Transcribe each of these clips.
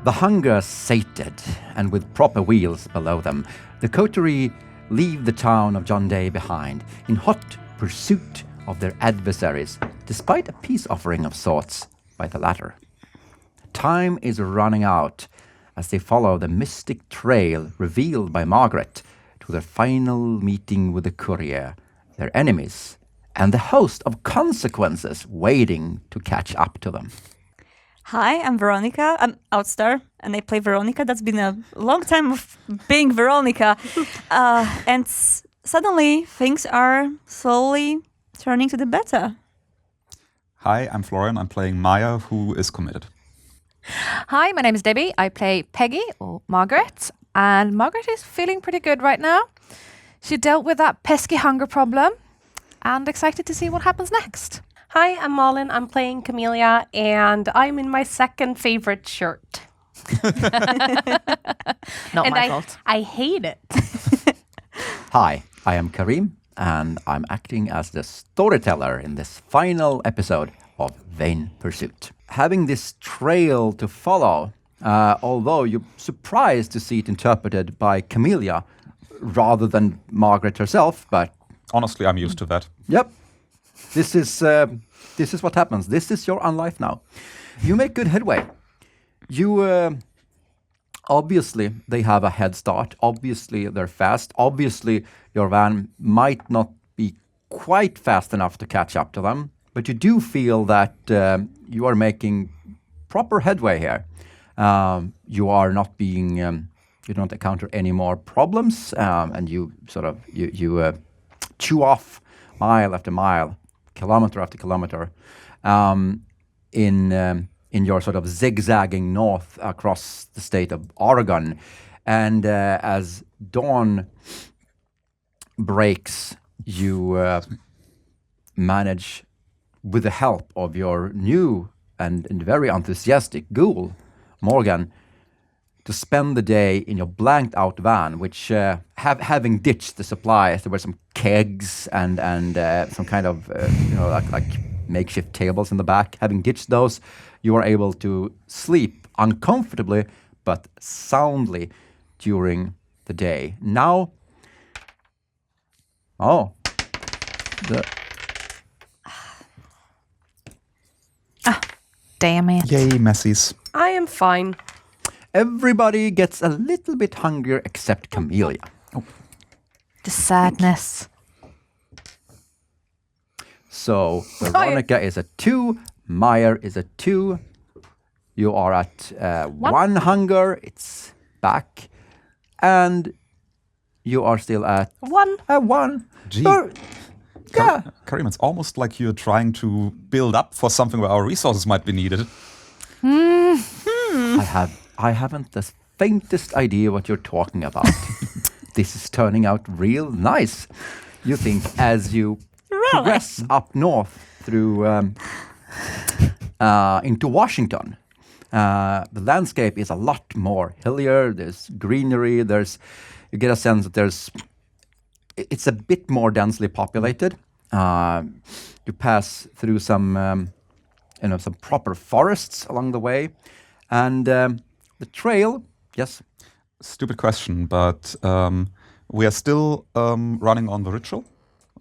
The hunger sated, and with proper wheels below them, the coterie leave the town of John Day behind, in hot pursuit of their adversaries, despite a peace offering of sorts by the latter. Time is running out as they follow the mystic trail revealed by Margaret to their final meeting with the courier, their enemies, and the host of consequences waiting to catch up to them. Hi, I'm Veronica. I'm Outstar, and I play Veronica. That's been a long time of being Veronica. And suddenly, things are slowly turning to the better. Hi, I'm Florian. I'm playing Maya, who is committed. Hi, my name is Debbie. I play Peggy, or Margaret, and Margaret is feeling pretty good right now. She dealt with that pesky hunger problem, and excited to see what happens next. Hi, I'm Malin. I'm playing Camellia, and I'm in my second favorite shirt. Not and my fault. I hate it. Hi, I am Karim, and I'm acting as the storyteller in this final episode of Vain Pursuit. Having this trail to follow, although you're surprised to see it interpreted by Camellia rather than Margaret herself, but... Honestly, I'm used to that. Yep. This is what happens. This is your own life now. You make good headway. You obviously they have a head start. Obviously they're fast. Obviously your van might not be quite fast enough to catch up to them, but you do feel that you are making proper headway here. You are not being you don't encounter any more problems, and you sort of you chew off mile after mile, kilometer after kilometer, in your sort of zigzagging north across the state of Oregon. And as dawn breaks, you manage, with the help of your new and very enthusiastic ghoul, Morgan, to spend the day in your blanked out van, which having ditched the supplies, there were some kegs and some kind of like makeshift tables in the back. Having ditched those, you are able to sleep uncomfortably but soundly during the day. Now, Damn it. Yay, messies. I am fine. everybody gets a little bit hungrier except Camellia. The sadness. So Veronica is a 2, Meyer is a 2. You are at 1 hunger. It's back, and you are still at 1. 1. Gee. Yeah. Karim, it's almost like you're trying to build up for something where our resources might be needed. I haven't the faintest idea what you're talking about. This is turning out real nice. You think as you progress up north through into Washington, the landscape is a lot more hillier. There's greenery. You get a sense that it's a bit more densely populated. You pass through some proper forests along the way, and the trail. Yes. Stupid question, but we are still running on the ritual,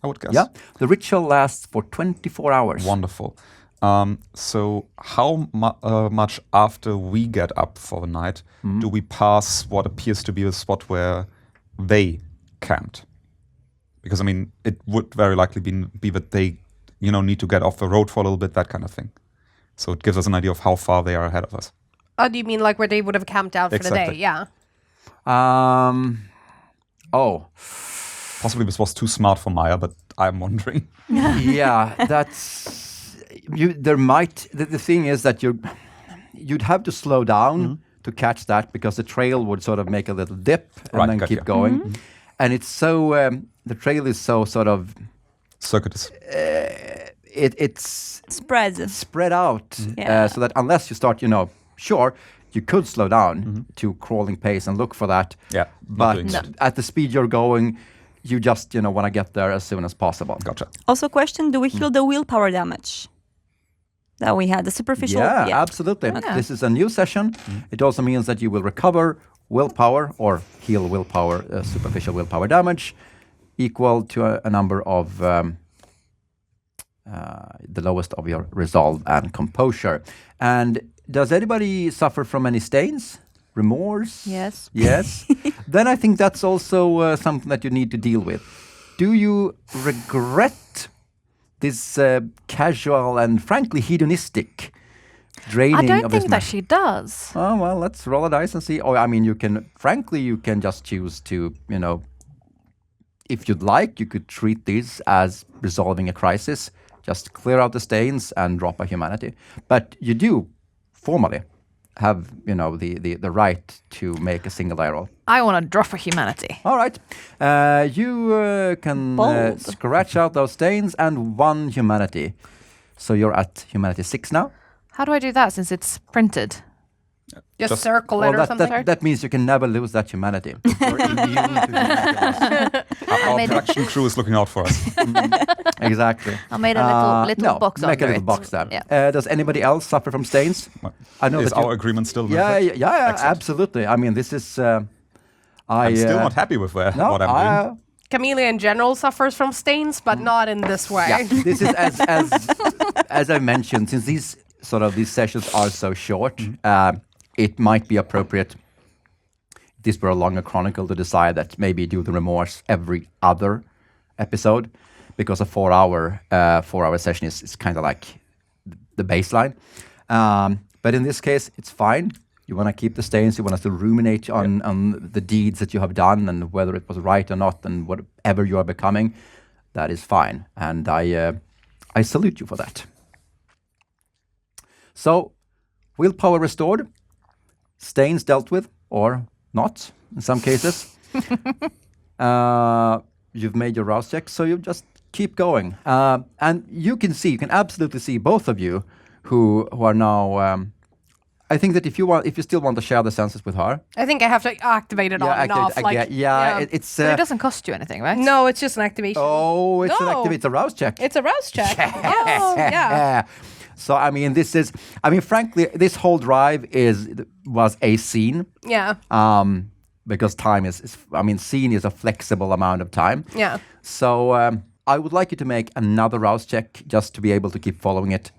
I would guess. Yeah, the ritual lasts for 24 hours. Wonderful. So how much after we get up for the night do we pass what appears to be a spot where they camped? Because, I mean, it would very likely be that they, need to get off the road for a little bit, that kind of thing. So it gives us an idea of how far they are ahead of us. Oh, do you mean like where they would have camped out for the day? Exactly. Yeah. Possibly this was too smart for Maya, but I'm wondering. Yeah, that's you. There might. The thing is that you'd have to slow down to catch that, because the trail would sort of make a little dip and then keep going. And it's so the trail is so sort of Circuitous. It's spread out, so that unless you start, sure, you could slow down to crawling pace and look for that. Yeah, but at the speed you're going, you just want to get there as soon as possible. Gotcha. Also, question: do we heal the willpower damage? that we had, the superficial. Yeah, absolutely. Okay. This is a new session. It also means that you will recover willpower or heal willpower, superficial willpower damage, equal to a number of the lowest of your resolve and composure. And does anybody suffer from any stains? Remorse? Yes. Yes. Then I think that's also something that you need to deal with. Do you regret this casual and frankly hedonistic draining I don't of this think that match? she does. Oh, well, let's roll a dice and see. Oh, I mean, you can just choose to, if you'd like, you could treat this as resolving a crisis. Just clear out the stains and drop a humanity. But you do formally have, the right to make a single die roll. I want to drop a humanity. All right. You can Bold. scratch out those stains and 1 humanity. So you're at humanity 6 now. How do I do that since it's printed? Just circle it or something. That means you can never lose that humanity. You're immune to humanity loss. Our made it. production crew is looking out for us. Exactly. I made a little no, box make a under little it. box then. Yeah. Does anybody else suffer from stains? I know Is that you- our agreement still in Yeah, effect? yeah, Excellent. absolutely. I mean, this is. I'm still not happy with what I'm doing. Camellia in general suffers from stains, but not in this way. Yeah, this is as I mentioned, since these sessions are so short, it might be appropriate, if this were a longer chronicle, to decide that maybe do the remorse every other episode, because a 4-hour session is kind of like the baseline. But in this case, it's fine. You want to keep the stains. You want to still ruminate on the deeds that you have done and whether it was right or not, and whatever you are becoming. That is fine, and I salute you for that. So, willpower restored, stains dealt with, or not, in some cases. You've made your rouse check, so you just keep going. And you can absolutely see, both of you who are now... I think that if you still want to share the senses with her... I think I have to activate it on and off. It's... But it doesn't cost you anything, right? No, it's just an activation. Oh, it's No. it's a rouse check. It's a rouse check. Oh, yeah. So frankly, this whole drive was a scene. Yeah. Because time scene is a flexible amount of time. Yeah. So I would like you to make another rouse check just to be able to keep following it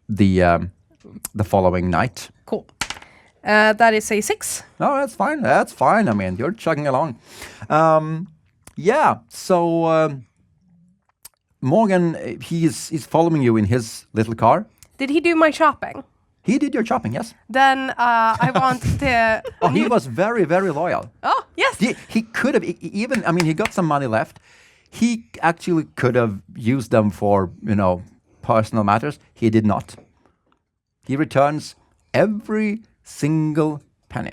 the following night. Cool. That is a 6. No, that's fine. That's fine. I mean, you're chugging along. So Morgan, he's following you in his little car. Did he do my shopping? He did your shopping, yes. Then I want the... Oh, he was very, very loyal. Oh, yes. He could have he got some money left. He actually could have used them for, personal matters. He did not. He returns every single penny.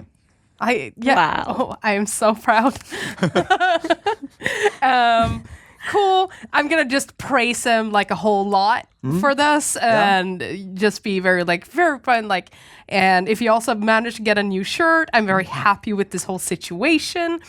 Wow. Oh, I am so proud. Cool. I'm gonna just praise him like a whole lot for this, and just be very fun. And if he also managed to get a new shirt, I'm very happy with this whole situation.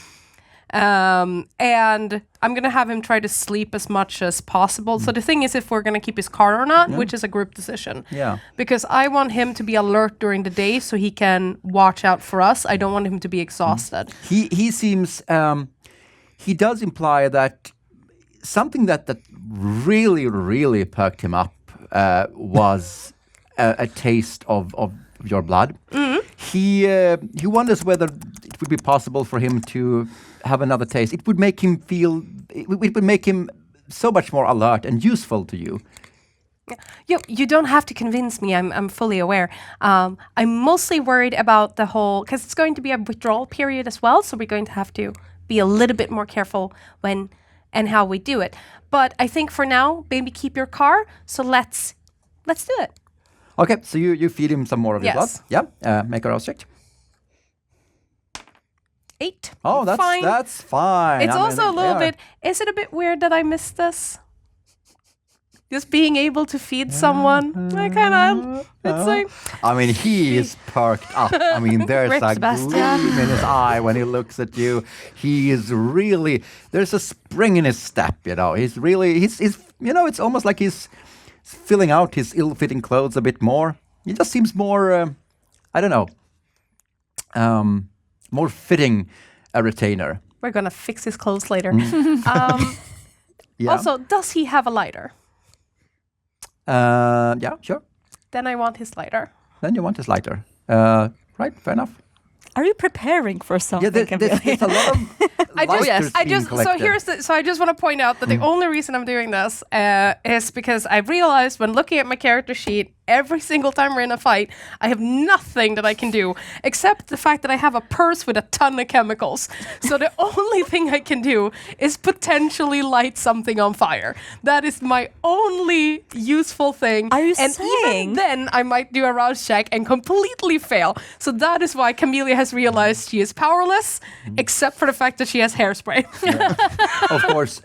And I'm gonna have him try to sleep as much as possible. So the thing is, if we're gonna keep his car or not, which is a group decision. Yeah. Because I want him to be alert during the day so he can watch out for us. I don't want him to be exhausted. He seems he does imply that something that really, really perked him up was a taste of your blood. He wonders whether it would be possible for him to have another taste. It would make him feel. It would make him so much more alert and useful to you. You don't have to convince me. I'm fully aware. I'm mostly worried about the whole, because it's going to be a withdrawal period as well. So we're going to have to be a little bit more careful when and how we do it. But I think for now, maybe keep your car. So let's do it. Okay, so you feed him some more of your blood. Yes. Yeah. Make a rouse check. 8. Oh, that's fine. That's fine. It's also a little bit. Is it a bit weird that I missed this? Just being able to feed someone, I kind of. It's like. I mean, he is perked up. I mean, there's Rip a Sebastian. gleam in his eye when he looks at you. He is really. There's a spring in his step. He's really. He's. It's almost like he's filling out his ill-fitting clothes a bit more. He just seems more, I don't know, more fitting a retainer. We're gonna fix his clothes later. Yeah. Also, does he have a lighter? Yeah, sure. Then I want his lighter. Then you want his lighter. Right, fair enough. Are you preparing for something? There's a lot of lighters being collected. I just want to point out that the only reason I'm doing this is because I realized when looking at my character sheet, every single time we're in a fight, I have nothing that I can do except the fact that I have a purse with a ton of chemicals. So the only thing I can do is potentially light something on fire. That is my only useful thing. Are you and saying? even then, I might do a rouse check and completely fail. So that is why Camellia has realized she is powerless, except for the fact that she has hairspray. Of course,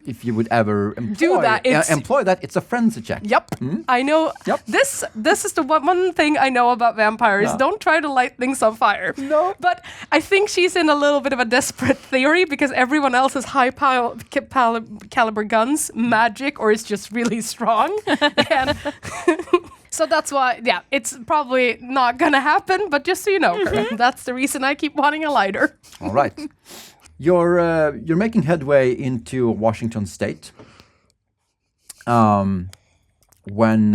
if you would ever employ that, it's a frenzy check. Yep, I know. Yep. This is the one thing I know about vampires. Yeah. Don't try to light things on fire. No. But I think she's in a little bit of a desperate theory because everyone else has high caliber guns, magic, or is just really strong. And so that's why, yeah, it's probably not gonna happen. But just so you know, that's the reason I keep wanting a lighter. All right. You're making headway into Washington State. When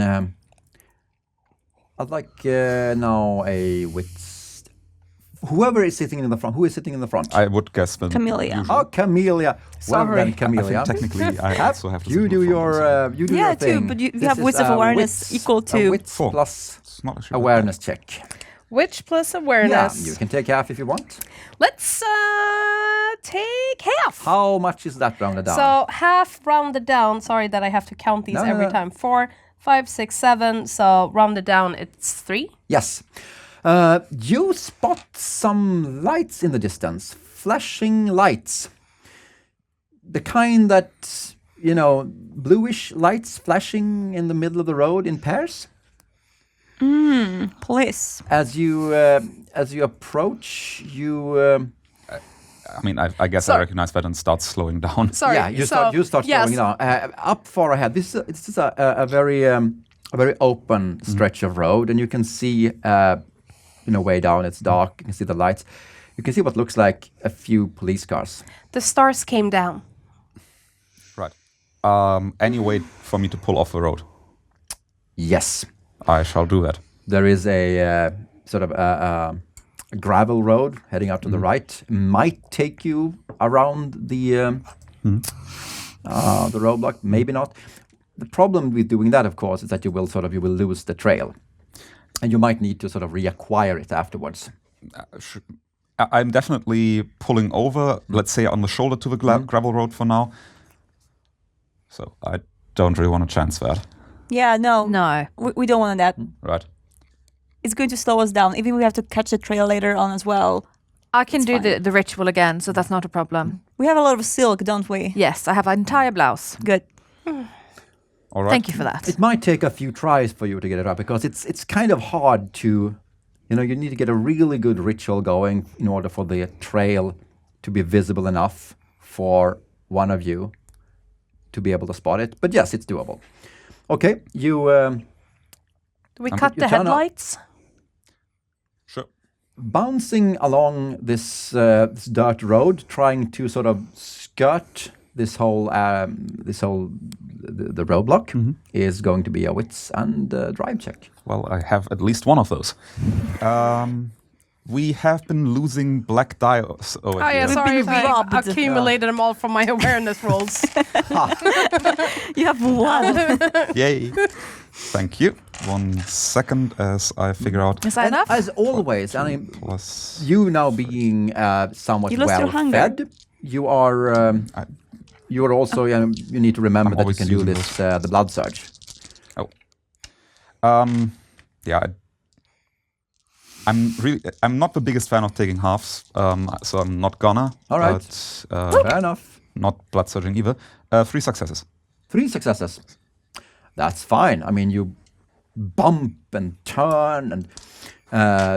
I'd like now a wits. Whoever is sitting in the front. Who is sitting in the front? I would guess the Camellia. usual. Oh, Camellia. Well Sorry. then, I Camellia. think technically I also have to You sit do in the front, your you do Yeah, your too, thing. but you This have is wits of a awareness equal a to- wits 4. plus It's not actually awareness check. Which plus Yeah, awareness? you can take half if you want. Let's take half. How much is that rounded down? So half rounded down. Sorry that I have to count these No, no, every no. time. 4, 5, 6, 7. So rounded down, it's 3. Yes. You spot some lights in the distance, flashing lights. The kind that, bluish lights flashing in the middle of the road in pairs. Police. As you approach, I mean, I guess I recognize that and start slowing down. Sorry. yeah, you start slowing down. Up far ahead. This is a very open stretch of road, and you can see, way down. It's dark. You can see the lights. You can see what looks like a few police cars. The stars came down. Right. Any way for me to pull off the road? Yes, I shall do that. there is a sort of a gravel road heading out to the right. Might take you around the roadblock. Maybe not. The problem with doing that, of course, is that you will lose the trail, and you might need to sort of reacquire it afterwards. I'm definitely pulling over, let's say, on the shoulder to the gravel road for now. So I don't really want to chance that. Yeah, no. No. We don't want that. Right. It's going to slow us down. Even if we have to catch the trail later on as well. I can It's do fine. the ritual again, so that's not a problem. We have a lot of silk, don't we? Yes, I have an entire blouse. Good. All right. Thank you for that. It might take a few tries for you to get it up, because it's kind of hard to, you need to get a really good ritual going in order for the trail to be visible enough for one of you to be able to spot it. But yes, it's doable. Okay, you Do we you cut the turn up. headlights? Sure. bouncing along this dirt road, trying to sort of skirt the roadblock is going to be a wits and drive check. Well, I have at least one of those. We have been losing black dials over Oh, here. yeah, sorry. been robbed. I accumulated them all from my awareness rolls. You have one. Yay. Thank you. 1 second as I figure out Is that And enough? as always, I mean, plus. you now being somewhat You lost your well hunger. fed, you are also you need to remember I'm that you always can do using this the blood surge. Yeah, I'm not the biggest fan of taking halves, so I'm not gonna. All right. But, Fair enough. not blood surging either. 3 successes. 3 successes. That's fine. I mean, you bump and turn and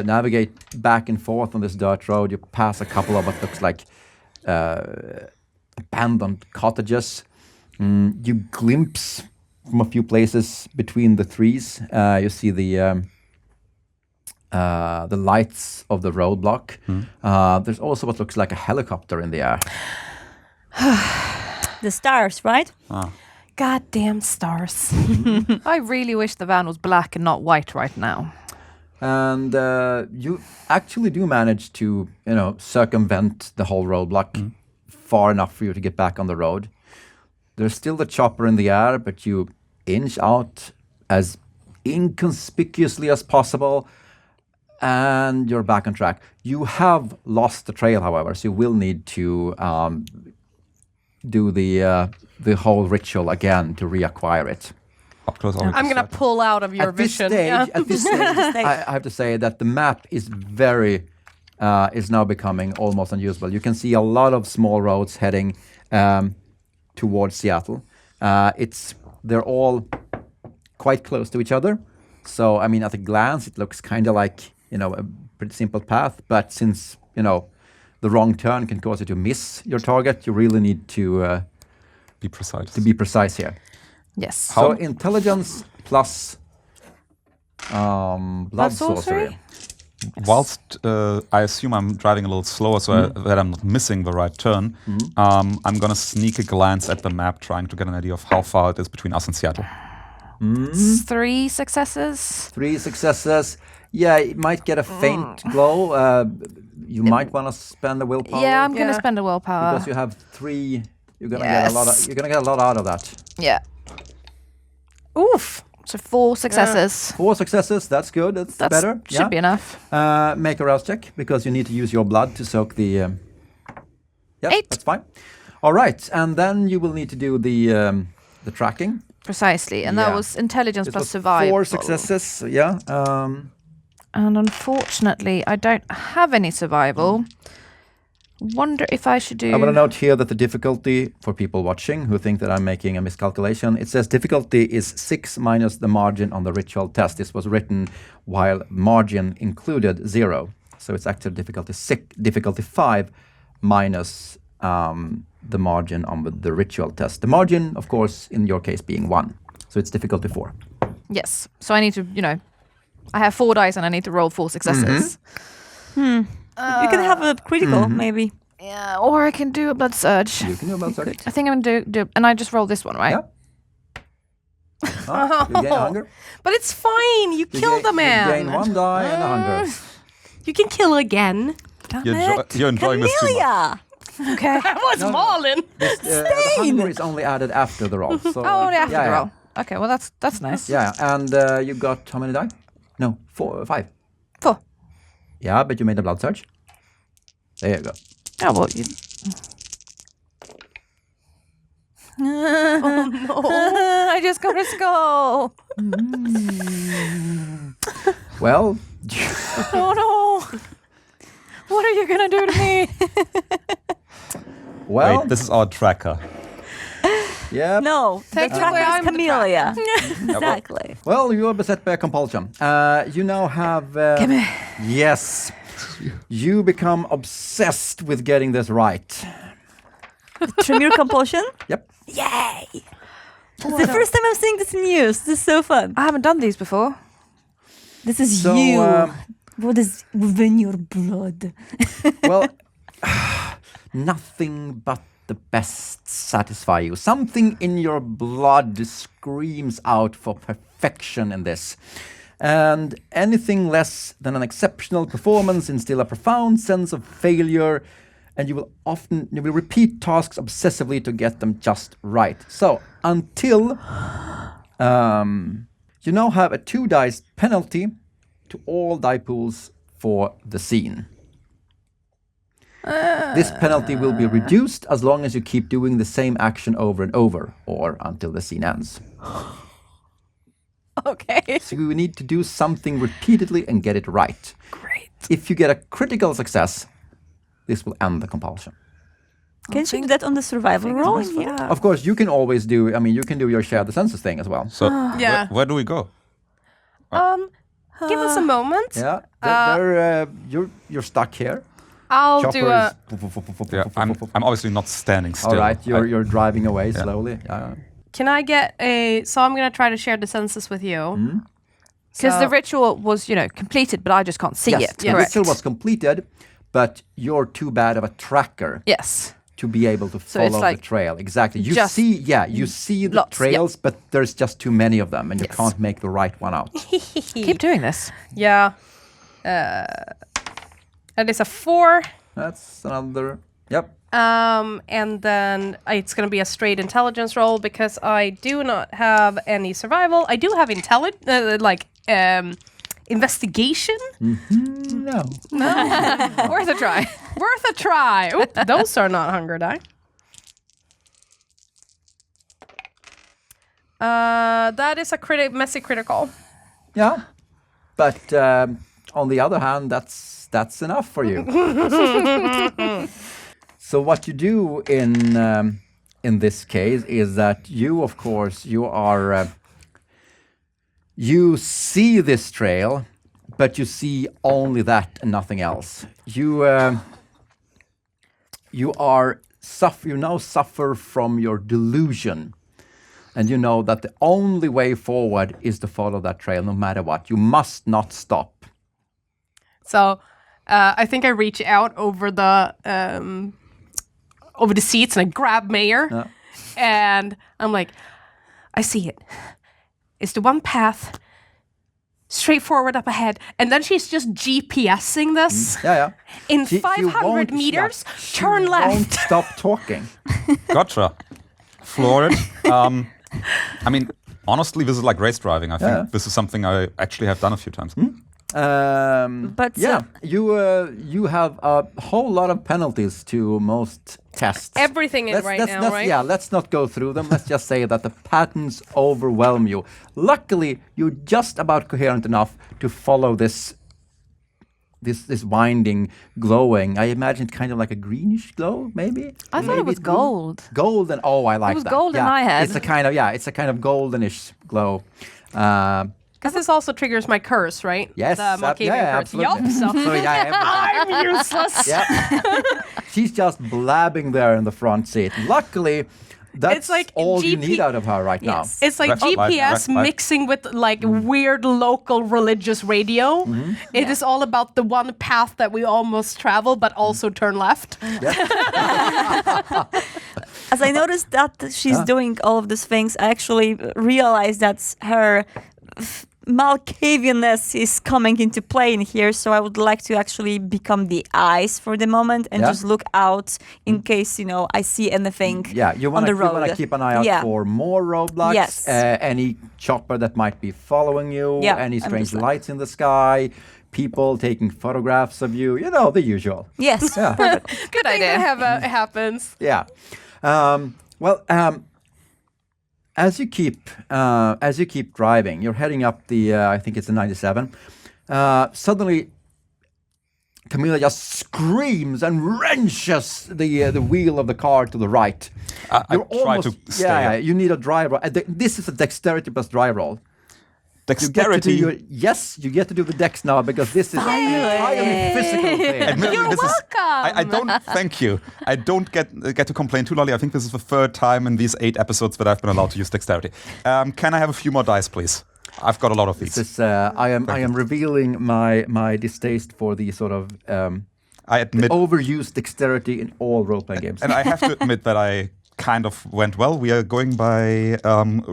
navigate back and forth on this dirt road. You pass a couple of what looks like abandoned cottages. You glimpse from a few places between the trees, you see the lights of the roadblock. There's also what looks like a helicopter in the air. The stars, right? Goddamn stars. I really wish the van was black and not white right now. And you actually do manage to, circumvent the whole roadblock far enough for you to get back on the road. There's still the chopper in the air, but you inch out as inconspicuously as possible, and you're back on track. You have lost the trail, however, so you will need to do the whole ritual again to reacquire it. Up close, always I'm going to pull out of your At this vision. stage, I have to say that the map is is now becoming almost unusable. You can see a lot of small roads heading towards Seattle. They're all quite close to each other. So, I mean, at a glance, it looks kind of like, a pretty simple path. But since, the wrong turn can cause you to miss your target, you really need to be precise. be precise here. Yes. So intelligence plus blood sorcery. Whilst I assume I'm driving a little slower so that I'm not missing the right turn, I'm going to sneak a glance at the map, trying to get an idea of how far it is between us and Seattle. 3 successes. 3 successes. Yeah, it might get a faint glow. You might want to spend the willpower. Yeah, I'm going to spend a willpower. because you have 3. You're gonna get a lot. You're gonna get a lot out of that. Yeah. Oof. So 4 successes. 4 successes. That's good. That's better. Should be enough. Make a rouse check because you need to use your blood to soak the. 8. That's fine. All right, and then you will need to do the tracking. Precisely, and that was intelligence This plus was survival. 4 successes. Yeah. And unfortunately, I don't have any survival. Wonder if I should do. I want to note here that the difficulty for people watching who think that I'm making a miscalculation, it says difficulty is 6 minus the margin on the ritual test. This was written while margin included 0. So it's actually difficulty 5 minus the margin on the ritual test. The margin, of course, in your case being 1. So it's difficulty 4. Yes. So I need to, I have 4 dice and I need to roll 4 successes. You can have a critical, maybe. Yeah, or I can do a blood surge. You can do a blood surge. I think I'm going to do, and I just roll this one, right? Yeah. You gain hunger. But it's fine. You killed the man. You gain 1 die and a hunger. You can kill again. You're enjoying this too much. Camellia! Okay. That was Marlin. The hunger is only added after the roll. So, Only after yeah, the yeah. roll. Okay, well that's nice. Yeah, and you got how many die? No, 5. 4. Yeah, but you made a blood surge. There you go. Oh well, you. Oh no. I just got a skull. Well, Oh no! What are you gonna do to me? well, Wait, this is our tracker. yeah. No, the Technically, tracker is I'm the Camellia. Exactly. Well, you are beset by a compulsion. You now have. Give me. Yes. You become obsessed with getting this right. Tremor compulsion? Yep. Yay! It's the first time I'm seeing this in use. This is so fun. I haven't done these before. This is So, you. What is within your blood? Well, nothing but the best satisfy you. Something in your blood screams out for perfection in this. And anything less than an exceptional performance instill a profound sense of failure, and you will repeat tasks obsessively to get them just right. So until you now have a 2 dice penalty to all die pools for the scene. This penalty will be reduced as long as you keep doing the same action over and over, or until the scene ends. Okay. So you need to do something repeatedly and get it right. Great. If you get a critical success, this will end the compulsion. Can you check that on the survival roll? Yeah. Of course, you can always do, you can do your share the census thing as well. So Yeah. where do we go? Give us a moment. Yeah, you're stuck here. I'll Chopper do a. Yeah, I'm obviously not standing still. All right, you're driving away slowly. Yeah. Can I get a? So I'm gonna try to share the census with you. Because So- the ritual was, completed, but I just can't see Yes, it. the Correct. ritual was completed, but you're too bad of a tracker Yes. to be able to So it's follow the like trail. Exactly. You just see the lots, yeah. trails, but there's just too many of them, and you Yes. can't make the right one out. Keep doing this. Yeah. That is a 4. That's another. Yep. And then it's going to be a straight intelligence roll because I do not have any survival. I do have investigation. No. Worth a try. Worth a try. Oop, those are not hunger die. That is a messy critical. Yeah. But on the other hand, that's enough for you. So what you do in this case is that you, of course, you see this trail, but you see only that and nothing else. You now suffer from your delusion, and you know that the only way forward is to follow that trail, no matter what. You must not stop. So I think I reach out over the seats and I grab Mayor, and I'm like, I see it. It's the one path, straight forward up ahead. And then she's just GPSing this. Yeah. In She 500 meters, turn left. Won't stop talking. Gotcha. Florid. I mean, honestly, this is like race driving. I think this is something I actually have done a few times. But you have a whole lot of penalties to most tests. Everything in right now, right? Yeah, let's not go through them. Let's just say that the patterns overwhelm you. Luckily, you're just about coherent enough to follow this winding, glowing. I imagine kind of like a greenish glow, maybe. I thought it was blue. gold. Golden. Oh, I like It was that. gold in my head. It's a kind of goldenish glow. Because this also triggers my curse, right? Yes, The Malkavian curse. absolutely. Yup, so So I'm useless. yeah. She's just blabbing there in the front seat. Luckily, that's It's like all you GP need out of her right Yes. It's like Rec light, GPS rec light. mixing with like weird local religious radio. Mm-hmm. It is all about the one path that we almost travel, but also turn left. as I noticed that she's doing all of these things, I actually realized that her Malkavianness is coming into play in here, so I would like to actually become the eyes for the moment and just look out in case, I see anything You on the road. want to keep an eye out for more roadblocks, Yes. any chopper that might be following you, any I'm strange just like- lights in the sky, people taking photographs of you, the usual. Yes, Yeah. perfect. Good idea. thing that happens. Yeah. As you keep driving, you're heading up the I think it's the 97. Suddenly, Camilla just screams and wrenches the wheel of the car to the right. I try to stay. You need a drive roll. This is a dexterity plus drive roll. Dexterity. You get to do the dex now because this is an entirely physical thing. Admittedly, You're this is- welcome. I don't. Thank you. I don't get to complain too loudly. I think this is the third time in these 8 episodes that I've been allowed to use dexterity. Can I have a few more dice, please? I've got a lot of these. This is, I am revealing my distaste for the sort of I admit, overused dexterity in all role-playing games. and I have to admit that I kind of went well. We are going by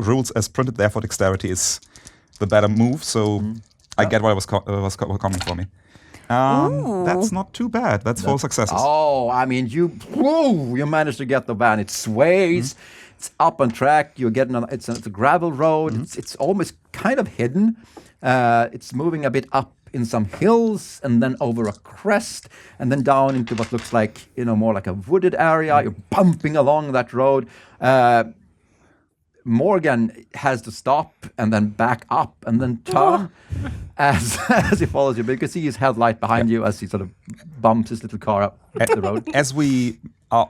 rules as printed. Therefore, dexterity is the better move. So I get what was coming for me. That's not too bad. That's 4 successes. Oh, I mean, you managed to get the van. It sways. It's up on track. You're getting on. It's a gravel road. It's almost kind of hidden. It's moving a bit up in some hills and then over a crest and then down into what looks like more like a wooded area. You're bumping along that road. Morgan has to stop and then back up and then turn as he follows you. But you can see his headlight behind you as he sort of bumps his little car up the road. As we are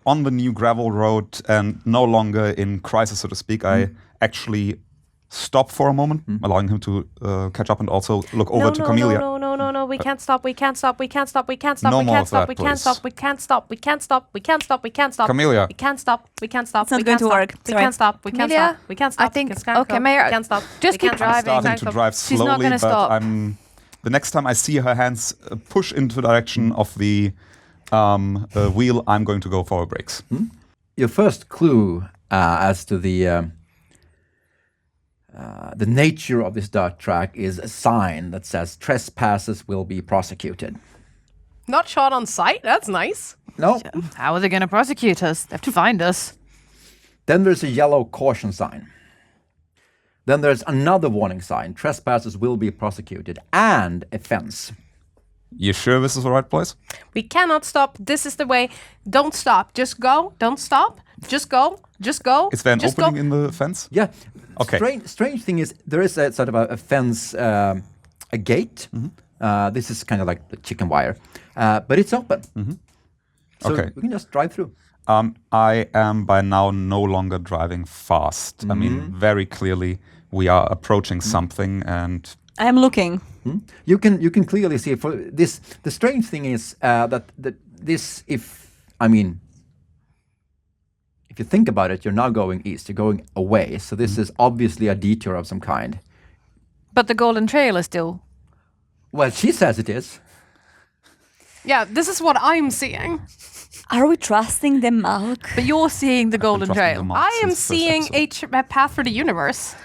on the new gravel road and no longer in crisis, so to speak, I actually stop for a moment, allowing him to catch up and also look over to Camellia. No, we can't stop. We can't stop. We can't stop. We can't stop. No We more can't of stop. that, We can't please. stop. We can't stop. We can't stop. We can't stop. We can't stop. Camellia. We can't stop. We can't stop. It's not We going can't to stop. work. We Sorry. can't stop. We can't Camellia, stop. We can't stop. I think- We can't okay, stop. Mayor, We can't stop. just We keep can't stop. driving. Starting Can't to stop. drive She's not slowly, gonna but stop. the next time I see her hands push into the direction of the wheel, I'm going to go for her brakes. Your first clue as to the nature of this dirt track is a sign that says trespassers will be prosecuted. Not shot on sight. That's nice. No. How are they going to prosecute us? They have to find us. Then there's a yellow caution sign. Then there's another warning sign. Trespassers will be prosecuted, and a fence. You sure this is the right place? We cannot stop. This is the way. Don't stop. Just go. Don't stop. Just go. Just go. Is there an Just opening go. in the fence? Yeah. Okay. Strange thing is there is a sort of a fence, a gate. This is kind of like the chicken wire, but it's open. So Okay. we can just drive through. I am by now no longer driving fast. I mean, very clearly we are approaching something, and I am looking. You can clearly see for this. The strange thing is that this, if you think about it, you're now going east. You're going away. So this is obviously a detour of some kind. But the Golden Trail is still... Well, she says it is. Yeah, this is what I'm seeing. Are we trusting the Malk? But you're seeing the Golden trusting Trail. the mark I am since first seeing episode. a path for the universe.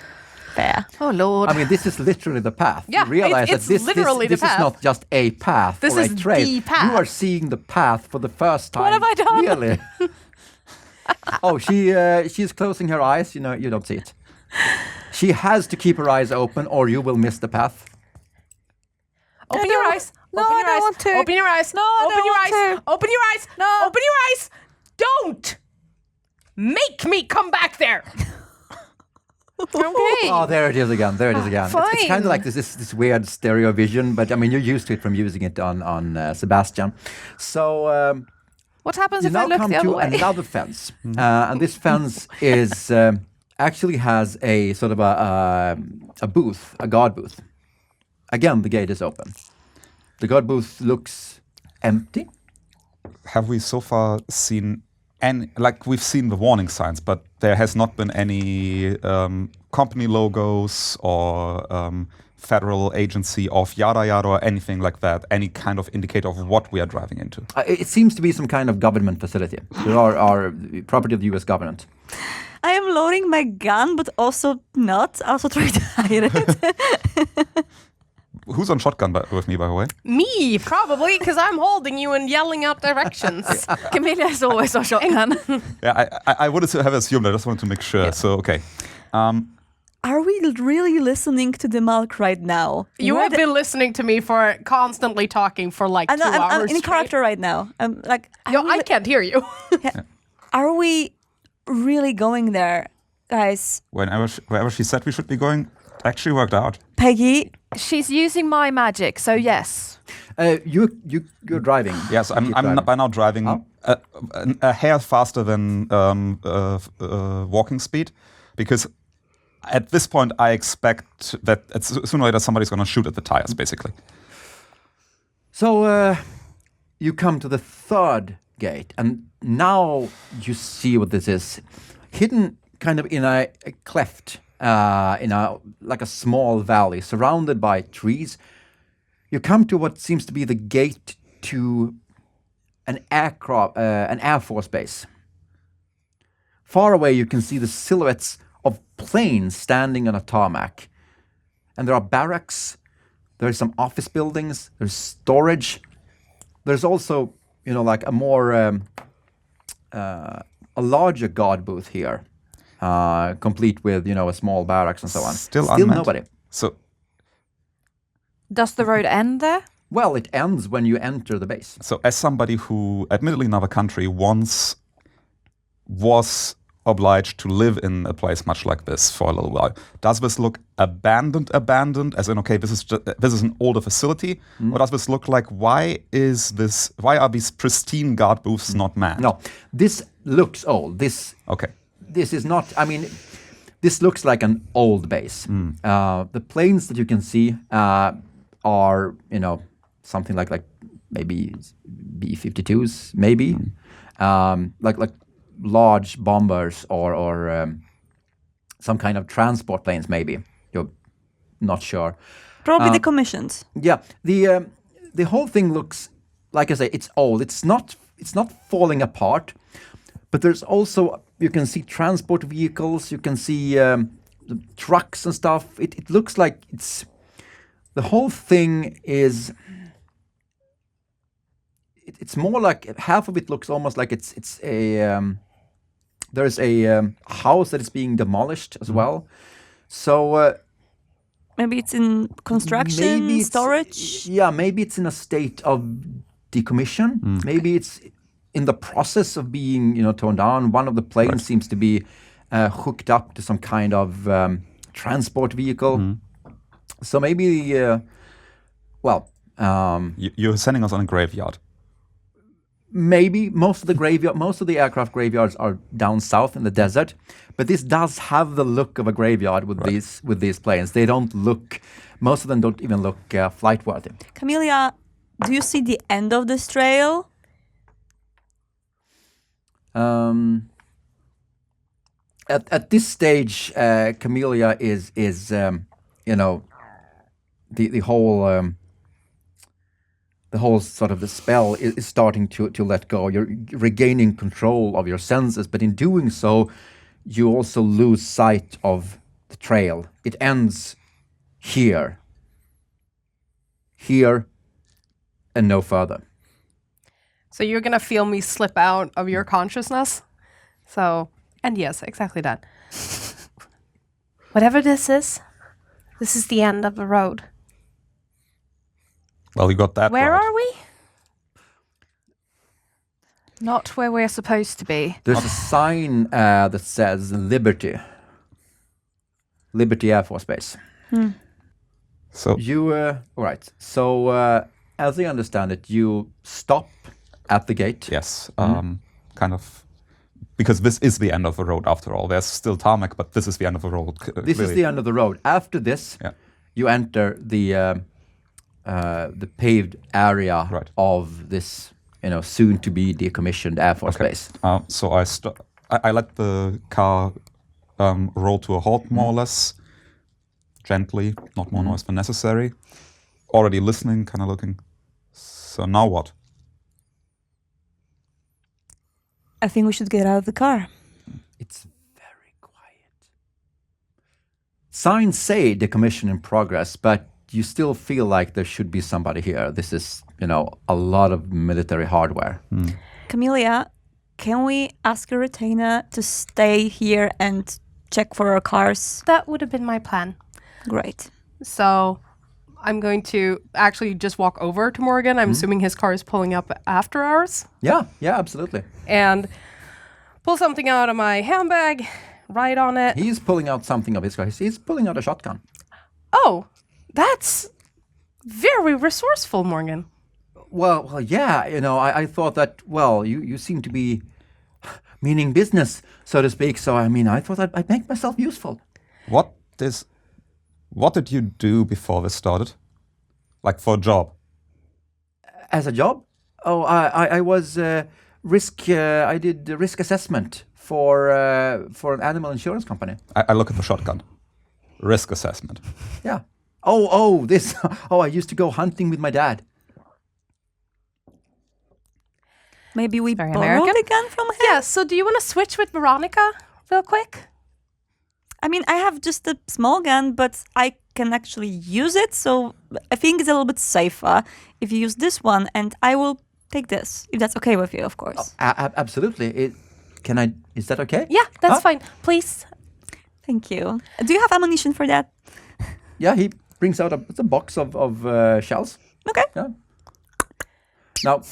Fair. Oh, Lord. I mean, this is literally the path. Yeah, you realize it's that this literally the this is path. not just a path This or a is trail. the path. You are seeing the path for the first time. What have I done? Really? Oh, she's closing her eyes. You know, you don't see it. She has to keep her eyes open, or you will miss the path. Open No, your no. eyes. No, Open I your don't eyes. want to. Open your eyes. No, I Open don't your want eyes. to. Open your eyes. No. Open your eyes. Don't make me come back there. Okay. Oh, there it is again. There it is again. It's kind Fine. of like this weird stereo vision, but I mean, you're used to it from using it on Sebastian. So What happens you if I now look come the other to way? another fence, and this fence is actually has a sort of a booth, a guard booth. Again, the gate is open. The guard booth looks empty. have we so far seen any, like we've seen the warning signs, but there has not been any company logos or federal agency of yada yada or anything like that, any kind of indicator of what we are driving into? It seems to be some kind of government facility. There are property of the U.S. government. I am loading my gun, but also not. Also trying to hide it. Who's on shotgun with me, by the way? Me, probably, because I'm holding you and yelling out directions. Camellia is always on shotgun. Yeah, I would have assumed. I just wanted to make sure. Yeah. So, okay. Are we really listening to the Malk right now? You Where have been listening to me for constantly talking for like 2 I'm hours. in straight. character right now. I'm like, Yo, I can't hear you. are we really going there, guys? Wherever she said we should be going, actually worked out. Peggy, She's using my magic, so yes. You're driving. Yes, I'm Keep driving. by now driving Oh. a hair faster than walking speed, because at this point I expect that sooner or later somebody's going to shoot at the tires, basically. So you come to the third gate, and now you see what this is. Hidden kind of in a cleft, in a small valley, surrounded by trees. You come to what seems to be the gate to an Air Force base. Far away, you can see the silhouettes of planes standing on a tarmac. And there are barracks, there's some office buildings, there's storage. There's also, like a more, a larger guard booth here, complete with, a small barracks and so on. Still unmanned. nobody. So Does the road end there? Well, it ends when you enter the base. So as somebody who, admittedly in another country, once was obliged to live in a place much like this for a little while, does this look abandoned, as in, okay, this is an older facility? Or does this look like, why are these pristine guard booths not manned? No, this looks old. Okay. This is not, this looks like an old base. The planes that you can see are, something like maybe B-52s, maybe like large bombers or some kind of transport planes, maybe. You're not sure. Probably decommissioned. Yeah, the whole thing looks, like I say, it's old. It's not falling apart, but there's also, you can see transport vehicles, you can see the trucks and stuff. It looks like the whole thing is. It's more like half of it looks almost like it's a. There's a house that is being demolished as well, so. Maybe it's in construction, storage. Yeah, maybe it's in a state of decommission. Maybe it's in the process of being, torn down. One of the planes seems to be hooked up to some kind of transport vehicle. So maybe, You're sending us on a graveyard. Maybe most of the aircraft graveyards are down south in the desert, but this does have the look of a graveyard with these planes. They don't look. Most of them don't even look flight worthy. Camellia, do you see the end of this trail? At this stage, Camellia is the whole. The whole sort of the spell is starting to let go. You're regaining control of your senses, but in doing so, you also lose sight of the trail. It ends here, and no further. So you're going to feel me slip out of your consciousness? And yes, exactly that. Whatever this is the end of the road. Well, you got that Where right. are we? Not where we're supposed to be. There's a sign that says Liberty Air Force Base. So You, all right. So, as I understand it, you stop at the gate. yes, kind of, because this is the end of the road after all. There's still tarmac, but this is the end of the road. This is the end of the road. After this, Yeah. you enter the paved area of this, soon to be decommissioned Air Force Base. So I let the car roll to a halt, more or less, gently, not more noise than necessary. Already listening, kind of looking. So now what? I think we should get out of the car. It's very quiet. Signs say decommission in progress, but you still feel like there should be somebody here. This is, a lot of military hardware. Camellia, can we ask a retainer to stay here and check for our cars? That would have been my plan. Great. So I'm going to actually just walk over to Morgan. I'm assuming his car is pulling up after ours. Yeah, absolutely. And pull something out of my handbag, write on it. He's pulling out something of his car. He's pulling out a shotgun. Oh, that's very resourceful, Morgan. Well, yeah. I thought that. Well, you seem to be meaning business, so to speak. So I thought I'd make myself useful. What did you do before this started? Like for a job? As a job? Oh, I was risk. I did the risk assessment for an animal insurance company. I look at the shotgun. Risk assessment. Yeah. Oh, this. Oh, I used to go hunting with my dad. Maybe we Very borrow American. the gun from him? Yeah, so do you want to switch with Veronica real quick? I have just a small gun, but I can actually use it, so I think it's a little bit safer if you use this one, and I will take this, if that's okay with you, of course. Absolutely. Is that okay? Yeah, that's fine. Please. Thank you. Do you have ammunition for that? Yeah, he brings out a box of shells. Okay. Yeah. Now,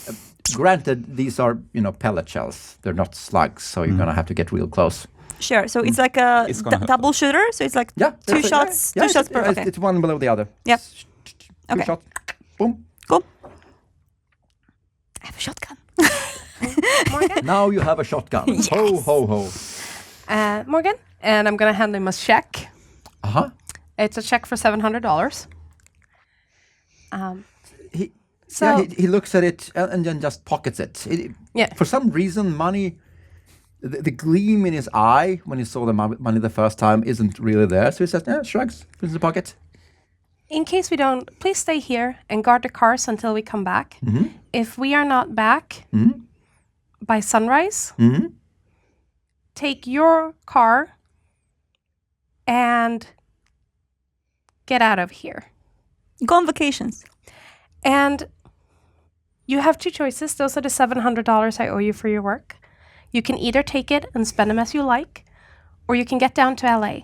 granted, these are, pellet shells. They're not slugs, so you're going to have to get real close. Sure. So it's like a It's gonna double shooter. So it's like two shots per. Okay. It's one below the other. Yep. Two Okay. shots. Boom. Cool. I have a shotgun. Morgan? Now you have a shotgun. Yes. Ho, ho, ho. Morgan, and I'm going to hand him a check. Uh-huh. It's a check for $700. He, So- yeah, he looks at it and then just pockets it. Yeah. For some reason, money, the gleam in his eye when he saw the money the first time isn't really there. So he says, shrugs, puts it in the pocket. In case we don't, please stay here and guard the cars until we come back. If we are not back by sunrise, take your car and get out of here. Go on vacations. And you have two choices. Those are the $700 I owe you for your work. You can either take it and spend them as you like, or you can get down to LA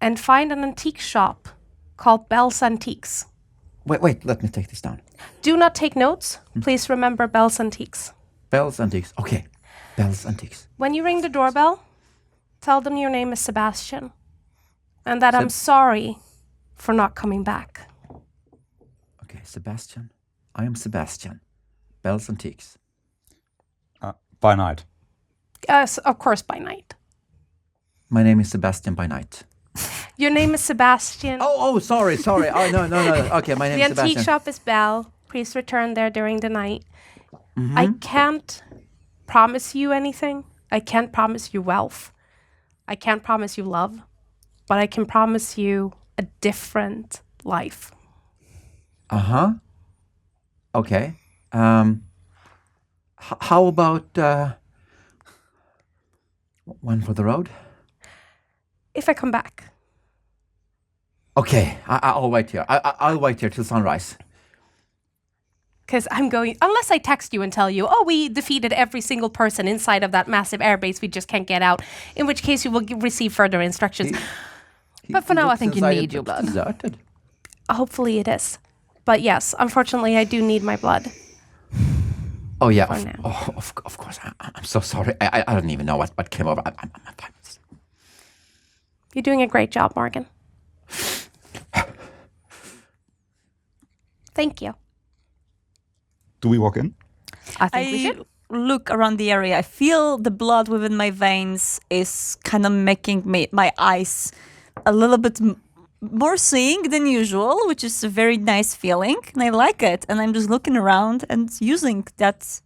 and find an antique shop called Bell's Antiques. Wait, let me take this down. Do not take notes. Please remember Bell's Antiques. Bell's Antiques. Okay, Bell's Antiques. When you ring the doorbell, tell them your name is Sebastian and that I'm sorry for not coming back. Okay, Sebastian. I am Sebastian. Bell's Antiques. By night. Of course, by night. My name is Sebastian by night. Your name is Sebastian. Oh, sorry. Oh, no. Okay, my name The is Sebastian. antique shop is Bell. Please return there during the night. I can't promise you anything. I can't promise you wealth. I can't promise you love. But I can promise you a different life. Uh-huh. Okay. How about one for the road? If I come back. Okay, I'll wait here. I'll wait here till sunrise. Because I'm going, unless I text you and tell you, oh, we defeated every single person inside of that massive airbase, we just can't get out. In which case you will receive further instructions. But for now, I looks think you inside, need your it's blood. Deserted. Hopefully it is. But yes, unfortunately, I do need my blood. Oh yeah, For now. of course. I'm so sorry. I don't even know what came over. I'm fine. You're doing a great job, Morgan. Thank you. Do we walk in? I think we I should. look around the area. I feel the blood within my veins is kind of making my eyes a little bit more seeing than usual, which is a very nice feeling, and I like it. And I'm just looking around and using that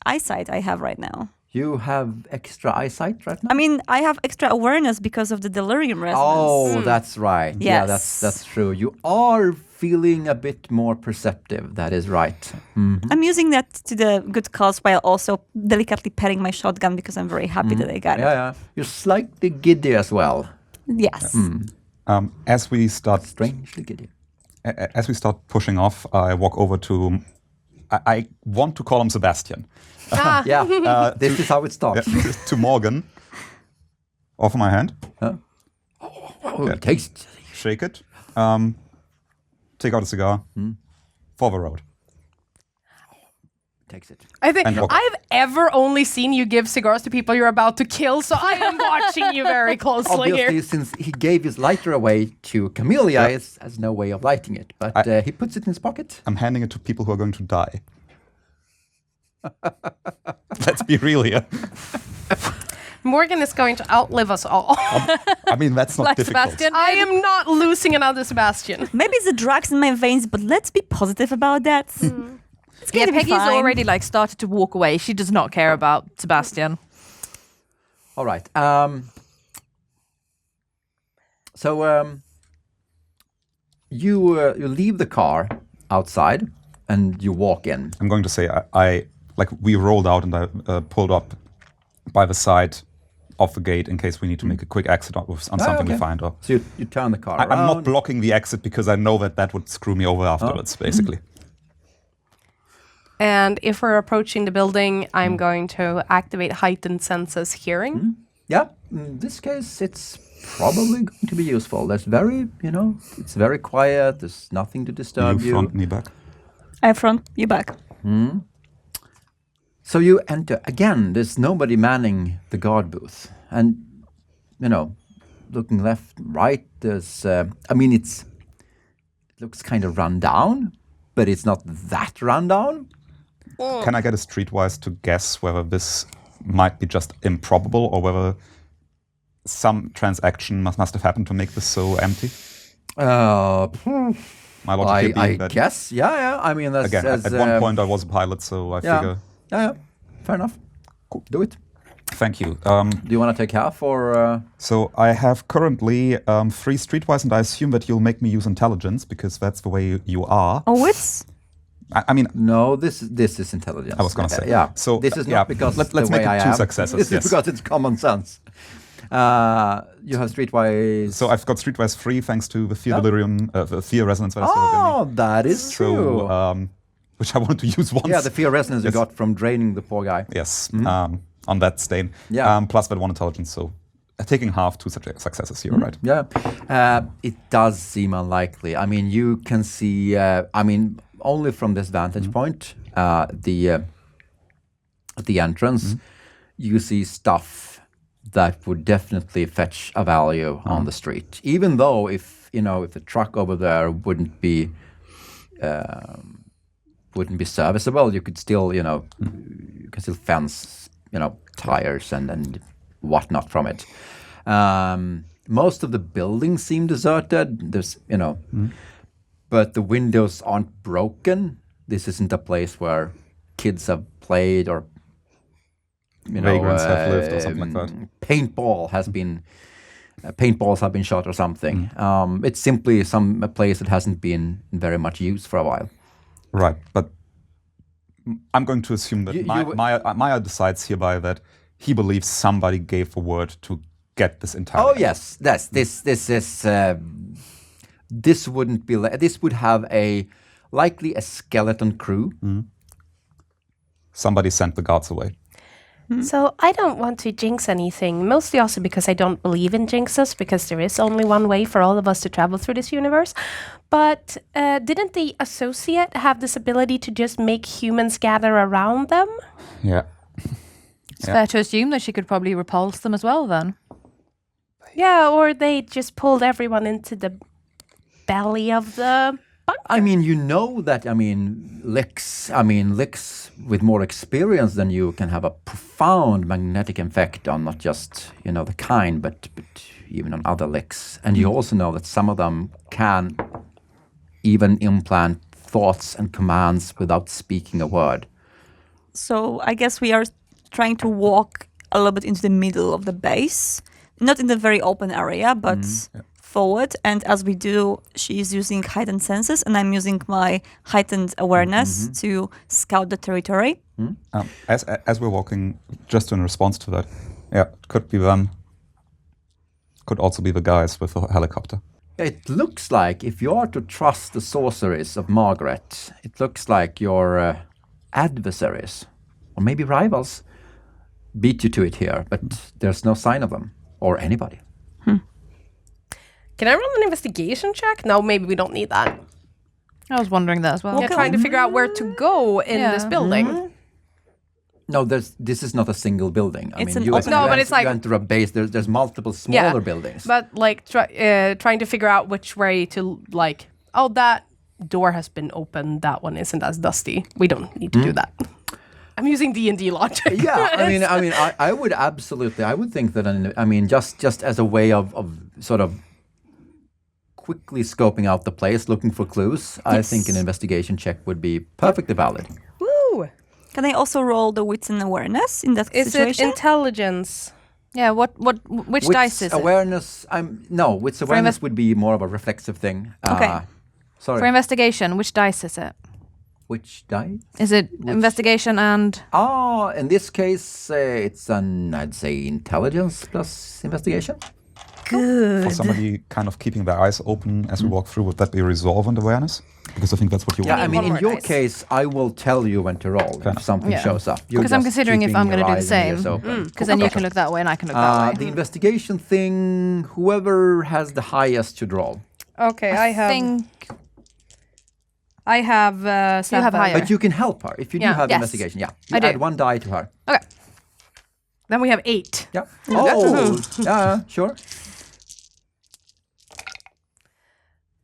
eyesight I have right now. You have extra eyesight right now? I mean, I have extra awareness because of the delirium resonance. Oh, that's right. Yeah, Yes. that's true. You are feeling a bit more perceptive. That is right. I'm using that to the good cause while also delicately petting my shotgun because I'm very happy that I got it. Yeah. You're slightly giddy as well. Yes. As we start Strangely giddy. as we start pushing off, I walk over to. I want to call him Sebastian. Yeah, this is how it starts. To Morgan. Offer my hand. Oh, taste. Shake it. Take out a cigar. For the road. Takes it. I think And walk. I've ever only seen you give cigars to people you're about to kill, so I am watching you very closely Obviously, here. since he gave his lighter away to Camellia, he has no way of lighting it. But he puts it in his pocket. I'm handing it to people who are going to die. Let's be real here. Morgan is going to outlive us all. I mean, that's not Like difficult. Sebastian. I am not losing another Sebastian. Maybe it's the drugs in my veins, but let's be positive about that. It's Yeah, gonna be Peggy's fine. already like started to walk away. She does not care about Sebastian. All right. You leave the car outside and you walk in. I'm going to say I like we rolled out and I pulled up by the side of the gate in case we need to make a quick exit on something we okay. find. Or So you turn the car around. I'm not blocking the exit because I know that would screw me over afterwards, basically. And if we're approaching the building, I'm going to activate heightened senses hearing. Yeah, in this case, it's probably going to be useful. There's it's very quiet. There's nothing to disturb you. front, me back. I front you back. So you enter. Again, there's nobody manning the guard booth. And, looking left, right, there's, it looks kind of run down, but it's not that run down. Can I get a streetwise to guess whether this might be just improbable or whether some transaction must have happened to make this so empty. My logic here being I that guess, yeah. I mean, that's again, at one point I was a pilot, so I figure. Yeah. Fair enough. Cool. Do it. Thank you. Do you want to take half or? So I have currently 3 streetwise, and I assume that you'll make me use intelligence because that's the way you are. Oh, wits? I mean, No, this is intelligence. I was going to say. yeah. So this is yeah, not because let's the make way it I 2 am. successes. This yes. is because it's common sense. You have streetwise. So I've got streetwise 3 thanks to the fear Yeah. delirium, the fear resonance that I still have in me. Oh, that is true. So, which I wanted to use once. yeah, the fear resonance you Yes. got from draining the poor guy. Yes, on that stain. Yeah. Plus that 1 intelligence. So taking half 2 successes here, right? Yeah, it does seem unlikely. I mean, you can see. Only from this vantage point, at the entrance, you see stuff that would definitely fetch a value on the street. Even though if the truck over there wouldn't be serviceable, you could still you can still fence tires and whatnot from it. Most of the buildings seem deserted. There's but the windows aren't broken. This isn't a place where kids have played or Vagrants have lived or something like that. Paintballs have been shot or something. It's simply a place that hasn't been in very much use for a while. Right, but I'm going to assume that You- Maya decides hereby that he believes somebody gave the word to get this entire. Oh yes, this is. This wouldn't be. This would have likely a skeleton crew. Somebody sent the guards away. So I don't want to jinx anything, mostly also because I don't believe in jinxes, because there is only one way for all of us to travel through this universe. But didn't the associate have this ability to just make humans gather around them? Yeah. It's fair to assume that she could probably repulse them as well then. Yeah, or they just pulled everyone into the belly of the bunker. I mean, Licks with more experience than you can have a profound magnetic effect on not just, the kind, but even on other Licks. And you also know that some of them can even implant thoughts and commands without speaking a word. So I guess we are trying to walk a little bit into the middle of the base. Not in the very open area, but forward. And as we do, she's using heightened senses, and I'm using my heightened awareness to scout the territory. As we're walking, just in response to that, it could be them. Could also be the guys with the helicopter. It looks like, if you are to trust the sorceries of Margaret, it looks like your adversaries, or maybe rivals, beat you to it here, but there's no sign of them, or anybody. Can I roll an investigation check? No, maybe we don't need that. I was wondering that as well. Yeah, trying to figure out where to go in this building. No, this is not a single building. I It's mean, an open- No, but it's like- you enter a base. There's multiple smaller buildings. But like trying to figure out which way to that door has been opened. That one isn't as dusty. We don't need to do that. I'm using D&D logic. Yeah, I would absolutely. I would think that. Just as a way of sort of quickly scoping out the place, looking for clues. I think an investigation check would be perfectly valid. Woo! Can I also roll the wits and awareness in that Is situation? it intelligence? Yeah, which dice is it? Awareness. Wits awareness would be more of a reflexive thing. Okay. Sorry. For investigation, which dice is it? Which die? Is it investigation and... In this case, it's I'd say intelligence plus investigation. For somebody kind of keeping their eyes open as we walk through, would that be resolve and awareness? Because I think that's what you want. one In more your dice. case, I will tell you when to roll if something shows up. You're Because I'm just considering if keeping I'm going to your do the eyes and same. ears open. Because then you can look that way and I can look that way. The investigation thing, whoever has the highest should roll. Okay, I have. I have. You have higher. But you can help her if you do Yeah. have Yes. investigation. Yeah, you I do. add 1 die to her. Okay. Then we have 8. Yeah. Oh, yeah, sure.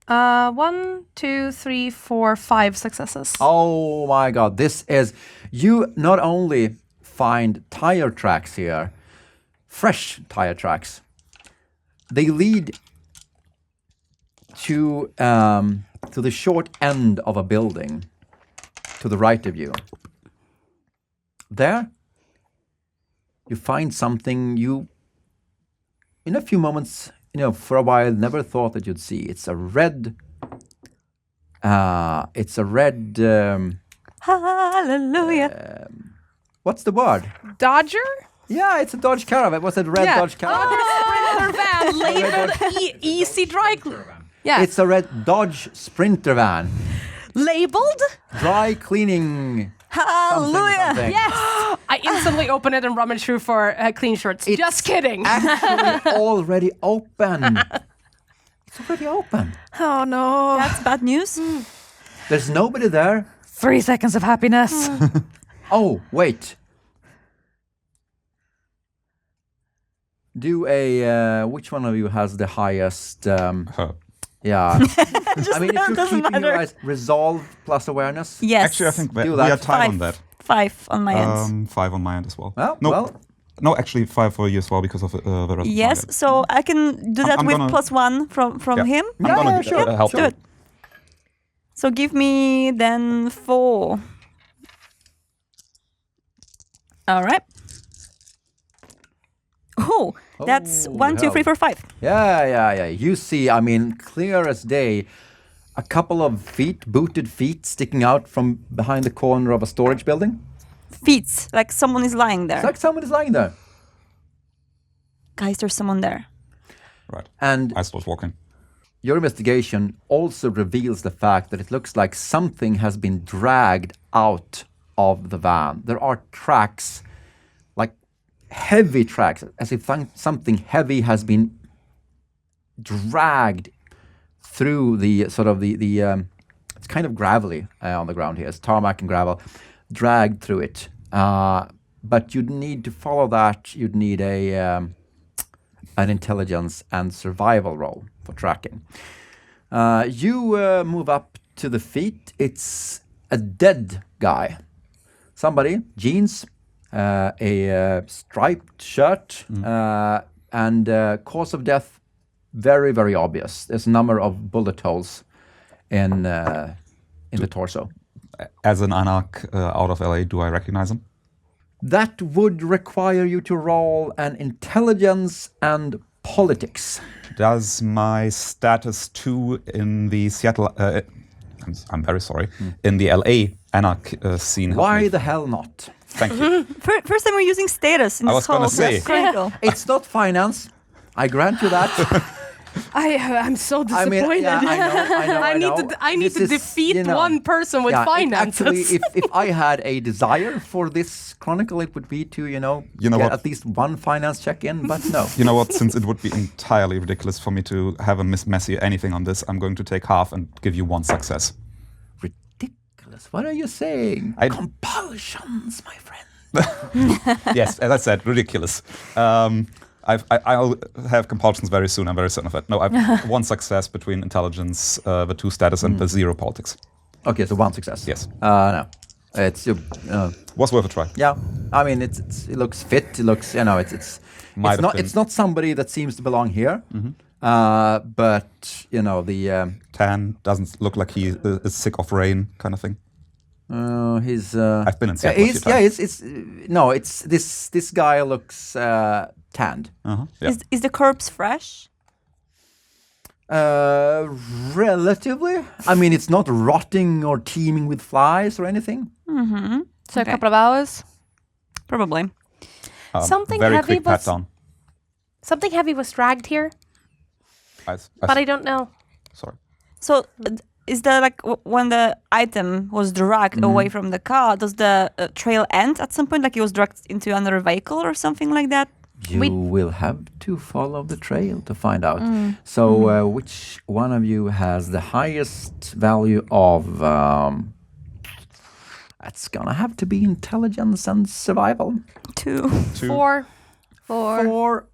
1, 2, 3, 4, 5 successes. Oh my God, you not only find tire tracks here, fresh tire tracks, They lead to the short end of a building to the right of you. There, you find something you, in a few moments, for a while, never thought that you'd see. It's a red. Hallelujah. What's the word? Dodger? Yeah, it's a Dodge Caravan. What's that red Dodge Caravan? Sprinter van labeled easy dry cleaner. Yeah. It's a red Dodge Sprinter van. Labeled? Dry cleaning. Hallelujah. Something. Yes. I instantly open it and rummage through for clean shirts. It's Just kidding. Actually, already open. It's already open. Oh no. That's bad news. There's nobody there. 3 seconds of happiness. Oh, wait. Do a. Which one of you has the highest? Her. Yeah. I mean, if you're doesn't keeping your matter. eyes resolve plus awareness. Yes. Actually, I think we Do are that. tied on that. 5 on my end. 5 on my end as well. Well, no, well. no, actually 5 for you as well because of the rest. Yes, of so I can do that I'm with gonna- +1 from Yeah. him. I'm gonna help Do you. it. So give me then 4. All right. Oh, that's Oh, 1, 2, 3, 4, 5. Yeah. You see, I mean, clear as day, a couple of feet, booted feet, sticking out from behind the corner of a storage building. Feet, like someone is lying there. It's like someone is lying there. Guys, there's someone there. Right. And I start walking. your investigation also reveals the fact that it looks like something has been dragged out of the van. There are tracks, like heavy tracks, as if something heavy has been dragged through the sort of the it's kind of gravelly on the ground here. It's tarmac and gravel, dragged through it. But you'd need to follow that. You'd need an intelligence and survival roll for tracking. You move up to the feet. It's a dead guy. Somebody, jeans, a striped shirt, and cause of death, very, very obvious. There's a number of bullet holes in the torso. As an Anarch out of LA, do I recognize him? That would require you to roll an intelligence and politics. Does my status 2 in the Seattle, I'm very sorry, in the LA Anarch scene help Why me? the hell not? Thank you. First time we're using status in I this was gonna whole say. chronicle. It's not finance. I grant you that. I'm so I mean, disappointed. yeah, I know. I need This to is, defeat one person with finances. Actually, if I had a desire for this chronicle, it would be to, get what? at least one finance check in, but no. You know what? Since it would be entirely ridiculous for me to have a Miss Messy anything on this, I'm going to take half and give you 1 success. Ridiculous. What are you saying? I- Compulsions, my friend. Yes, as I said, ridiculous. I'll have compulsions very soon. I'm very certain of it. No, I've 1 success between intelligence, the 2 status, and the 0 politics. Okay, so 1 success. Yes. No. It's Was worth a try. yeah. I mean, it looks fit. It looks, Might have been. it's not somebody that seems to belong here. But the Tan doesn't look like he is sick of rain, kind of thing. he's I've been in Seattle a few times. it's this guy looks tanned. Yeah. Is the corpse fresh? Relatively. I mean, it's not rotting or teeming with flies or anything. So Okay. a couple of hours. Probably. Something very heavy quick pat was- down. Something heavy was dragged here, but I don't know. Sorry. So is there like when the item was dragged away from the car, does the trail end at some point? Like it was dragged into another vehicle or something like that? You will have to follow the trail to find out. So, which one of you has the highest value of? That's gonna have to be intelligence and survival. 2. 4. 4.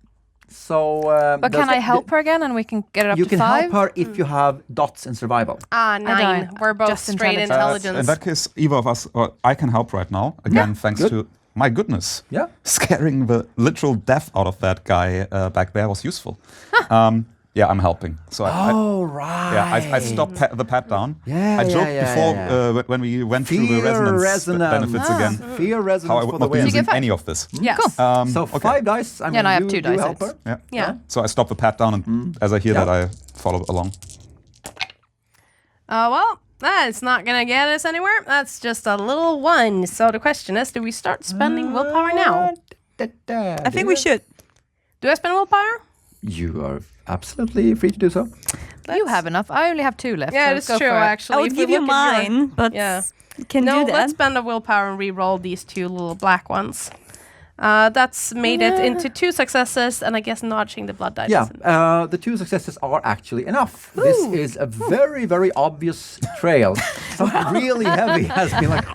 So, But can I help her again and we can get it up You to can 5? help her if you have dots in survival. 9. don't. We're both Just straight intelligence. intelligence. In that case, either of us, I can help right now. Again, thanks good. to My goodness. Yeah. Scaring the literal death out of that guy back there was useful. Yeah, I'm helping. So Right. I stopped the pat down. Yeah, I joked yeah, before yeah. When we went through the resonance benefits again, Fear resonance how I for would the not be win. using get any of this. Yeah. Cool. So okay. 5 dice. I mean, and I have you, 2 you dice. help her. Yeah. Yeah. So I stop the pat down, and as I hear Yeah. that, I follow along. Well, that's not gonna get us anywhere. That's just a little 1. So the question is, do we start spending willpower now? I think we should. Do I spend willpower? You are absolutely free to do so. You have enough. I only have 2 left. Yeah, so that's go true. for it. Actually, I would If we give you look at your- mine, but Yeah. you can No, do that. let's spend a willpower and re-roll these 2 little black ones. That's made it into 2 successes, and I guess notching the blood dice. Yeah, the 2 successes are actually enough. This is a very, very obvious trail. Something really heavy has been like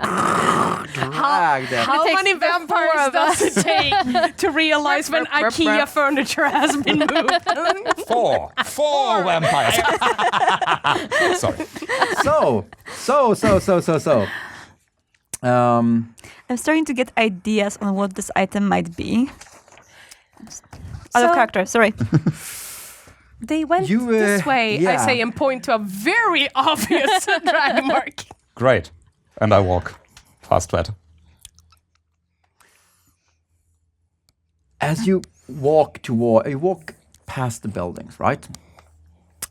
dragged. How takes many vampires does it take to realize when IKEA furniture has been moved? 4 vampires. Sorry. So. I'm starting to get ideas on what this item might be. Out of So- character, sorry. They went You, this way, I yeah. say, and point to a very obvious drag mark. Great. And I walk past that. As you walk past the buildings, right?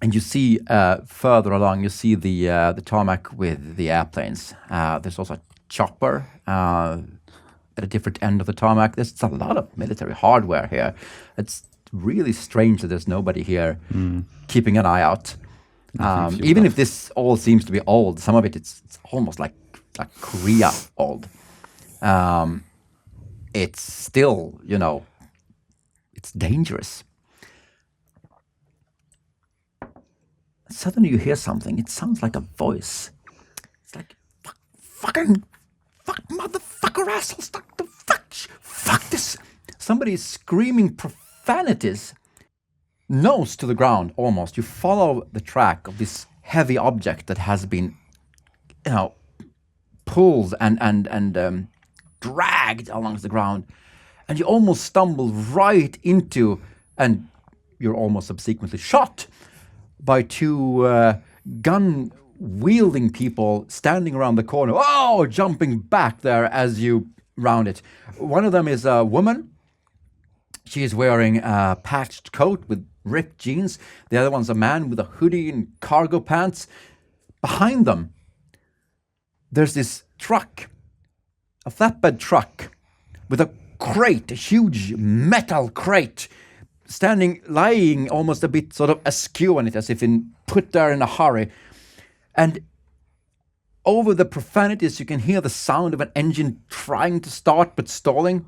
And you see further along, you see the tarmac with the airplanes. There's also a chopper at a different end of the tarmac. There's a lot of military hardware here. It's really strange that there's nobody here keeping an eye out. Even if this all seems to be old, some of it's almost like Korea old. It's still, it's dangerous. Suddenly you hear something. It sounds like a voice. It's like, fuck, motherfucker, assholes, fuck this. Somebody is screaming profanities, nose to the ground almost. You follow the track of this heavy object that has been, pulled and dragged along the ground. And you almost stumble right into, and you're almost subsequently shot by 2 gun-wielding people standing around the corner. Oh, jumping back there as you round it. One of them is a woman. She is wearing a patched coat with ripped jeans. The other one's a man with a hoodie and cargo pants. Behind them, there's this truck, a flatbed truck with a crate, a huge metal crate, lying almost a bit sort of askew on it, as if put there in a hurry. And over the profanities, you can hear the sound of an engine trying to start but stalling.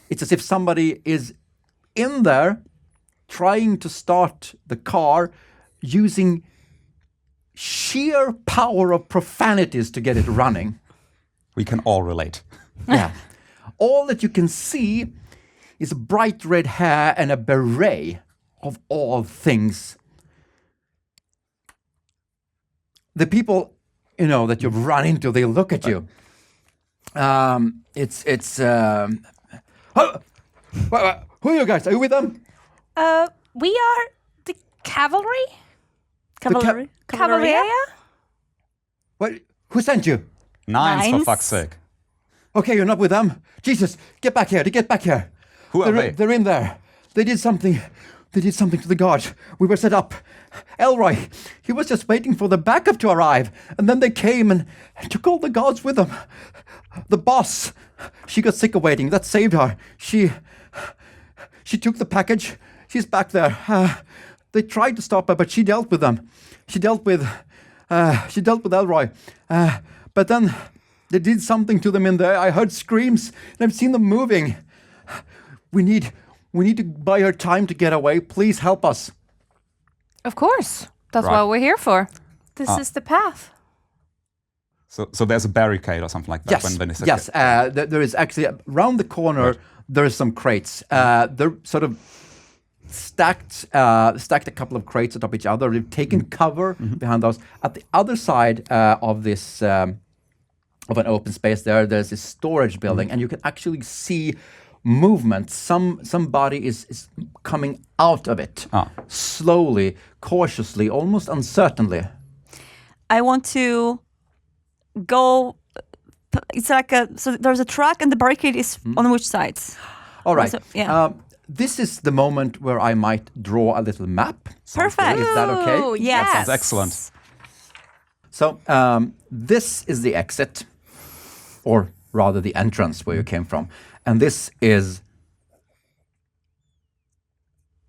It's as if somebody is in there trying to start the car using sheer power of profanities to get it running. We can all relate. Yeah. All that you can see is bright red hair and a beret, of all things. The people, that you've run into, they look at you. Who are you guys? Are you with them? We are the cavalry? Cavalry. Cavalry? What? Who sent you? Nines, for Nines? fuck's sake. Okay, you're not with them. Jesus, get back here! Get back here! Who are they? They're in there. They did something. They did something to the guard. We were set up. Elroy, he was just waiting for the backup to arrive, and then they came and took all the guards with them. The boss, she got sick of waiting. That saved her. She took the package. She's back there. They tried to stop her, but she dealt with them. She dealt with Elroy. But then they did something to them in there. I heard screams, and I've seen them moving. We need to buy her time to get away. Please help us. Of course. That's Right. what we're here for. This is the path. So there's a barricade or something like that. Yes, when they said yes. There is actually around the corner. Right. There is some crates. They're sort of stacked a couple of crates atop each other. They've taken cover behind those. At the other side of this of an open space there. There's this storage building, and you can actually see movement. Somebody is coming out of it slowly, cautiously, almost uncertainly. I want to go. It's like so there's a track, and the barricade is on which sides? All right. So, yeah. This is the moment where I might draw a little map. Perfect. Is that okay? Ooh, Yes. Sounds excellent. So this is the exit, or rather the entrance where you came from. And this is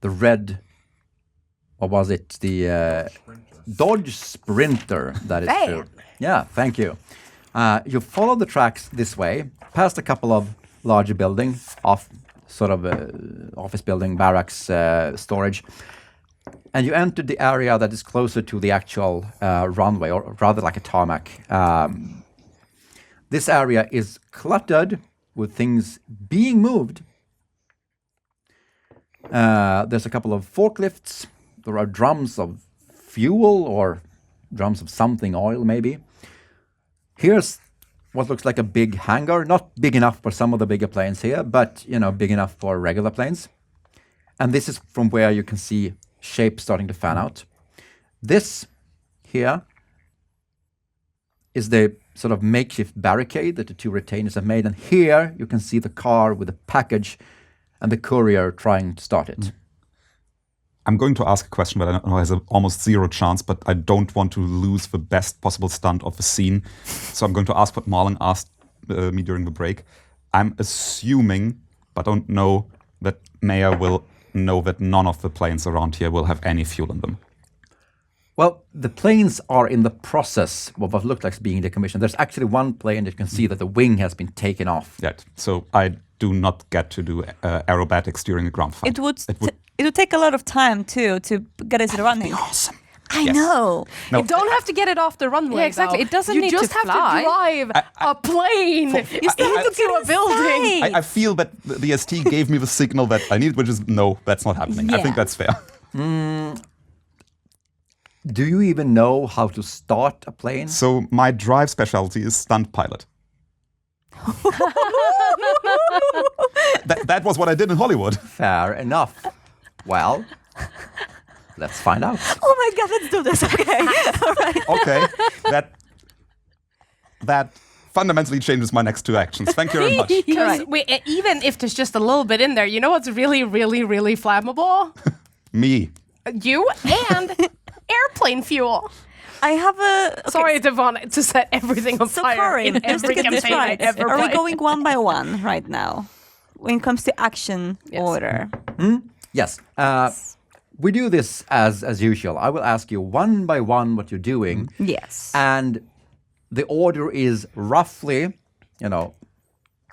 the red, what was it? The Dodge Sprinter, that is true. Yeah, thank you. You follow the tracks this way, past a couple of larger buildings, office building, barracks, storage, and you enter the area that is closer to the actual runway, or rather like a tarmac. This area is cluttered with things being moved. There's a couple of forklifts. There are drums of fuel or drums of something, oil maybe. Here's what looks like a big hangar, not big enough for some of the bigger planes here, but big enough for regular planes. And this is from where you can see shapes starting to fan out. This here is the sort of makeshift barricade that the two retainers have made. And here you can see the car with the package and the courier trying to start it. I'm going to ask a question that I know has almost zero chance, but I don't want to lose the best possible stunt of the scene. So I'm going to ask what Marlon asked me during the break. I'm assuming, but don't know, that Maya will know that none of the planes around here will have any fuel in them. Well, the planes are in the process of what looks like being decommissioned. There's actually one plane that you can see that the wing has been taken off. Yet. So I do not get to do aerobatics during a ground fight. It would take a lot of time too to get it running. Awesome. I know. No, You don't have to get it off the runway. Yeah, exactly. though. It doesn't you need just to have fly. to drive a plane You still have to into a building. I feel that the ST gave me the signal that I need, which is no, that's not happening. I think Yeah. that's fair. Do you even know how to start a plane? So my drive specialty is stunt pilot. that was what I did in Hollywood. Fair enough. Well, let's find out. Oh my god, let's do this. Okay. All right. Okay, that fundamentally changes my next two actions. Thank you very much. Because even if there's just a little bit in there, you know what's really, really, really flammable? Me. You and airplane fuel. I have a. Okay. Sorry, Devon, to set everything on So fire Karim, in just to every get this campaign right, I ever are we played. going one by one right now when it comes to action order? Yes. We do this as usual. I will ask you one by one what you're doing. Yes. And the order is roughly,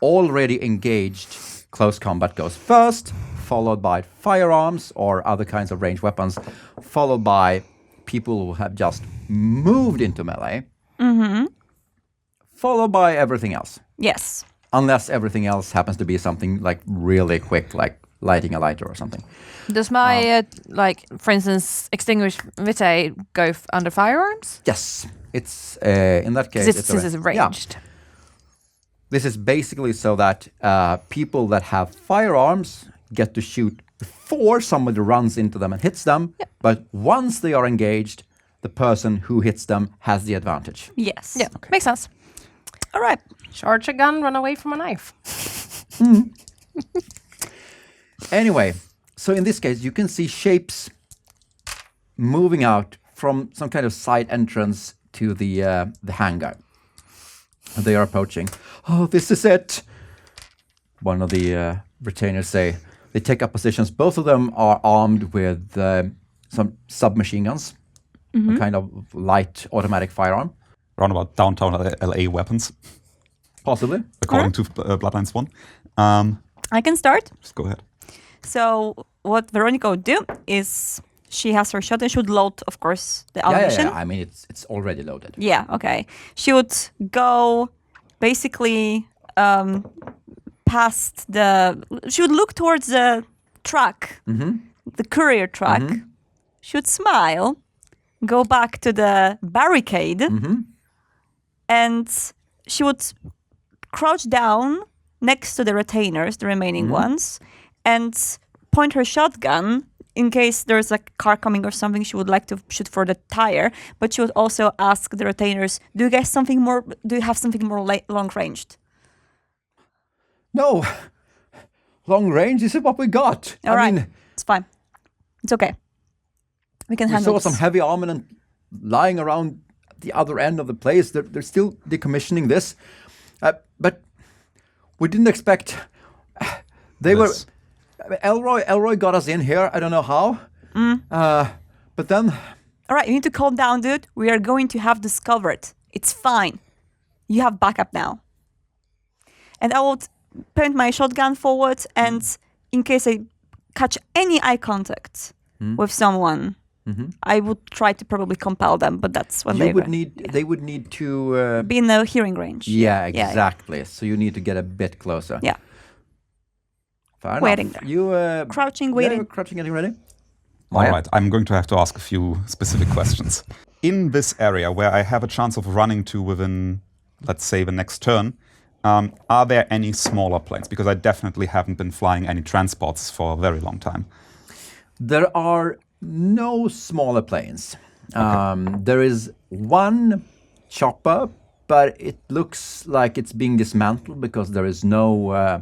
already engaged close combat goes first, followed by firearms or other kinds of ranged weapons, followed by people who have just moved into melee, followed by everything else. Yes. Unless everything else happens to be something like really quick, like lighting a lighter or something. Does my, for instance, extinguish vitae go under firearms? Yes, it's in that case. This is ranged. Yeah. This is basically so that people that have firearms get to shoot before somebody runs into them and hits them. Yep. But once they are engaged, the person who hits them has the advantage. Yes. Yeah, makes sense. All right. Charge a gun, run away from a knife. Anyway, so in this case, you can see shapes moving out from some kind of side entrance to the hangar. And they are approaching. Oh, this is it. One of the retainers say. They take up positions. Both of them are armed with some submachine guns, a kind of light automatic firearm. Around about downtown LA weapons, Possibly. according to Bloodlines 1. I can start. Just go ahead. So what Veronica would do is she has her shot and she would load, of course, the ammunition. Yeah. I mean, it's already loaded. Yeah, okay. She would go basically past she would look towards the truck, the courier truck. She would smile, go back to the barricade, and she would crouch down next to the retainers, the remaining ones, and point her shotgun in case there's a car coming or something. She would like to shoot for the tire, but she would also ask the retainers, do you have something more long-ranged? No. Long range, this is what we got. All right. It's fine. It's okay. We can We handle saw this. some heavy armament lying around the other end of the place. They're still decommissioning this. But we didn't expect... They This. were... Elroy got us in here. I don't know how. But then... All right, you need to calm down, dude. We are going to have this covered. It's fine. You have backup now. And I would point my shotgun forward, and in case I catch any eye contact with someone, I would try to probably compel them, but that's when They would need to... be in the hearing range. yeah, exactly. So you need to get a bit closer. Yeah. Fair enough. Waiting there. You... Crouching, waiting. Yeah, crouching, getting ready. All right, I'm going to have to ask a few specific questions. In this area where I have a chance of running to within, let's say, the next turn, are there any smaller planes? Because I definitely haven't been flying any transports for a very long time. There are no smaller planes. There is one chopper, but it looks like it's being dismantled because there is no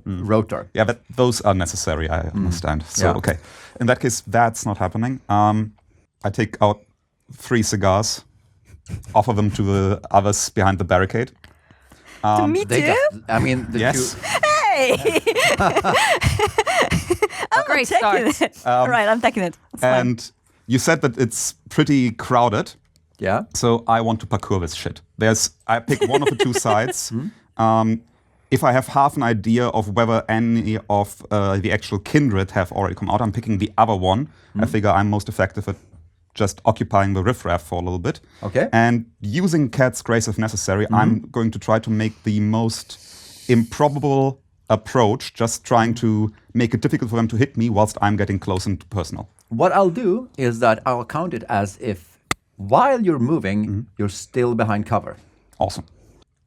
rotor. Yeah, but those are necessary, I understand. So, Yeah. okay. In that case, that's not happening. I take out 3 cigars, offer them to the others behind the barricade. To me They too? just, I mean, the Yes. Hey! A great taking start. it. All right, I'm taking it. It's fine. And you said that it's pretty crowded. yeah. So I want to parkour this shit. I pick one of the 2 sides. If I have half an idea of whether any of the actual Kindred have already come out, I'm picking the other one. I figure I'm most effective at just occupying the riffraff for a little bit. Okay. And using Cat's Grace if necessary, I'm going to try to make the most improbable approach, just trying to make it difficult for them to hit me whilst I'm getting close and personal. What I'll do is that I'll count it as if while you're moving, you're still behind cover. Awesome.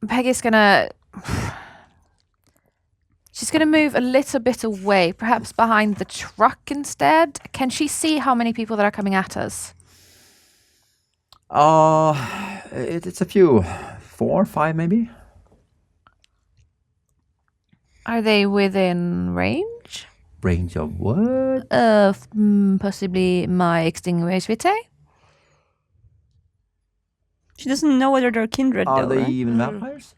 Peggy's gonna... She's gonna move a little bit away, perhaps behind the truck instead. Can she see how many people that are coming at us? It's a few. 4, 5 maybe? Are they within range? Range of what? Of possibly my extinguished vitae? She doesn't know whether they're kindred, Are though, they right? even vampires?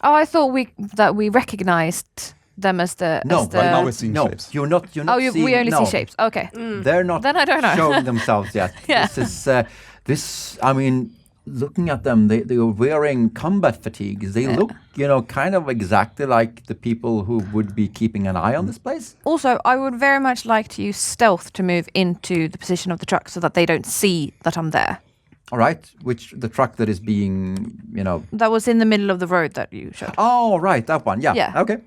Oh, I thought we recognized them as the... No, as the right now we're seeing No, shapes. you're not Oh, seeing... we only no. see shapes. Okay. They're not Then I don't know. showing themselves yet. Yeah. I mean, looking at them, they are wearing combat fatigues. They look, kind of exactly like the people who would be keeping an eye on this place. Also, I would very much like to use stealth to move into the position of the truck so that they don't see that I'm there. All right, which the truck that is being, That was in the middle of the road that you showed. Oh, right, that one. Yeah. Yeah. Okay.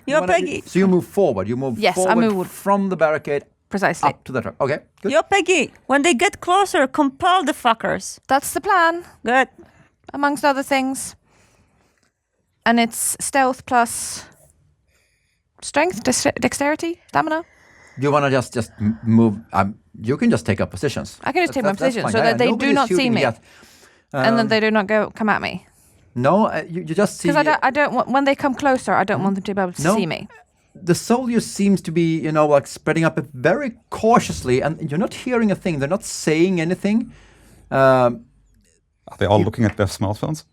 You're Peggy. So you move forward. You move Yes, I forward move from the barricade Precisely. up to the truck. Okay. Good. Yo, Peggy, when they get closer, compel the fuckers. That's the plan, Good. amongst other things. And it's stealth plus strength, dexterity, stamina. Do you want to just move? You can just take up positions. I can just take my That's position fine. so Yeah, that they do nobody's not see shooting me. yet. And then they do not come at me. No, you just see. Because I don't want, when they come closer, I don't want them to be able to No. see me. The soldiers seems to be, like spreading up very cautiously, and you're not hearing a thing. They're not saying anything. Are they all looking at their smartphones?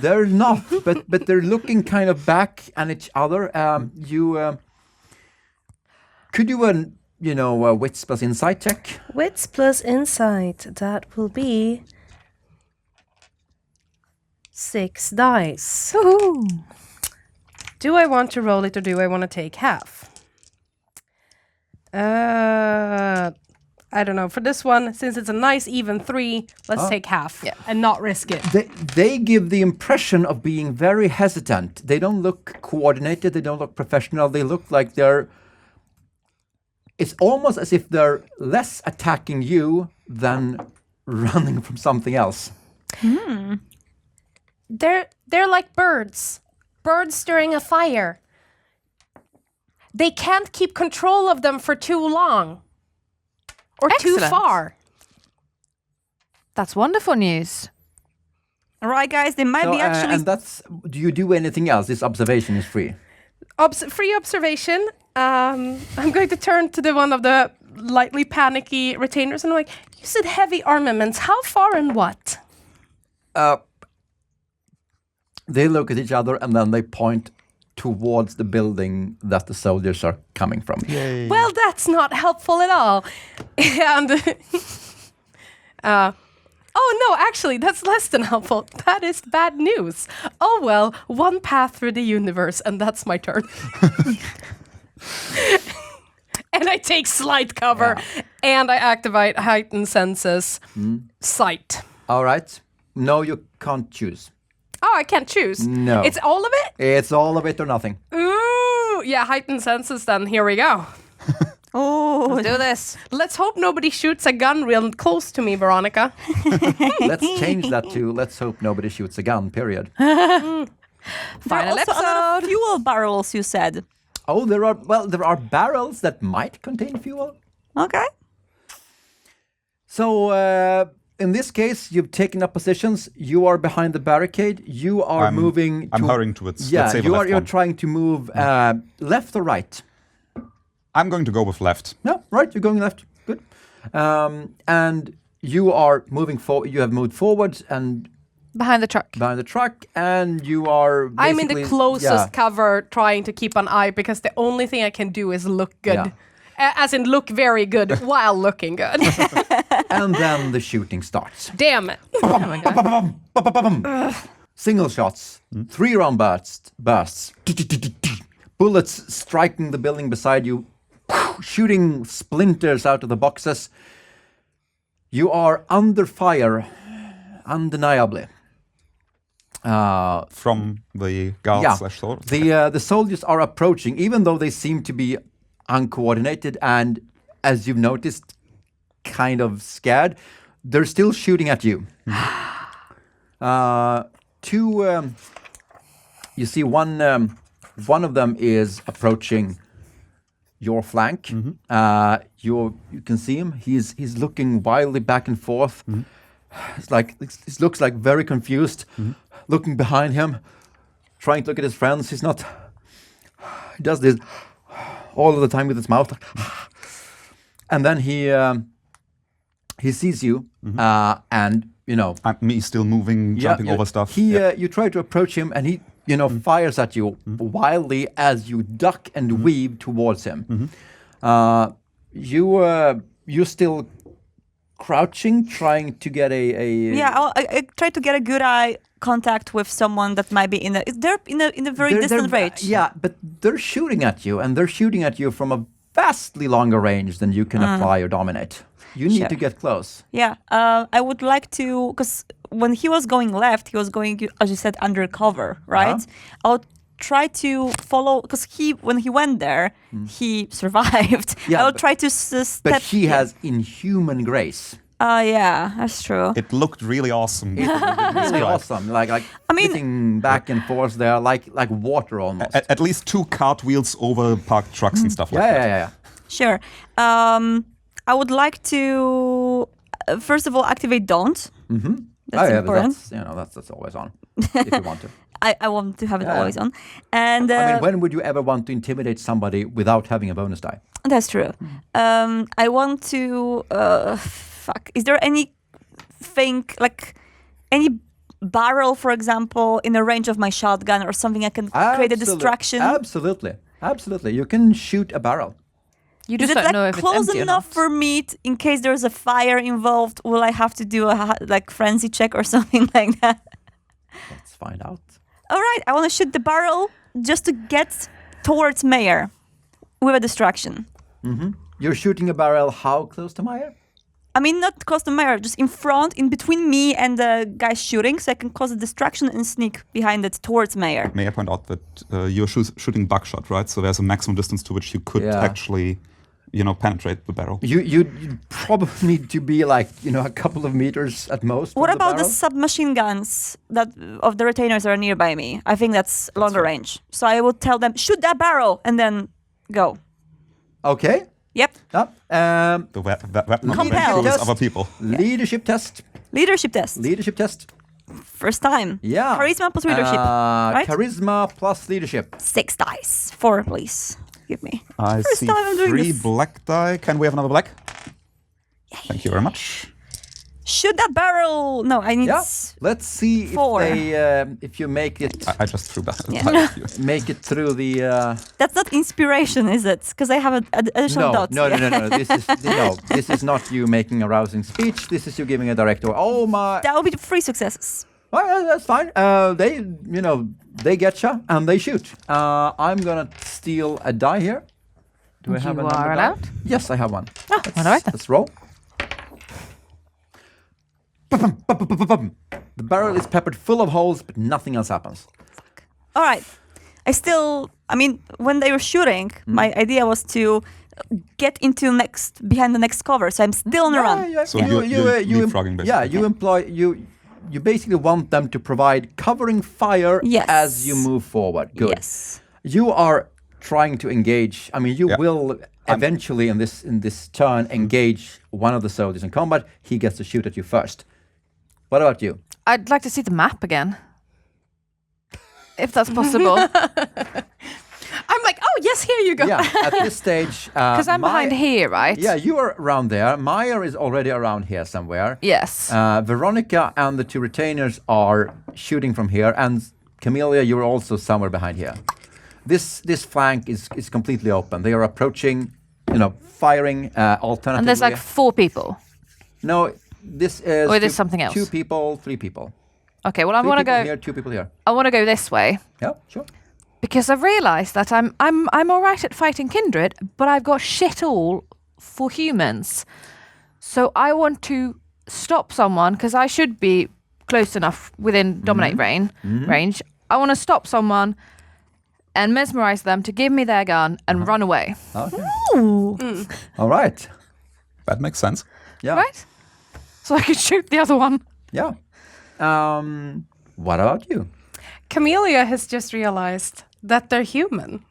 They're not, but they're looking kind of back at each other. Could you, a wits plus insight check? Wits plus insight. That will be 6 dice. Woohoo! Do I want to roll it or do I want to take half? I don't know. For this one, since it's a nice even 3, let's take half and not risk it. They give the impression of being very hesitant. They don't look coordinated. They don't look professional. They look like they're... It's almost as if they're less attacking you than running from something else. They're like birds. Birds during a fire. They can't keep control of them for too long. Or too Excellent. far. That's wonderful news. All right, guys, they might So, be actually. and that's. Do you do anything else? This observation is free. Free observation. I'm going to turn to one of the lightly panicky retainers and I'm like, you said heavy armaments. How far and what? They look at each other and then they point towards the building that the soldiers are coming from. Well, that's not helpful at all. And oh no, actually, that's less than helpful. That is bad news. Oh well, one path through the universe, and that's my turn. And I take slight cover, and I activate heightened senses, sight. All right. No, you can't choose. Oh, I can't choose. No. It's all of it? It's all of it or nothing. Ooh, yeah, heightened senses then. Here we go. Oh, Let's do this. Let's hope nobody shoots a gun real close to me, Veronica. Let's change that to let's hope nobody shoots a gun, period. there are Final also a lot episode. of fuel barrels, you said. Oh, there are barrels that might contain fuel. Okay. So in this case, you've taken up positions. You are behind the barricade. You are moving. I'm hurrying towards. Yeah, let's say the you are. left You're one. trying to move left or right. I'm going to go with left. No, right. You're going left. Good. And you are moving forward. You have moved forward and Behind the truck. behind the truck, and you are. I'm in the basically- closest yeah. cover trying to keep an eye because the only thing I can do is look good. Yeah. As in look very good while looking good. And then the shooting starts. Damn it. Single shots, 3-round bursts, bullets striking the building beside you, shooting splinters out of the boxes. You are under fire, undeniably. From the guard Yeah, slash sword. the soldiers are approaching, even though they seem to be uncoordinated and, as you've noticed, kind of scared. They're still shooting at you. You see one of them is approaching your flank. You can see him. He's looking wildly back and forth. It's like he looks like very confused, looking behind him, trying to look at his friends. He's not. He does this all of the time with his mouth, and then he sees you, and you know. Me still moving, jumping over stuff. You try to approach him, and he, fires at you wildly as you duck and weave towards him. You're still crouching, trying to get a Yeah, I try to get a good eye contact with someone that might be they're in a very distant range. Yeah, but they're shooting at you, and they're shooting at you from a vastly longer range than you can apply or dominate. You need Sure. to get close. Yeah, I would like to, because when he was going left, he was going, as you said, undercover, right? I'll try to follow, because when he went there, he survived. Yeah, I'll but- try to step. But he has inhuman grace. Yeah, that's true. It looked really awesome. Really awesome. Like I mean- flipping back and forth there, like water almost. At least 2 cartwheels over parked trucks and stuff like that. Yeah. Sure. I would like to, first of all, activate Don't. That's But important. that's always on if you want to. I want to have it Yeah. always on. And I mean, when would you ever want to intimidate somebody without having a bonus die? that's true. I want to, is there anything, like any barrel, for example, in the range of my shotgun or something I can create a distraction? Absolutely. You can shoot a barrel. You Is just it don't know like if close it's empty enough or for me in case there's a fire involved? Will I have to do a frenzy check or something like that? Let's find out. All right, I want to shoot the barrel just to get towards Mayor with a distraction. You're shooting a barrel how close to Meyer? I mean, not close to Mayor, just in front, in between me and the guy shooting, so I can cause a distraction and sneak behind it towards Mayor. May I point out that you're shooting buckshot, right? So there's a maximum distance to which you could Yeah. actually penetrate the barrel. You probably need to be like, a couple of meters at most. What from about the barrel. submachine guns that of the retainers that are nearby me? I think that's longer range. So I will tell them, shoot that barrel, and then go. Okay. Yep. The weapon Compel. controls other people. Leadership test. Leadership test. Leadership test. First time. Yeah. Charisma plus leadership. Right? Charisma plus leadership. 6 dice. 4, please. Give me. I First see time I'm doing 3 this. black die. Can we have another black? Thank you very much. Shoot that barrel. No, I need. Yeah. Let's see 4. if you make it I just threw back. Yeah. make it through the. That's not inspiration, is it? Because I have an additional dots. No. This is not you making a rousing speech. This is you giving a direct order. Oh my! That will be 3 successes. Well, that's fine. They get you and they shoot. I'm gonna steal a die here. Do I have You another are die? allowed? Yes, I have one. Oh, all right then. Let's roll. The barrel is peppered full of holes, but nothing else happens. All right. When they were shooting, my idea was to get into behind the next cover, so I'm still on the run. Yeah. So you're leapfrogging, basically. Yeah, you basically want them to provide covering fire Yes. as you move forward. Good. Yes. You are trying to engage. You Yeah. will eventually in this turn engage one of the soldiers in combat. He gets to shoot at you first. What about you? I'd like to see the map again. If that's possible. I'm like, oh yes, here you go. Yeah, at this stage, Because I'm behind here, right? Yeah, you are around there. Meyer is already around here somewhere. Yes. Veronica and the 2 retainers are shooting from here, and Camellia, you're also somewhere behind here. This flank is completely open. They are approaching, firing alternatively. And there's like 4 people. No, this is. Or is this something else? 2 people, 3 people. Okay, well I 3 want to people go. here, 2 people here. I want to go this way Yeah, sure. because I've realised that I'm all right at fighting Kindred, but I've got shit all for humans. So I want to stop someone because I should be close enough within dominate range. I want to stop someone and mesmerize them to give me their gun and run away. Okay. Ooh. All right. That makes sense. Yeah. Right? So I can shoot the other one. Yeah. What about you? Camellia has just realized that they're human.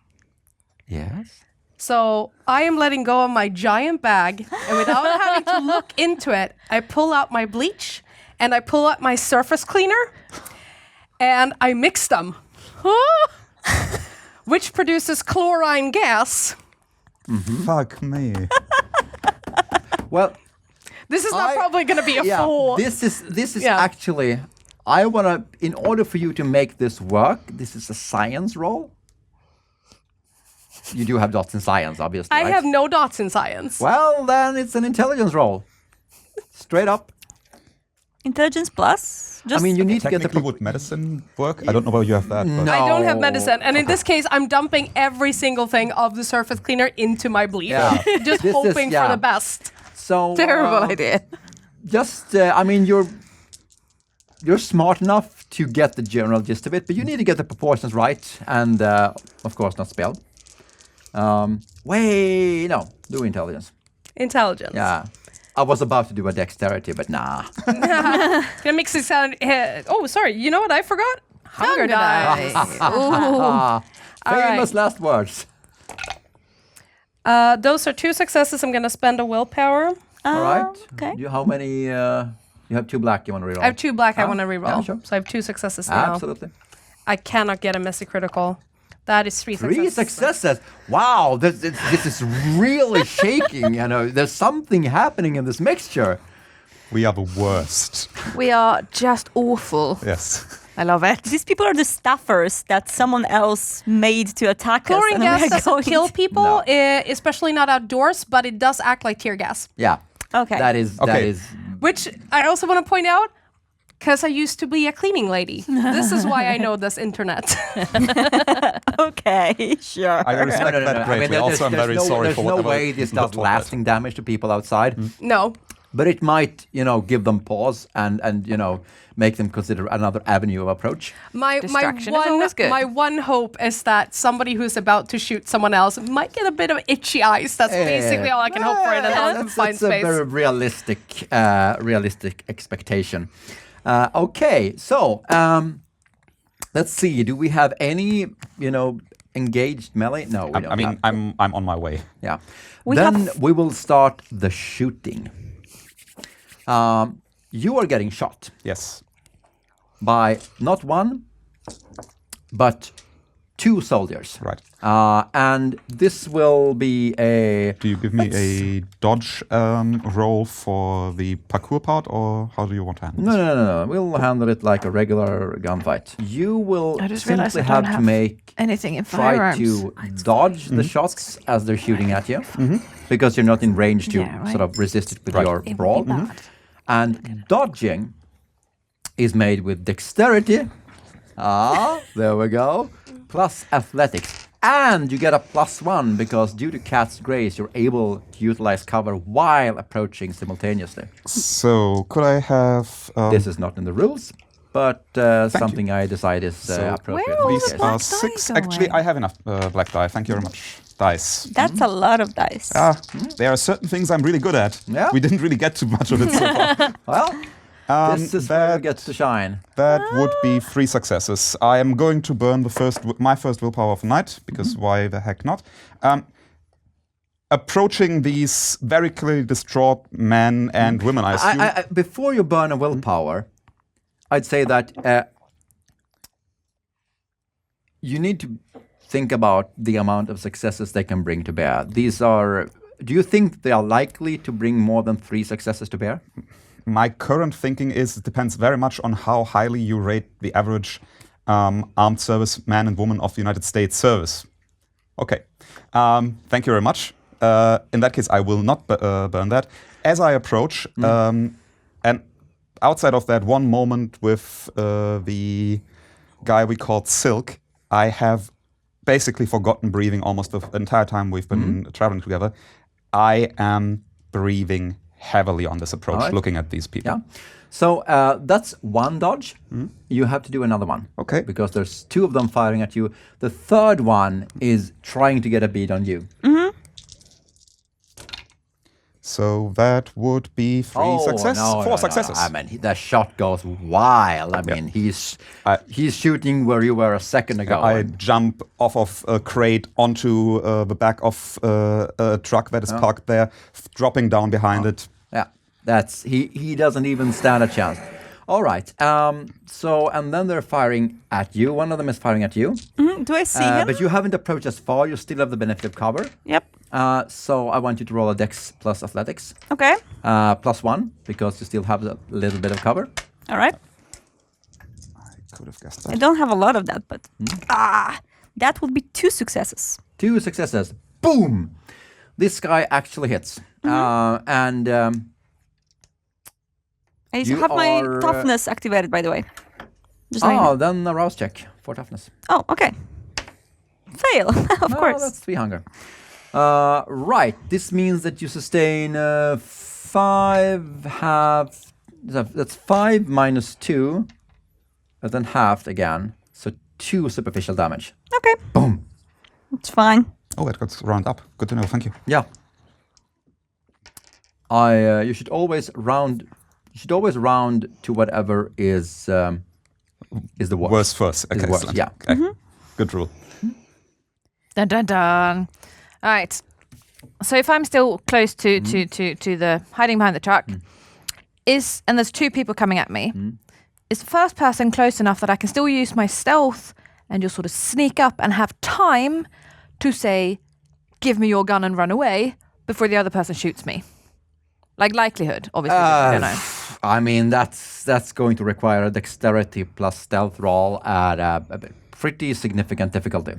Yes. So I am letting go of my giant bag, and without having to look into it, I pull out my bleach and I pull out my surface cleaner and I mix them, which produces chlorine gas. Fuck me. Well, This is not probably going to be a 4. This is Yeah. actually. I wanna. In order for you to make this work, this is a science roll. You do have dots in science, obviously. I right? have no dots in science. Well, then it's an intelligence roll. Straight up. Intelligence plus. Just You need to get the. Technically, would medicine work? I don't know whether you have that. But No. I don't have medicine, and in this case, I'm dumping every single thing of the surface cleaner into my bleach, Yeah. just This is- hoping yeah. for the best. So Terrible idea. Just, you're smart enough to get the general gist of it, but you need to get the proportions right, and of course not spelled. Do intelligence. Intelligence. Yeah, I was about to do a dexterity, but nah. That makes it sound. Oh, sorry. You know what I forgot? Hunger dice. Famous last words. Those are 2 successes. I'm going to spend a willpower. All right. Okay. How many? You have 2 black. You want to reroll? I have 2 black. I want to reroll. Yeah, sure. So I have 2 successes now. Absolutely. I cannot get a messy critical. That is 3 3 successes. successes. Wow, this is really shaking. There's something happening in this mixture. we are the worst. We are just awful. Yes. I love it. These people are the staffers that someone else made to attack us. Chlorine and gas we're doesn't going kill to- people, No. especially not outdoors, but it does act like tear gas. Yeah. Okay. That is. Okay. Which I also want to point out, because I used to be a cleaning lady. This is why I know this internet. Okay, sure. I respect that greatly. Also, I'm very sorry there's for no whatever. way this does lasting damage to people outside. No. but it might, give them pause and make them consider another avenue of approach. Distraction is always good. My one hope is that somebody who's about to shoot someone else might get a bit of itchy eyes. That's basically all I can hope for in an unconfined That's a space. very realistic expectation. Okay, so let's see. Do we have any, engaged melee? No, we don't. I mean, I'm on my way. Yeah. We Then we will start the shooting. You are getting shot Yes. by not one, but 2 soldiers. Right. And this will be a... Do you give me a dodge roll for the parkour part, or how do you want to handle this? No. We'll handle it like a regular gunfight. You will I just realized simply I don't have to have make... Anything in Try firearms. to dodge the shots as they're shooting at you, because you're not in range to Yeah, right. sort of resist it with Right. your It would brawl. be bad. And dodging is made with dexterity. There we go. Plus athletics. And you get a +1 because due to Cat's grace, you're able to utilize cover while approaching simultaneously. So, could I have... This is not in the rules, but something I decide is So, appropriate. where are all in these this the case. are black 6. dice Actually, away? I have enough black die. Thank you very much. Dice. That's a lot of dice. There are certain things I'm really good at. Yeah? We didn't really get too much of it so far. Well, this is where it gets to shine. That would be 3 successes. I am going to burn my first willpower of the night, because why the heck not? Approaching these very clearly distraught men and women, I assume. Before you burn a willpower, I'd say that you need to think about the amount of successes they can bring to bear. Do you think they are likely to bring more than 3 successes to bear? My current thinking is it depends very much on how highly you rate the average armed service man and woman of the United States service. Okay. Thank you very much. In that case, I will not burn that. As I approach, and outside of that one moment with the guy we called Silk, I have basically forgotten breathing almost the entire time we've been traveling together. I am breathing heavily on this approach, Alright. looking at these people. Yeah. So that's 1 dodge. You have to do another one. Okay. Because there's 2 of them firing at you. The third one is trying to get a bead on you. So that would be 3 successes. 4 successes. I mean, the shot goes wild. I mean, he's shooting where you were a second ago. I jump off of a crate onto the back of a truck that is parked there, dropping down behind it. Yeah, that's he doesn't even stand a chance. All right. So and then they're firing at you. One of them is firing at you. Do I see him? But you haven't approached as far. You still have the benefit of cover. Yep. So I want you to roll a Dex plus Athletics. Okay. +1 because you still have a little bit of cover. All right. I could have guessed I that. don't have a lot of that, but that would be 2 successes. 2 successes. Boom! This guy actually hits. And I You have my are, toughness activated, by the way. Just letting you know. then a rouse check for toughness. Oh, okay. Fail, of course. That's 3 hunger. Right. This means that you sustain 5 half. That's 5 minus 2, and then halved again. So 2 superficial damage. Okay. Boom. It's fine. Oh, it got round up. Good to know. Thank you. Yeah. You should always round. You should always round to whatever is the worst. Worst first. Is Okay, worst, excellent. yeah. Okay. Good rule. Dun dun dun. All right. So if I'm still close to the hiding behind the truck, and there's 2 people coming at me, is the first person close enough that I can still use my stealth and just sort of sneak up and have time to say, "Give me your gun and run away," before the other person shoots me? Like likelihood, obviously. I don't know. I mean, that's going to require a dexterity plus stealth roll at a pretty significant difficulty.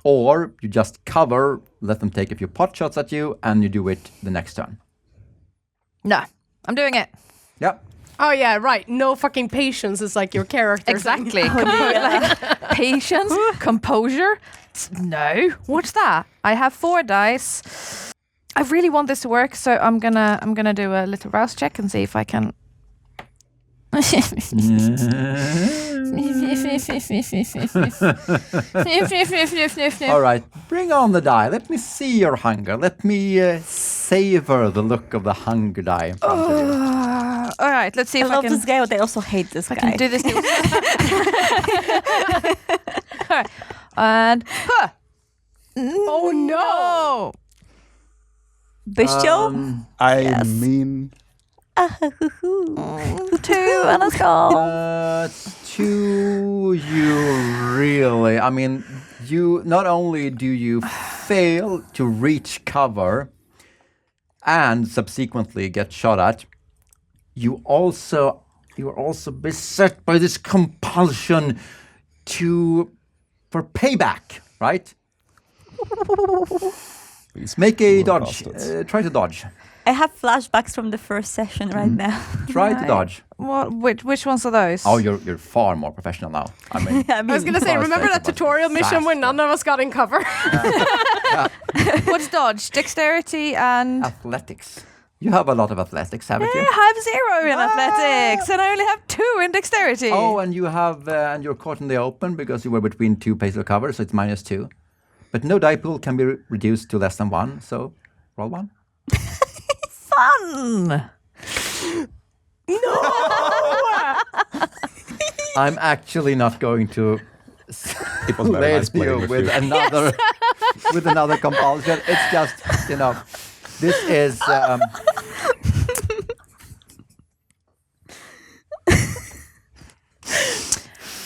Or you just cover, let them take a few pot shots at you, and you do it the next turn. No, I'm doing it. Yep. Oh yeah, right. No fucking patience is like your character. Exactly. Like patience, composure. No. What's that? I have 4 dice. I really want this to work, so I'm gonna do a little rouse check and see if I can. All right, bring on the die. Let me see your hunger. Let me savor the look of the hunger die in front of you. All right, let's see I if I love can. this guy, but I also hate this I guy. can do this. All right. And Oh no! Bestial. I mean, 2 and a skull. 2, you really, I mean, you not only do you fail to reach cover and subsequently get shot at, you are also beset by this compulsion for payback, right? these Make a little dodge. bastards. Try to dodge. I have flashbacks from the first session right now. Try to dodge. Which ones are those? Oh, you're far more professional now. I mean, I mean, I was gonna say, Fast remember that pace, but tutorial mission where fast. none of us got in cover? What's dodge? Dexterity and. athletics. You have a lot of athletics, haven't you? I have 0 in athletics, and I only have 2 in dexterity. Oh, and you have, and you're caught in the open because you were between 2 paces of cover, so it's -2. But no die pool can be reduced to less than 1, so roll 1. Fun! I'm actually not going to It was very lead nice playing you with with you. another with another compulsion. It's just, this is.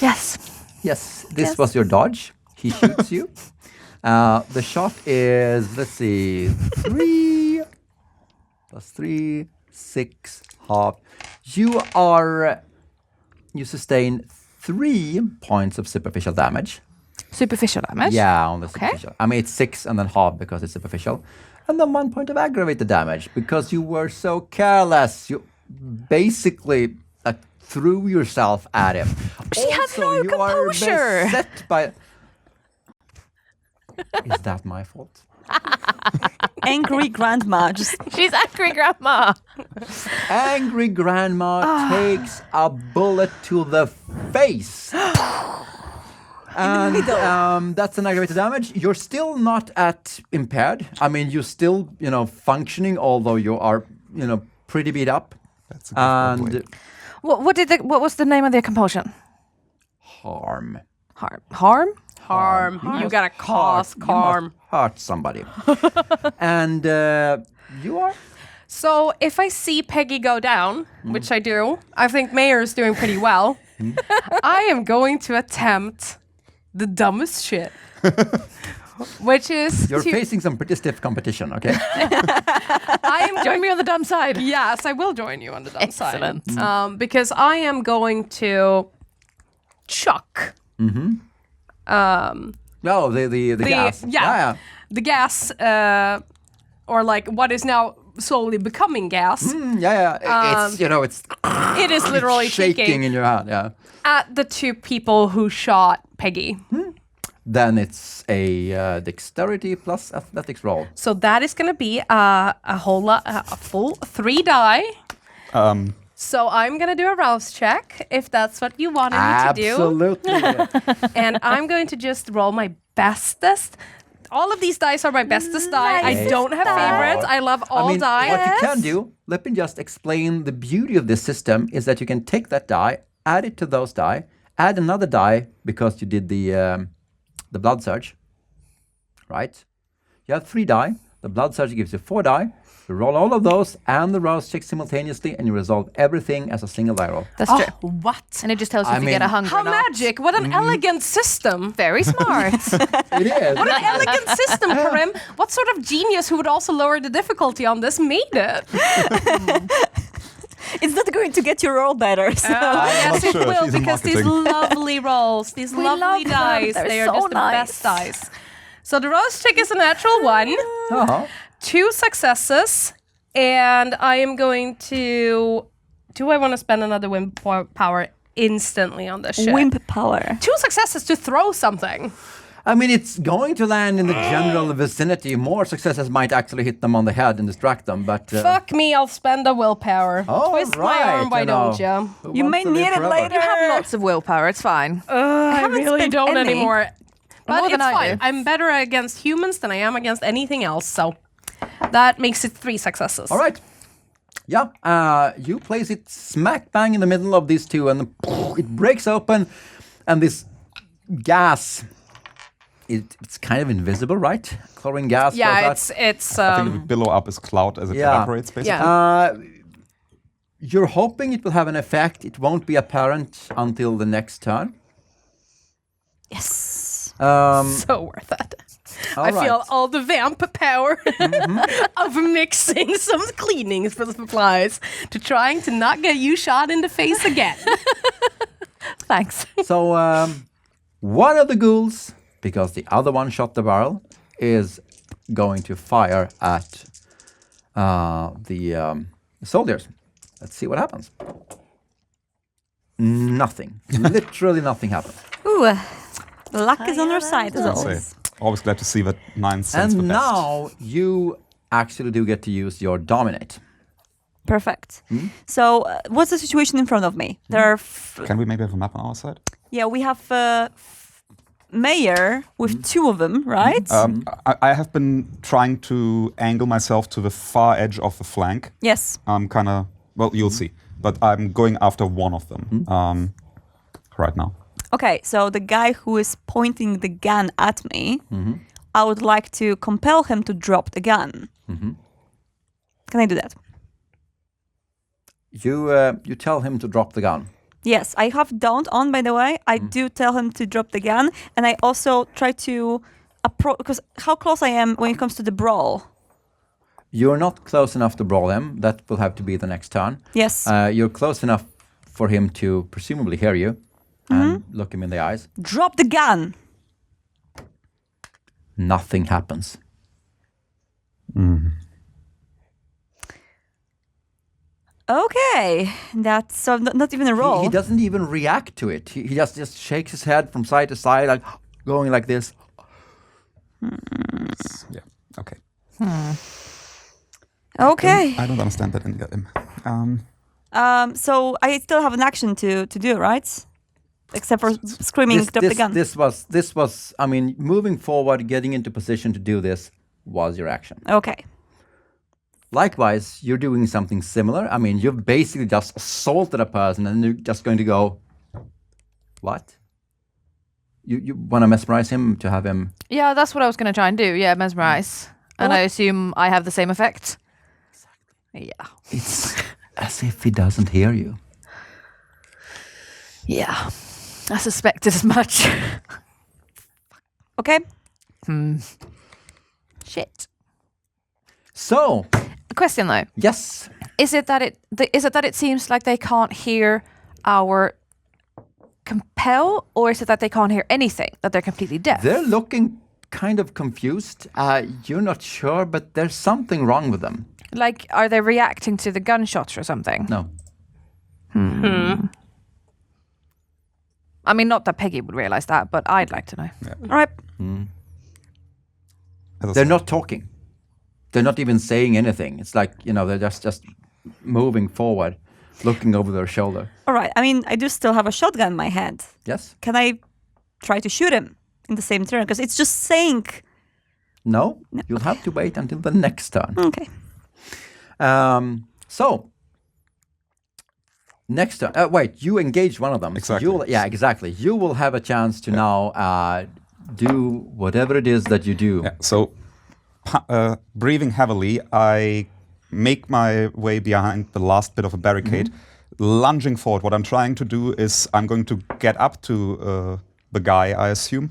Yes. Yes, this was your dodge. He shoots you. The shot is, let's see, 3 plus 3, 6, half. You sustain 3 points of superficial damage. Superficial damage? Yeah, on the Okay. superficial. I mean, it's 6 and then half because it's superficial. And then 1 point of aggravated damage because you were so careless. You basically threw yourself at him. She had Also, no you are composure. beset by. Is that my fault? angry grandma. Just She's angry, Grandma. Angry grandma takes a bullet to the face. And that's an aggravated damage. You're still not at impaired. I mean, you're still, functioning, although you are, pretty beat up. That's a good point. And What was the name of the compulsion? harm. Harm? Harm. You gotta cause You harm. must hurt somebody. And you are. So if I see Peggy go down, which I do, I think Mayor is doing pretty well. I am going to attempt the dumbest shit, which is You're facing some pretty stiff competition, okay? Join me on the dumb side. Yes, I will join you on the dumb Excellent. side. Because I am going to chuck. No, the gas. Yeah. The gas, or like what is now slowly becoming gas. It's, it's It is literally shaking in your hand, yeah. at the 2 people who shot Peggy. Then it's a dexterity plus athletics roll. So that is going to be a full 3 die. So I'm going to do a rouse check if that's what you wanted me to do. Absolutely. And I'm going to just roll my bestest. All of these dice are my bestest die. I don't have favorites. I love all dice. What you can do, let me just explain the beauty of this system is that you can take that die, add it to those die, add another die because you did the blood surge, right? You have 3 die. The blood surge gives you 4 die. You roll all of those and the rouse check simultaneously, and you resolve everything as a single die roll. That's true. What? And it just tells you if you get a hunger How or not. magic. What an elegant system. Very smart. It is. What an elegant system, Karim. What sort of genius who would also lower the difficulty on this made it? it's not going to get your roll better. So. Yes, not it sure. will, She's in because these marketing. lovely rolls, these We lovely love them. dice, They're they are so just the nice. best dice. So the rouse check is a natural 1, Uh-huh. 2 successes, and I am going to... Do I want to spend another wimp power instantly on this shit? Wimp power. 2 successes to throw something. I mean, it's going to land in the general vicinity. More successes might actually hit them on the head and distract them, but... Fuck me, I'll spend a willpower. Twist my arm, why don't you? You may need it later. You have lots of willpower. It's fine. I haven't really spent don't any. anymore. But More it's than I fine. do. I'm better against humans than I am against anything else, so that makes it 3 successes. All right. Yeah, you place it smack bang in the middle of these two, and it breaks open, and this gas, it's kind of invisible, right? Chlorine gas. Yeah, goes out. it's I think it would billow up as cloud as it evaporates, basically. You're hoping it will have an effect. It won't be apparent until the next turn. Yes. so worth it. All I feel right. all the vamp power of mixing some cleaning supplies to trying to not get you shot in the face again. Thanks. So one of the ghouls, because the other one shot the barrel, is going to fire at the soldiers. Let's see what happens. Nothing. Literally nothing happens. Ooh, luck is on our side as Say, always. always glad to see that 9 cents And the best. now you actually do get to use your dominate. Perfect. So, what's the situation in front of me? There are, Can we maybe have a map on our side? we have Mayor with 2 of them, right? I have been trying to angle myself to the far edge of the flank. Yes. I'm kind of, well, you'll see. But I'm going after one of them right now. Okay, so the guy who is pointing the gun at me, I would like to compel him to drop the gun. Can I do that? You tell him to drop the gun. Yes, I have don't on, by the way. I do tell him to drop the gun, and I also try to approach, because how close I am when it comes to the brawl. You're not close enough to brawl him. That will have to be the next turn. Yes. You're close enough for him to presumably hear you and look him in the eyes. Drop the gun! Nothing happens. Okay, that's so not even a roll. He doesn't even react to it. He just shakes his head from side to side, like going like this. Yeah, okay. Okay. I don't understand that in game. So I still have an action to do, right? Except for screaming, drop the gun. This was. I mean, moving forward, getting into position to do this was your action. Okay. Likewise, you're doing something similar. I mean, you've basically just assaulted a person, and you're just going to go, what? You want to mesmerize him to have him? Yeah, that's what I was going to try and do. Yeah, mesmerize. And I assume I have the same effect. Yeah. It's as if he doesn't hear you. Yeah. I suspected as much. Okay. Shit. So, A question though. yes, Is it that it seems like they can't hear our compel, or is it that they can't hear anything, that they're completely deaf? they're looking kind of confused. You're not sure, but there's something wrong with them. Like, are they reacting to the gunshots or something? No. I mean, not that Peggy would realize that, but I'd like to know. All right. They're not talking. They're not even saying anything. It's like, they're just moving forward, looking over their shoulder. All right. I mean, I do still have a shotgun in my hand. Yes? Can I try to shoot him in the same turn? Because it's just saying. No? You'll have to wait until the next turn. Okay. So, next turn. Wait, you engage one of them. Exactly. Exactly. You will have a chance to now do whatever it is that you do. Yeah, so breathing heavily, I make my way behind the last bit of a barricade, lunging forward. What I'm trying to do is I'm going to get up to the guy, I assume,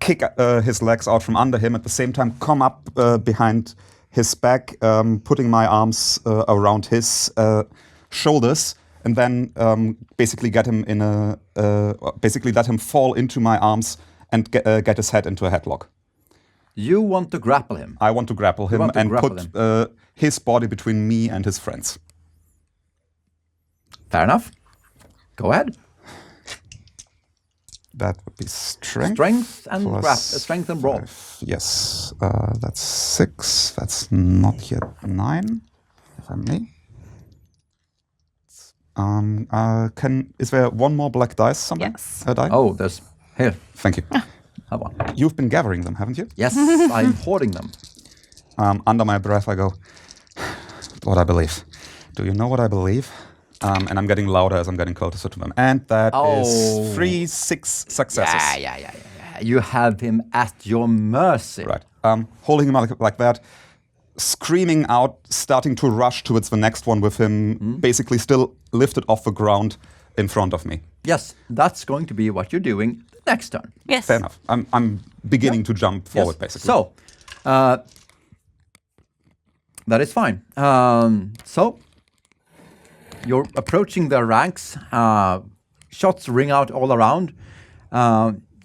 kick his legs out from under him, at the same time come up behind his back, putting my arms around his shoulders, and then basically get him basically let him fall into my arms and get his head into a headlock. You want to grapple him. I want to grapple him want to and grapple put his body between me and his friends. Fair enough. Go ahead. that would be strength. Strength and plus strength and brawl. 5. Yes, that's 6. That's not yet 9, if I may. Is there one more black dice somewhere? Yes. A die? Oh, there's here. Thank you. Have one. You've been gathering them, haven't you? Yes, I'm hoarding them. Under my breath, I go, what I believe. Do you know what I believe? And I'm getting louder as I'm getting closer to them. And that is 3, 6 successes. Yeah. You have him at your mercy. Right. Holding him like that, screaming out, starting to rush towards the next one with him basically still lifted off the ground in front of me. Yes, that's going to be what you're doing the next turn. Yes. Fair enough. I'm beginning to jump forward, Yes. basically. So, that is fine. So, you're approaching their ranks. Shots ring out all around.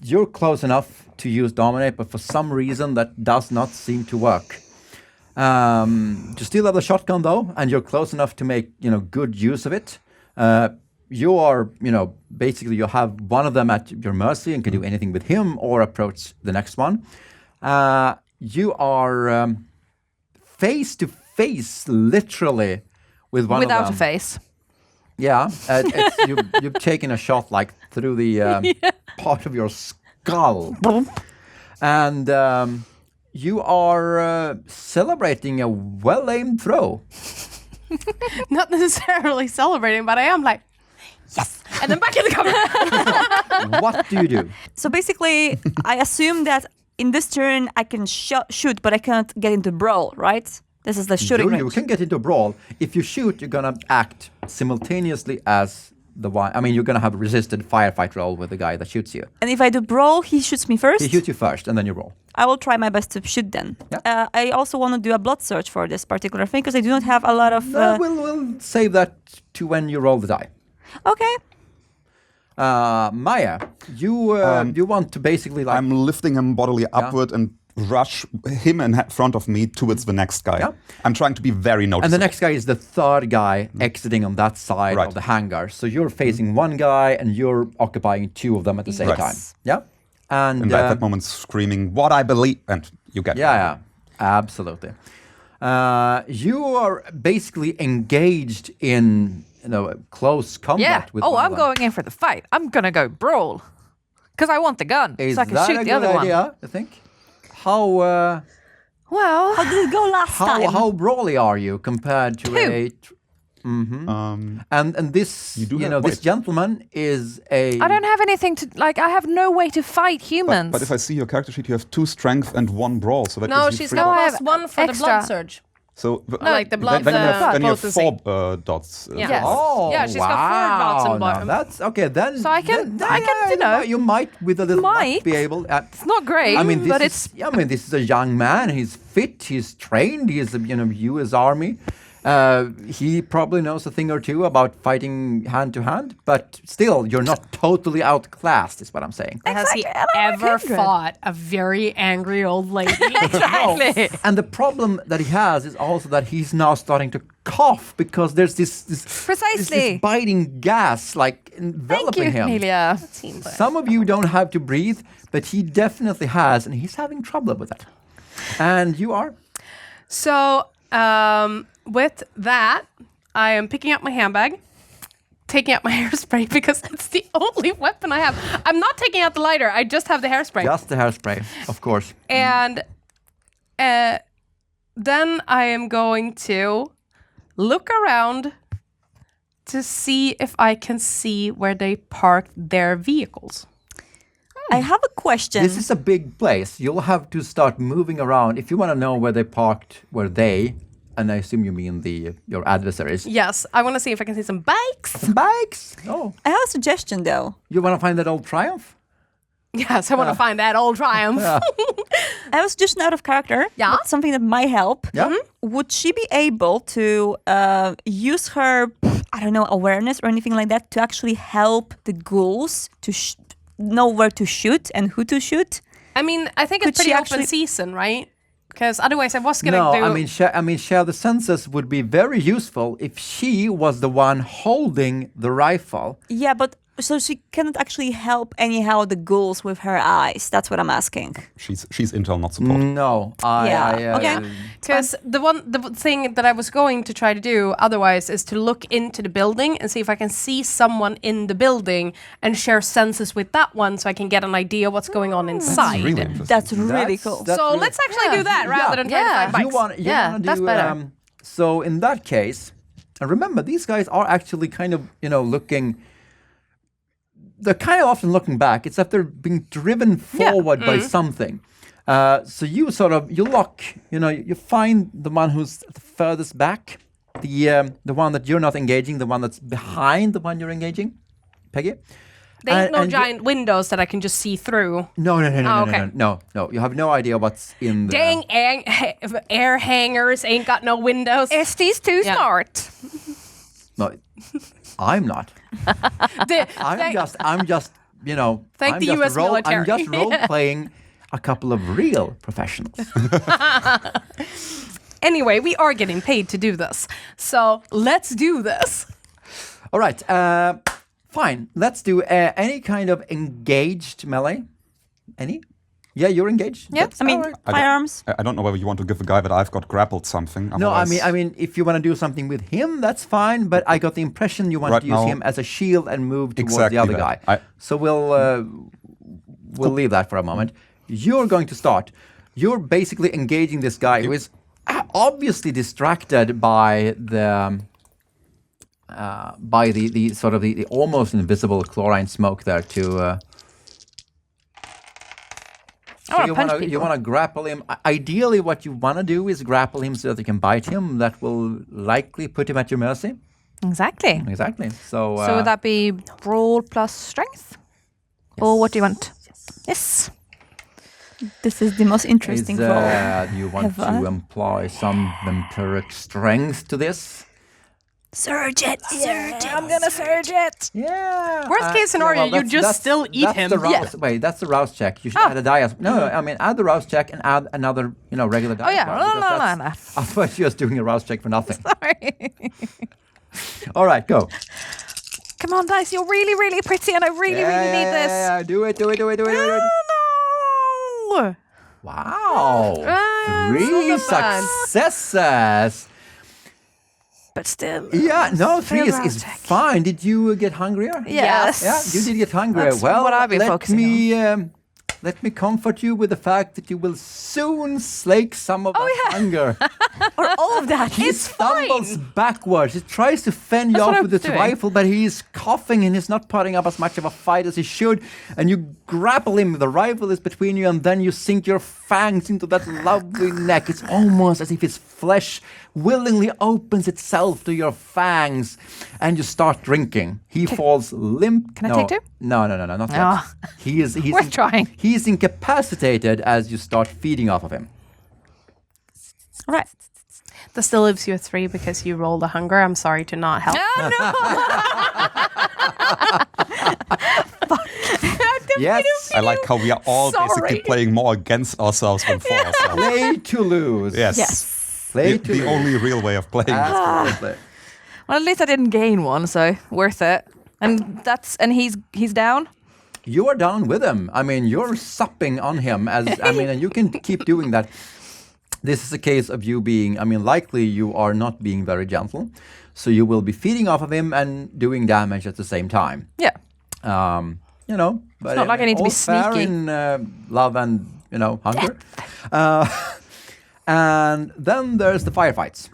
You're close enough to use Dominate, but for some reason that does not seem to work. You still have the shotgun though, and you're close enough to make good use of it. You are basically you have one of them at your mercy and can do anything with him or approach the next one. You are face to face, literally, with one Without of them. a face. Yeah, you've taken a shot like through the part of your skull, and you are celebrating a well-aimed throw. Not necessarily celebrating, but I am like, yes, and then back in the cover. What do you do? So basically, I assume that in this turn I can shoot, but I can't get into brawl, right? This is the shooting You range. can get into a brawl. If you shoot, you're gonna act simultaneously as the one. I mean, you're gonna have a resisted firefight roll with the guy that shoots you. And if I do brawl, he shoots me first. He shoots you first, and then you roll. I will try my best to shoot then. Yeah. I also want to do a blood search for this particular thing because I do not have a lot of. We'll save that to when you roll the die. Okay. Maya, you want to basically like. I'm lifting him bodily upward and rush him in front of me towards the next guy. Yeah. I'm trying to be very noticeable. And the next guy is the third guy exiting on that side Right. of the hangar. So you're facing one guy and you're occupying two of them at the same Right. time. Yeah. And at that moment, screaming, "What I believe!" and you get. yeah, absolutely. You are basically engaged in close combat Yeah. with Oh, one of I'm them. going in for the fight. I'm gonna go brawl. Because I want the gun. Is so I can that shoot a the good other idea? one. I think. How Well, How did it go last time? how brawly are you compared to 2. and this You do this have- wait. gentleman is a I don't have anything to I have no way to fight humans. But if I see your character sheet, you have 2 strength and 1 brawl. So that No, gives you she's 3 got I plus have 1 for the extra. blood surge. So Like the blood, then you have, then you both have the 4 same. dots. Yeah. Yes. Oh, Yeah, she's got 4 dots in wow. bottom. Now that's okay. Then So I can- I can, you might with a little luck Might. be able. It's not great, I mean, this but is. I mean, this is a young man. He's fit. He's trained. He's U.S. Army. He probably knows a thing or two about fighting hand to hand. But still, you're not totally outclassed. Is what I'm saying. Has he Exactly, and I'm like ever Kindred. fought a very angry old lady? Exactly. And the problem that he has is also that he's now starting to cough because there's this Precisely. biting gas like Thank enveloping you, him. Amelia. Some of you don't have to breathe, but he definitely has, and he's having trouble with that. And you are? So, with that, I am picking up my handbag, taking out my hairspray because it's the only weapon I have. I'm not taking out the lighter. I just have the hairspray. Just the hairspray, of course. And then I am going to look around to see if I can see where they parked their vehicles. I have a question. This is a big place. You'll have to start moving around. If you want to know where they parked, and I assume you mean your adversaries. Yes, I want to see if I can see some bikes. Bikes? Oh. I have a suggestion though. You want to find that old Triumph? Yes, I want to find that old Triumph. I have a suggestion out of character. Yeah? but something that might help. Yeah. Would she be able to use her, I don't know, awareness or anything like that to actually help the ghouls to know where to shoot and who to shoot? I mean, I think it's Could she pretty open actually- season, right? Because otherwise I was going to No, do... I mean, share the senses would be very useful if she was the one holding the rifle. Yeah, but So she cannot actually help anyhow the ghouls with her eyes. That's what I'm asking. She's intel, not support. No, Okay. Because the thing that I was going to try to do otherwise is to look into the building and see if I can see someone in the building and share senses with that one, so I can get an idea what's going on inside. Really interesting. That's really cool. So let's actually do that rather than trying to find You bikes. want to that's do better. so in that case, and remember these guys are actually kind of looking. They're kind of often looking back. It's that they're being driven forward by something. So you you find the one who's the furthest back, the one that you're not engaging, the one that's behind the one you're engaging, Peggy. There ain't no And giant windows that I can just see through. No. okay. No. You have no idea what's in the. Dang air hangers ain't got no windows. Estes too Yeah. smart. No, I'm not. I'm just, Thank I'm the just US military. I'm just role playing a couple of real professionals. Anyway, we are getting paid to do this. So let's do this. All right, fine. Let's do any kind of engaged melee. Any? Yeah, you're engaged. Yeah, That's I mean, all right. firearms. I don't know whether you want to give the guy that I've got grappled something. No, I otherwise- mean, if you want to do something with him, that's fine. But I got the impression you want Right to use now- him as a shield and move towards Exactly the other that. guy. So we'll leave that for a moment. You're going to start. You're basically engaging this guy who is obviously distracted by the sort of the almost invisible chlorine smoke there to. I wanna you punch wanna people. grapple him. Ideally, what you want to do is grapple him so that you can bite him. That will likely put him at your mercy. Exactly. Exactly. So. So would that be brawl plus strength? Or what do you want? Yes. This is the most interesting role. Do you want ever. to employ some empiric strength to this? Surge it. I'm gonna surge it. Yeah. Worst case scenario, you just still eat that's him. The rouse, Yeah. Wait, that's the rouse check. You should add a die. No, I mean add the rouse check and add another, regular die. Oh, yeah. as well, because No. that's- Otherwise, you're just doing a rouse check for nothing. Sorry. All right, go. Come on, dice. You're really, really pretty, and I really need this. Yeah, do it. No. Wow. Three not bad. successes. But still. Yeah, no, three Fair is check. fine. Did you get hungrier? Yes. Yeah, you did get hungrier. That's Well, what I've been focusing let me comfort you with the fact that you will soon slake some of that hunger. Or all of that. He stumbles backwards. He tries to fend you That's what off I'm with his doing. rifle, but he's coughing and he's not putting up as much of a fight as he should. And you grapple him. The rifle is between you, and then you sink your fangs into that lovely neck. It's almost as if his flesh willingly opens itself to your fangs, and you start drinking. He falls limp. Can I take two? No, not yet. Ah. He's Worth trying. He's incapacitated as you start feeding off of him. All right. That still leaves you a 3 because you rolled a hunger. I'm sorry to not help. Oh, no. Yes. I like how we are all basically Sorry. playing more against ourselves than for ourselves. Play to lose. Yes. Yes. Play The, to the lose. only real way of playing. Absolutely. Well, at least I didn't gain one, so worth it. And he's down. You are down with him. I mean, you're supping on him and you can keep doing that. This is a case of you being, likely you are not being very gentle. So you will be feeding off of him and doing damage at the same time. Yeah. But It's not like I need to be all fair sneaky. in love and, hunger. And then there's the firefights.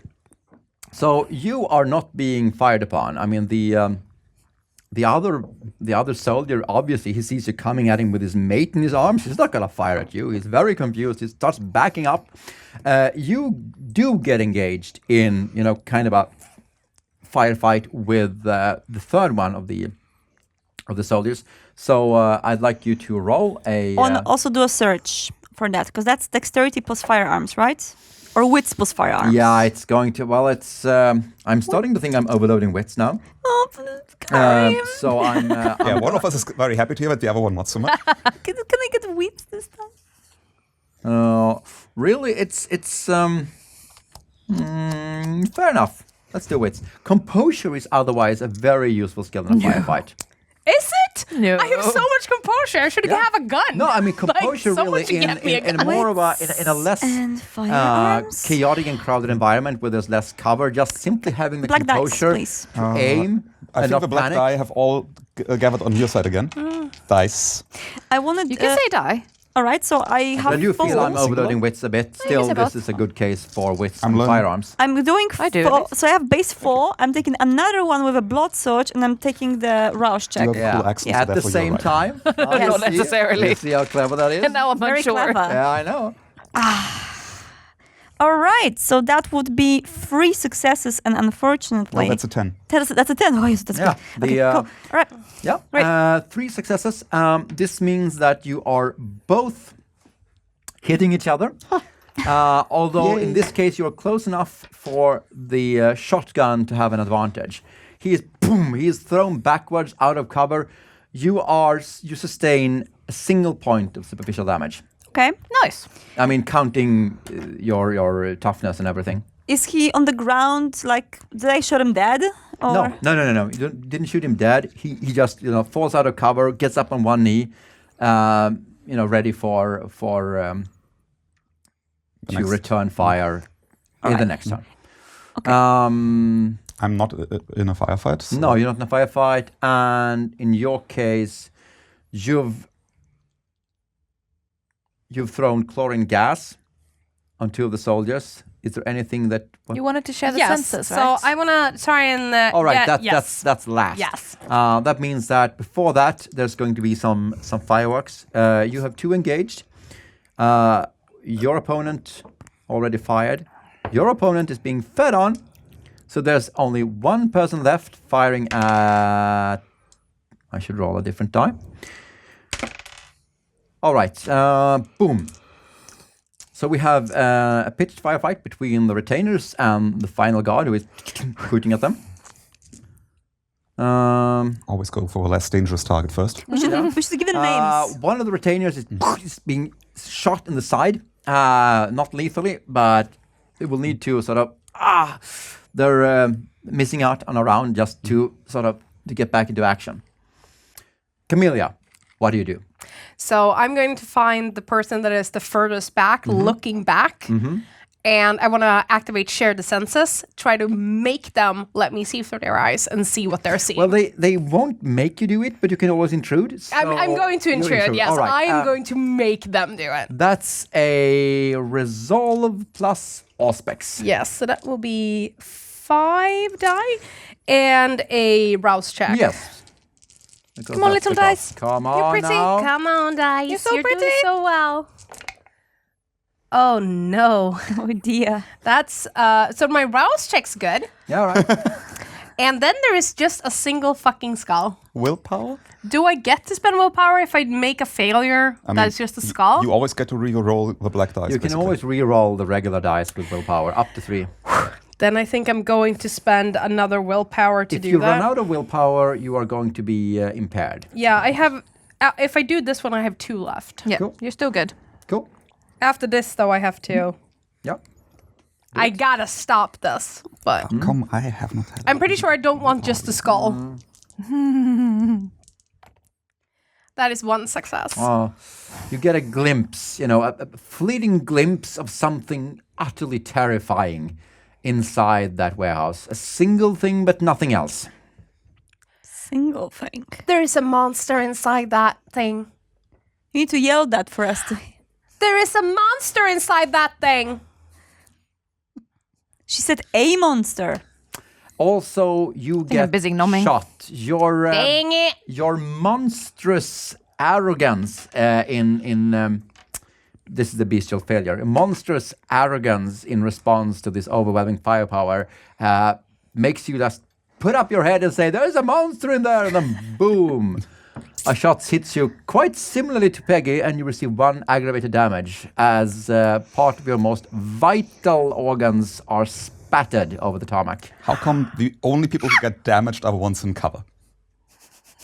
So you are not being fired upon. I mean, the other soldier, obviously, he sees you coming at him with his mate in his arms. He's not going to fire at you. He's very confused. He starts backing up. You do get engaged in, kind of a firefight with the third one of the soldiers. So I'd like you to roll a. Also do a search for that, because that's dexterity plus firearms, right? Or wits plus firearms. Yeah, it's going to. Well, it's. I'm starting to think I'm overloading wits now. Oh, Karim. So I'm. Yeah, one of us is very happy to hear it, the other one not so much. Can I get wits this time? Really, it's fair enough. Let's do wits. Composure is otherwise a very useful skill in a firefight. Is it? No. I have so much composure. I should have a gun. No, I mean composure someone really should get me a in gun. more of a in a less And firearms. chaotic and crowded environment where there's less cover. Just simply having the Black dice, composure please. to aim I and think not the black panic. die have all gathered on your side again. Dice. I wanted. You can say die. All right, so I have I do four. feel I'm overloading wits a bit. Still, say this both. is a good case for wits I'm and learning. firearms. I'm doing I do, four. at least. So I have base 4. I'm taking another one with a blood surge, and I'm taking the rouse check. You have cool accents, At the therefore you're same right. time. You Not see- necessarily. You see how clever that is? And now I'm Very unsure. clever. Yeah, I know. All right, so that would be 3 successes, and unfortunately, Well, that's a 10. that's a 10. Oh, yes, that's Yeah, good. Okay, the, cool. All right. Yeah, Right. 3 successes. This means that you are both hitting each other. Although in this case you are close enough for the shotgun to have an advantage. He is thrown backwards out of cover. You sustain a single point of superficial damage. Okay. Nice. I mean, counting your toughness and everything. Is he on the ground? Like, did I shoot him dead? Or? No. You didn't shoot him dead. He just falls out of cover, gets up on one knee, ready for to next. return fire in the next turn. Okay. I'm not in a firefight. So No, you're not in a firefight, and in your case, you've thrown chlorine gas on 2 of the soldiers. Is there anything that? You wanted to share the Yes. census, So right? I want to try and. All right, yeah, that's last. Yes. That means that before that, there's going to be some fireworks. You have 2 engaged. Your opponent already fired. Your opponent is being fed on. So there's only 1 person left firing at. I should roll a different die. All right. Boom. So we have a pitched firefight between the retainers and the final guard who is shooting at them. always go for a less dangerous target first. We should give them names. One of the retainers is being shot in the side, not lethally, but it will need to sort of they're missing out on a round just to sort of to get back into action. Camellia, what do you do? So I'm going to find the person that is the furthest back, looking back. And I want to activate Share the Senses, try to make them let me see through their eyes and see what they're seeing. Well, they won't make you do it, but you can always intrude. So I'm going to you intrude, yes. All right, I am going to make them do it. That's a resolve plus auspex. Yes, so that will be 5 die and a rouse check. Yes. Come on, little dice. Come on You're pretty. now. Come on, dice. You're so You're pretty. doing so well. Oh no. Oh dear. That's so my rouse check's good. Yeah, all right. And then there is just a single fucking skull. Willpower? Do I get to spend willpower if I make a failure? I mean, That's just a skull? You always get to re-roll the black dice. You can basically. always re-roll the regular dice with willpower, up to 3. Then I think I'm going to spend another willpower to If do you that. run out of willpower, you are going to be impaired. Yeah, I have. If I do this one, I have 2 left. Yeah, Cool. you're still good. Cool. After this, though, I have 2. Yeah. I gotta stop this. But Come, I have not had. I'm pretty sure I don't want just the skull. That is 1 success. You get a glimpse, a fleeting glimpse of something utterly terrifying inside that warehouse. A single thing, but nothing else. Single thing. There is a monster inside that thing. You need to yell that for us to. There is a monster inside that thing. She said a monster. Also, you I'm get busy numbing. shot. Your Dang it. your monstrous arrogance in this is the bestial failure. A monstrous arrogance in response to this overwhelming firepower makes you just put up your head and say, "There's a monster in there," and then boom. A shot hits you quite similarly to Peggy, and you receive 1 aggravated damage as part of your most vital organs are spattered over the tarmac. How come the only people who get damaged are ones in cover?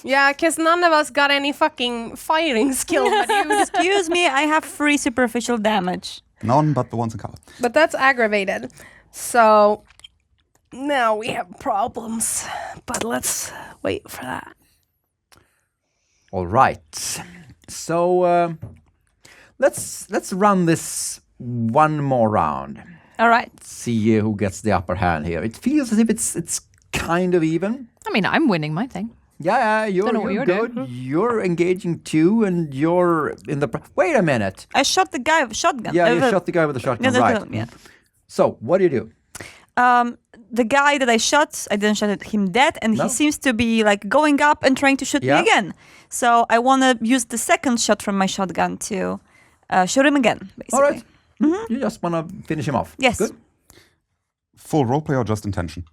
Yeah, because none of us got any fucking fighting skill. But, Excuse me, I have 3 superficial damage. None but the ones in cover. but that's aggravated. So now we have problems. But let's wait for that. All right. So let's run this one more round. All right. See who gets the upper hand here. It feels as if it's kind of even. I mean, I'm winning my thing. Yeah, Don't know what you're you're good. doing. You're engaging too, and you're in the. Wait a minute. I shot the guy with a shotgun. Yeah, you shot the guy with the shotgun, right? Yeah. So what do you do? The guy that I shot, I didn't shoot him dead, and No. he seems to be like going up and trying to shoot Yeah. me again. So I want to use the second shot from my shotgun to shoot him again, basically. All right. You just want to finish him off. Yes. Good. Full roleplay or just intention?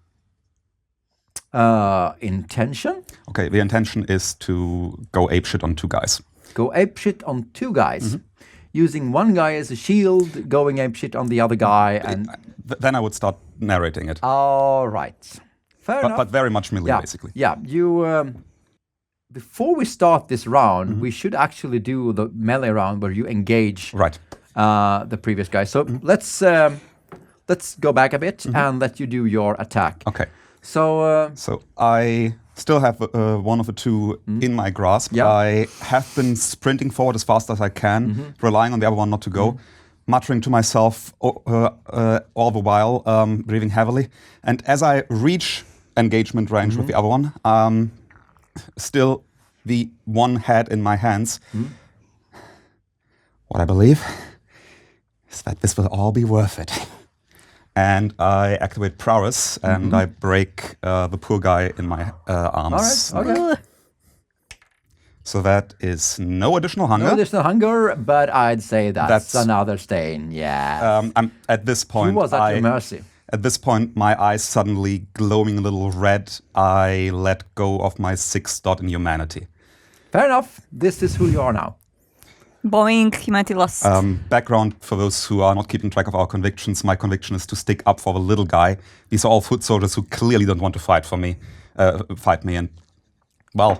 Intention. Okay, the intention is to go apeshit on two guys. Go apeshit on two guys. Using one guy as a shield, going apeshit on the other guy, and Then I would start narrating it. all right, fair enough. But very much melee, basically. Yeah, you. Before we start this round, we should actually do the melee round where you engage Right. the previous guy. So let's go back a bit and let you do your attack. Okay. So So I still have one of the two in my grasp. Yeah. I have been sprinting forward as fast as I can, relying on the other one not to go, muttering to myself all the while, breathing heavily. And as I reach engagement range with the other one, still the one head in my hands, what I believe is that this will all be worth it. And I activate prowess, and I break the poor guy in my arms. all right, okay. So that is no additional hunger. No additional hunger, but I'd say that's That's- another stain. Yeah, I'm at this he point. was at your mercy. At this point, my eyes suddenly glowing a little red. I let go of my 6 dot in humanity. Fair enough. This is who you are now. Boing, humanity lost. Background for those who are not keeping track of our convictions. My conviction is to stick up for the little guy. These are all foot soldiers who clearly don't want to fight me. And well,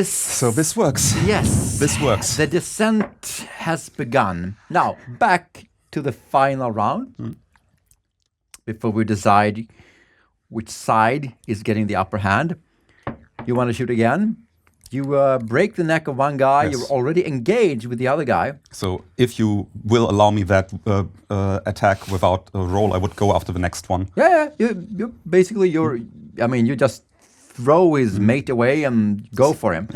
so this works. Yes, This works. The descent has begun. Now back to the final round. Before we decide which side is getting the upper hand, you want to shoot again. You break the neck of one guy. Yes. You're already engaged with the other guy. So if you will allow me that attack without a roll, I would go after the next one. Yeah. You basically you just throw his mate away and go for him.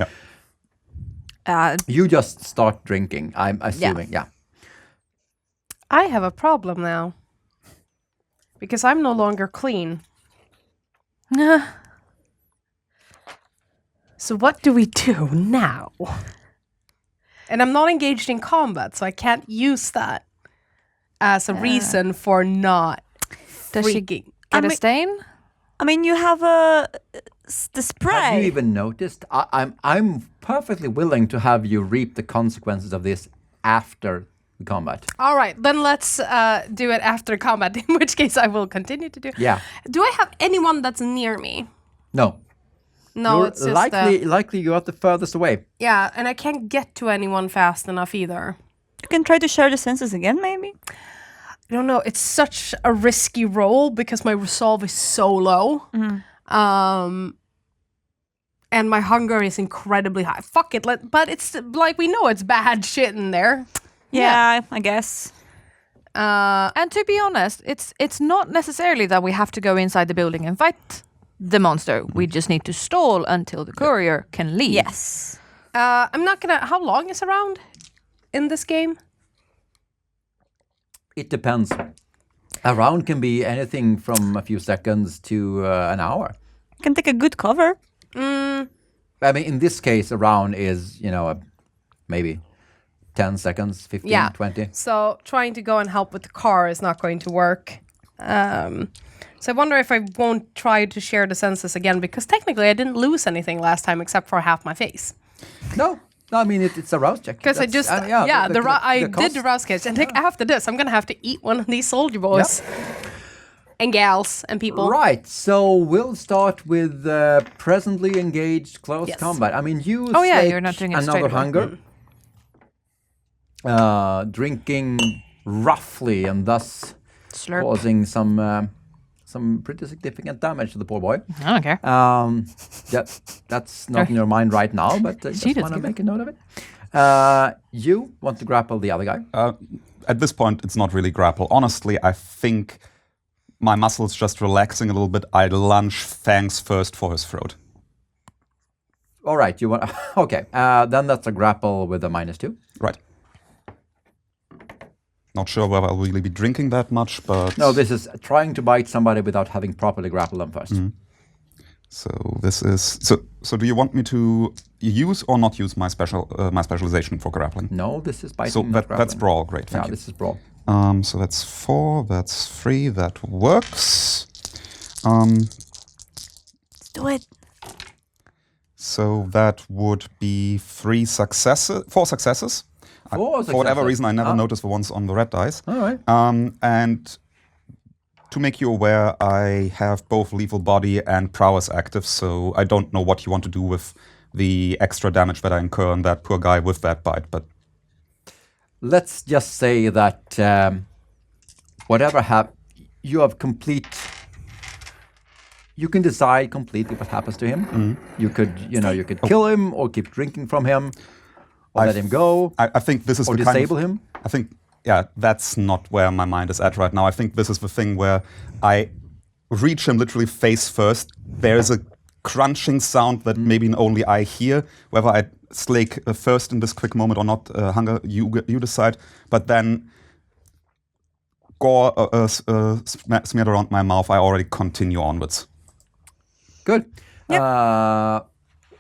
Yeah. You just start drinking. I'm assuming. Yeah. I have a problem now. Because I'm no longer clean. So what do we do now? And I'm not engaged in combat, so I can't use that as a reason for not Does she freaking. get a stain? I mean, you have the spray. Have you even noticed? I'm perfectly willing to have you reap the consequences of this after the combat. All right, then let's do it after combat, in which case I will continue to do. Yeah. Do I have anyone that's near me? No. No, You're it's just likely you are the furthest away. yeah, and I can't get to anyone fast enough either. You can try to share the senses again, maybe. I don't know. It's such a risky role because my resolve is so low. And my hunger is incredibly high. Fuck it. But it's like we know it's bad shit in there. Yeah, I guess. And to be honest, it's not necessarily that we have to go inside the building and fight the monster. We just need to stall until the courier can leave. Yes. I'm not gonna. How long is a round in this game? It depends. A round can be anything from a few seconds to an hour. You can take a good cover. I mean, in this case, a round is, maybe 10 seconds, 15, 20. So trying to go and help with the car is not going to work. So I wonder if I won't try to share the senses again, because technically I didn't lose anything last time except for half my face. No, I mean, it's a rouse check. Because I That's- just, the I did cost. the rouse catch. And like after this, I'm going to have to eat one of these soldier boys. And gals and people. Right, so we'll start with presently engaged close Yes. combat. I mean, you Oh, yeah, take you're not doing it another straight away. hunger, drinking roughly and thus Slurp. causing some some pretty significant damage to the poor boy. I don't care. That's not in your mind right now, but I just want to make a note of it. You want to grapple the other guy? At this point, it's not really grapple. Honestly, I think my muscles just relaxing a little bit. I lunge fangs first for his throat. All right, you want... Okay, then that's a grapple with a -2. Right. Not sure whether I'll really be drinking that much, but... No, this is trying to bite somebody without having properly grappled them first. So this is... So do you want me to use or not use my specialization for grappling? No, this is biting, So not grappling. that's brawl. Great, thank you. This is brawl. So that's 4, that's 3, that works. Let's do it. So that would be 4 successes. Four successes. For whatever reason, I never noticed the ones on the red dice. All right. And to make you aware, I have both lethal body and prowess active, so I don't know what you want to do with the extra damage that I incur on that poor guy with that bite, but... Let's just say that you have complete... You can decide completely what happens to him. You could kill him or keep drinking from him or let him go. I think this is or the disable him. I think, yeah, that's not where my mind is at right now. I think this is the thing where I reach him literally face first. There is a crunching sound that maybe only I hear. Whether I slake first in this quick moment or not, Hunger, you decide. But then gore smeared around my mouth, I already continue onwards. Good. Yep.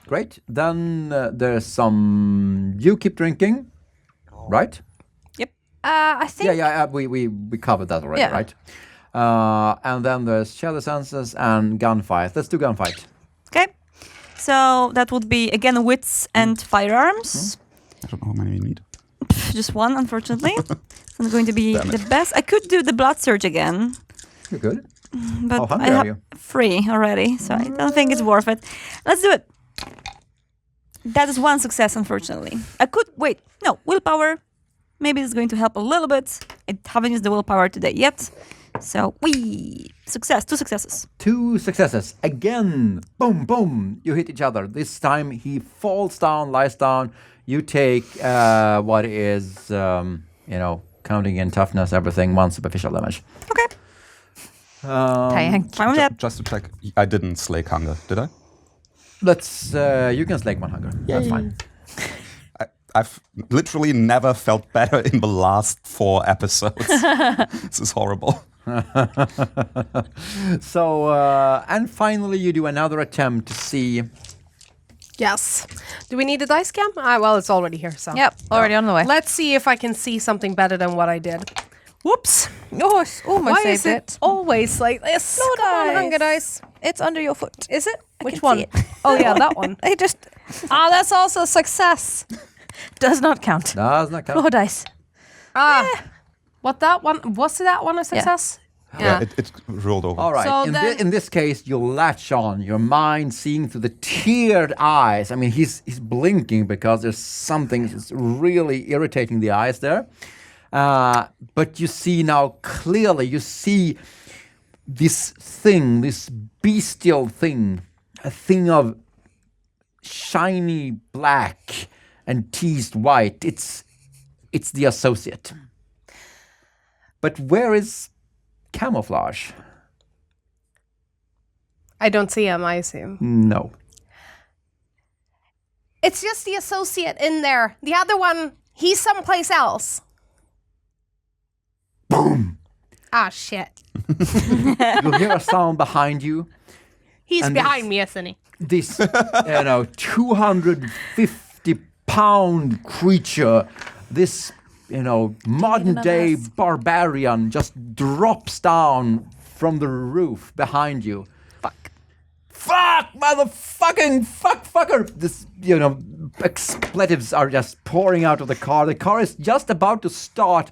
Great. Then there's some... You keep drinking, right? Yep. I think... Yeah, we covered that already, Yeah. right? And then there's shadow senses and gunfight. Let's do gunfight. Okay. So that would be, again, wits and firearms. I don't know how many you need. Just one, unfortunately. It's not going to be the best. I could do the blood surge again. You're good. But How hungry I are have you? 3 already, so I don't think it's worth it. Let's do it. That is 1 success, unfortunately. I could wait. No, willpower. Maybe it's going to help a little bit. I haven't used the willpower today yet. So, success. 2 successes. 2 successes. Again, boom, boom. You hit each other. This time he falls down, lies down. You take what is, counting in toughness, everything, 1 superficial damage. Okay. Fine with that. Just to check, I didn't slake Hunger, did I? Let's. You can slake 1 hunger. That's fine. I've literally never felt better in the last 4 episodes. This is horrible. So, and finally, you do another attempt to see. Yes. Do we need a dice cam? Well, it's already here, so. Yep, already on the way. Let's see if I can see something better than what I did. Whoops. Oh, it's almost Why is saved it it. always like this? No Come on, dice. Hunger Dice. It's under your foot. Is it? I Which can one? see it. Oh, yeah, that one. I just That's also a success. does not count. Does not count. Roll dice. What that one? Was that one a success? Yeah, it rolled over. All right. So In this case, you latch on. Your mind seeing through the teared eyes. I mean, he's blinking because there's something that's really irritating the eyes there. But you see now clearly. You see this thing, this bestial thing, a thing of shiny black and teased white. It's the associate. But where is camouflage? I don't see him, I assume. No. It's just the associate in there. The other one, he's someplace else. Boom! Ah, shit. You hear a sound behind you. He's And behind me, isn't he? This, 250-pound creature, this, modern-day barbarian just drops down from the roof behind you. Fuck, motherfucking fucker! This, expletives are just pouring out of the car. The car is just about to start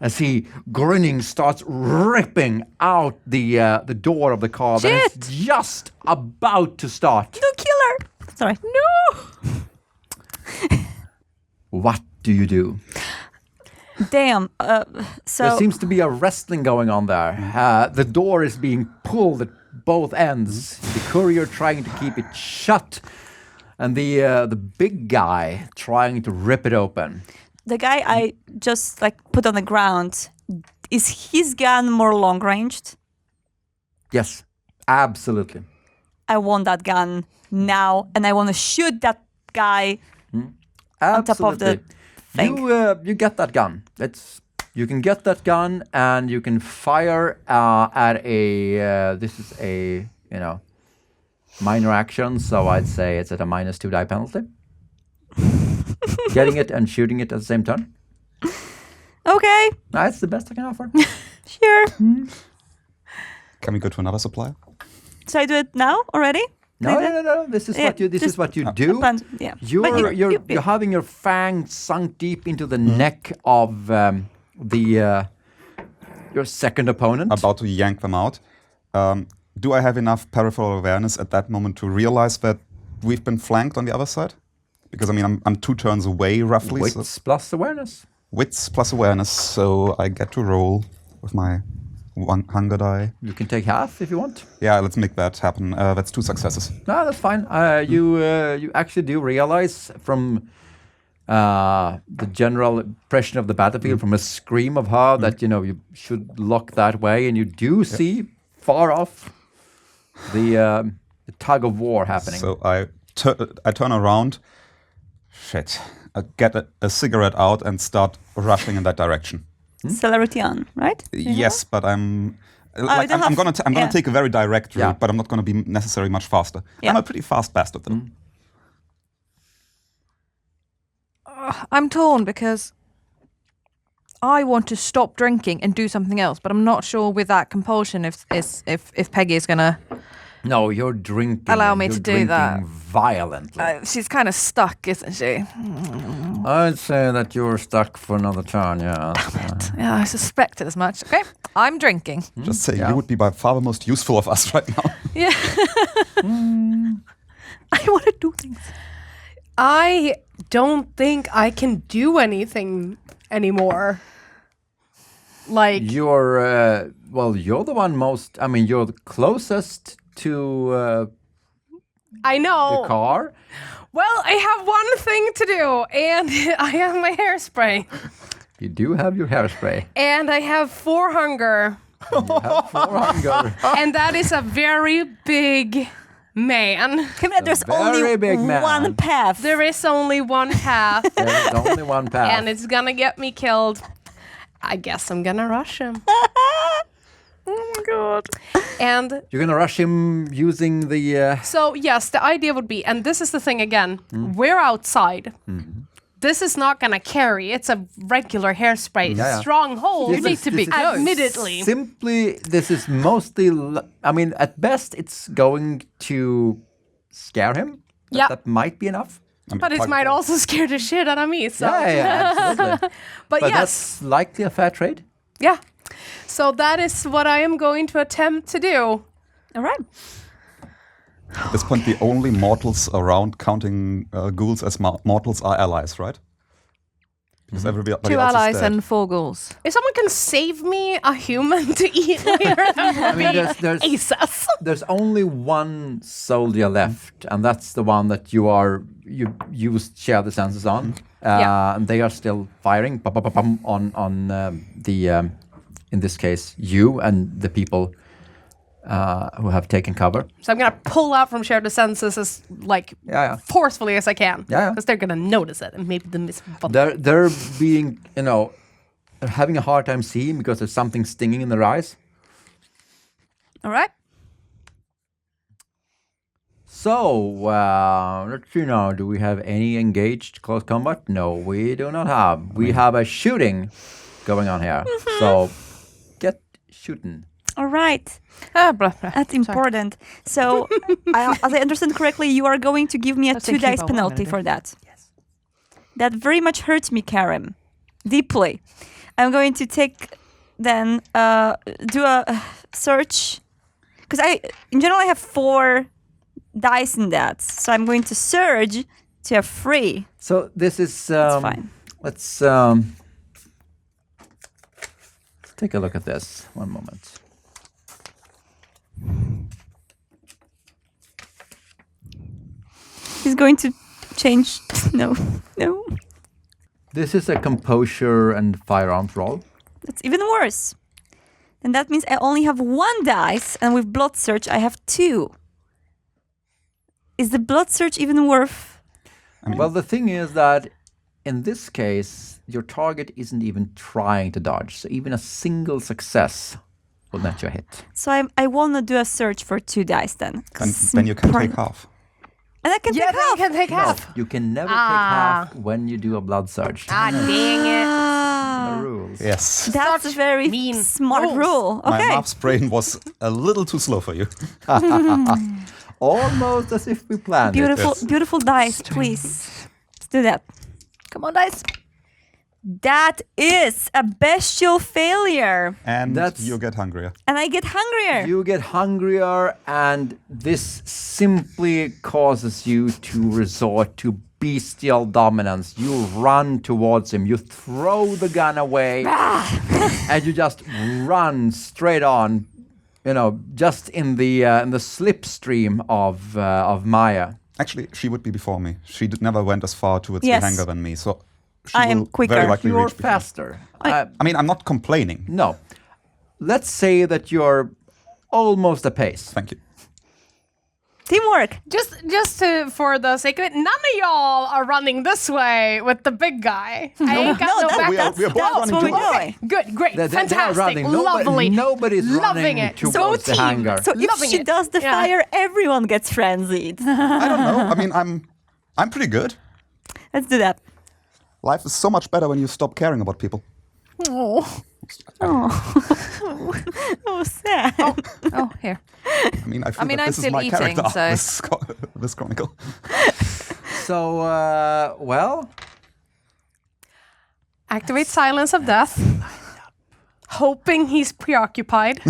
as he, grinning, starts ripping out the door of the car. Shit! That is just about to start. No killer. Sorry. No! What do you do? Damn. So There seems to be a wrestling going on there. The door is being pulled at both ends. The courier trying to keep it shut, and the big guy trying to rip it open. the guy I just like put on the ground, is his gun more long ranged? Yes, absolutely. I want that gun now, and I want to shoot that guy on top of the thing. You get that gun. You can get that gun, and you can fire at a. This is a minor action, so I'd say it's at a -2 die penalty. Getting it and shooting it at the same turn. Okay, That's the best I can offer. sure. Can we go to another supplier? So I do it now already? No. This is what you. This is what you do. Yeah. You're having your fang sunk deep into the neck of your second opponent. About to yank them out. Do I have enough peripheral awareness at that moment to realize that we've been flanked on the other side? Because I mean, I'm 2 turns away roughly. Wits plus awareness. Wits plus awareness, so I get to roll with my 1 hunger die. You can take half if you want. Yeah, let's make that happen. That's 2 successes. No, that's fine. You actually do realize from the general impression of the battlefield, from a scream of her, that you should look that way, and you do see far off the tug of war happening. So I turn around. Shit. I get a cigarette out and start rushing in that direction. Celerity on, right? Yes, but I'm gonna take a very direct route, Yeah. but I'm not gonna be necessarily much faster. Yeah. I'm a pretty fast bastard though. I'm torn because I want to stop drinking and do something else, but I'm not sure with that compulsion if Peggy is gonna No, you're drinking. Allow and me you're to do that. drinking violently. she's kind of stuck, isn't she? I'd say that you're stuck for another turn. Yeah. Yeah, I suspected as much. Okay, I'm drinking. Just say Yeah. you would be by far the most useful of us right now. Yeah. I want to do things. I don't think I can do anything anymore. Like, You're the one most. I mean, you're the closest to I know. the car. Well, I have one thing to do, and I have my hairspray, You do have your hairspray. and I have 4 hunger, You have 4 hunger. and that is a very big man. There's very only big man. one path. There is only one path, There's only one path. and it's gonna get me killed. I guess I'm gonna rush him. Oh my god. And You're gonna rush him using the. so, yes, the idea would be, and this is the thing again, we're outside. This is not gonna carry. It's a regular hairspray. Yeah. Stronghold. This is- Admittedly. Simply, this is mostly. I mean, at best, it's going to scare him. Yeah. That might be enough. But it might also scare the shit out of me. So. Yeah, absolutely. But But yes, that's likely a fair trade. yeah. So that is what I am going to attempt to do. All right. At this point, the only mortals around counting ghouls as mortals are allies, right? Because everybody 2 else allies is dead. and 4 ghouls. If someone can save me a human to eat later, I mean, there's aces. there's only one soldier left, and that's the one that you used share the senses on. Yeah. And they are still firing on the in this case you and the people who have taken cover. So I'm gonna pull out from shared senses as Yeah. forcefully as I can. Yeah. Because they're gonna notice it and maybe the miss. They're being, they're having a hard time seeing because there's something stinging in their eyes. All right. So, let's see now. Do we have any engaged close combat? No, we do not have. We have a shooting going on here. So, get shooting. All right. Ah, blah, blah. That's important. So, as I understand correctly, you are going to give me a Let's 2 think dice about what I'm penalty gonna for that. Yes. That very much hurts me, Karim. Deeply. I'm going to do a search. Because in general, I have 4 dice in that. So I'm going to surge to a 3. So, this is. That's fine. Let's. take a look at this. One moment. He's going to change. No. This is a composure and firearms roll. That's even worse. And that means I only have 1 dice, and with blood search I have 2. Is the blood search even worth? Well, the thing is that in this case, your target isn't even trying to dodge. So even a single success will net you a hit. So I want to do a search for 2 dice then. Then you can take half. And I can take half. can take half. You can never take half when you do a blood surge. Ah, dang it. The rules. Yes. That's a Such very mean smart rules. rule. My Okay. maths brain was a little too slow for you. Almost as if we planned it. Beautiful, Yes. beautiful dice, please. Let's do that. Come on, dice. That is a bestial failure. And That's- you get hungrier. And I get hungrier. You get hungrier, and this simply causes you to resort to bestial dominance. You run towards him, you throw the gun away, and you just run straight on. Just in the slipstream of Maya. Actually, she would be before me. She never went as far towards Yes. the hangar than me, so she I am will quicker. very likely You're reach before me. faster. I mean, I'm not complaining. No. Let's say that you're almost apace. Thank you. Teamwork. For the sake of it, none of y'all are running this way with the big guy. I ain't got no back. we are both that's running what we're towards- doing. Good, great, They're fantastic, running. lovely. Nobody's loving running it. towards the team. hangar. So if Loving she it. does the Yeah. fire, everyone gets frenzied. I don't know. I mean, I'm pretty good. Let's do that. Life is so much better when you stop caring about people. Oh, sad. Oh, here. I mean, I feel mean, that I'm this is still my eating, character so- this chronicle. So, well, Activate silence of death. Hoping he's preoccupied.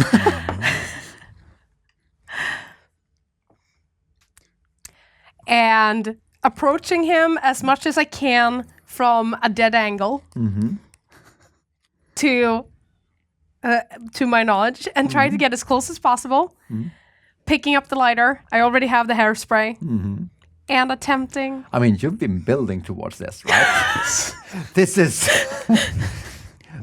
And approaching him as much as I can from a dead angle to my knowledge, and try to get as close as possible. Picking up the lighter. I already have the hairspray. And attempting. I mean, you've been building towards this, right?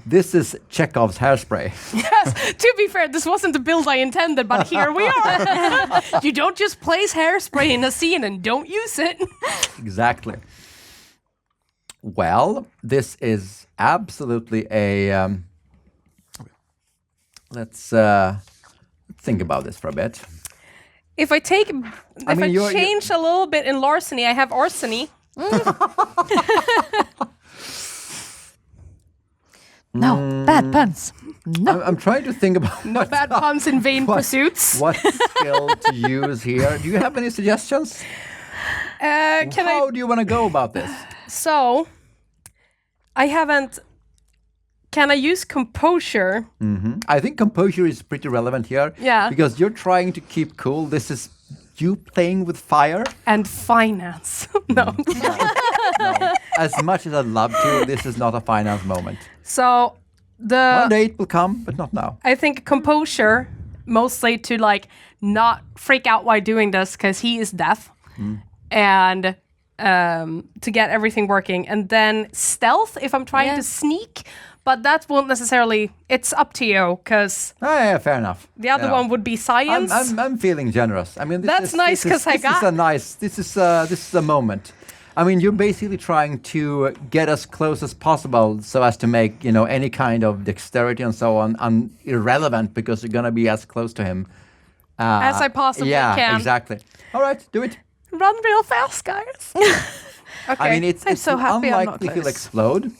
This is Chekhov's hairspray. Yes, to be fair, this wasn't the build I intended, but here we are. You don't just place hairspray in a scene and don't use it. Exactly. Well, this is absolutely a. Let's think about this for a bit. If I take, I mean, you're- change a little bit in larceny, I have arsony. No, bad puns. No. I'm trying to think about No bad puns in vain pursuits. what skill to use here. Do you have any suggestions? How do you want to go about this? So, I haven't. Can I use composure? I think composure is pretty relevant here. Yeah. Because you're trying to keep cool. This is you playing with fire. And finance. No. No. As much as I'd love to, this is not a finance moment. So, One day it will come, but not now. I think composure, mostly to not freak out while doing this, because he is deaf, and to get everything working, and then stealth if I'm trying to sneak, but that won't necessarily. It's up to you, because Yeah, fair enough. the other one would be science. I'm feeling generous. I mean, That's nice, 'cause I got- this is a moment. I mean, you're basically trying to get as close as possible so as to make, any kind of dexterity and so on irrelevant, because you're going to be as close to him. As I possibly yeah, can. exactly. All right, do it. Run real fast, guys. Okay. I mean, it's so happy I'm not unlikely he'll close. explode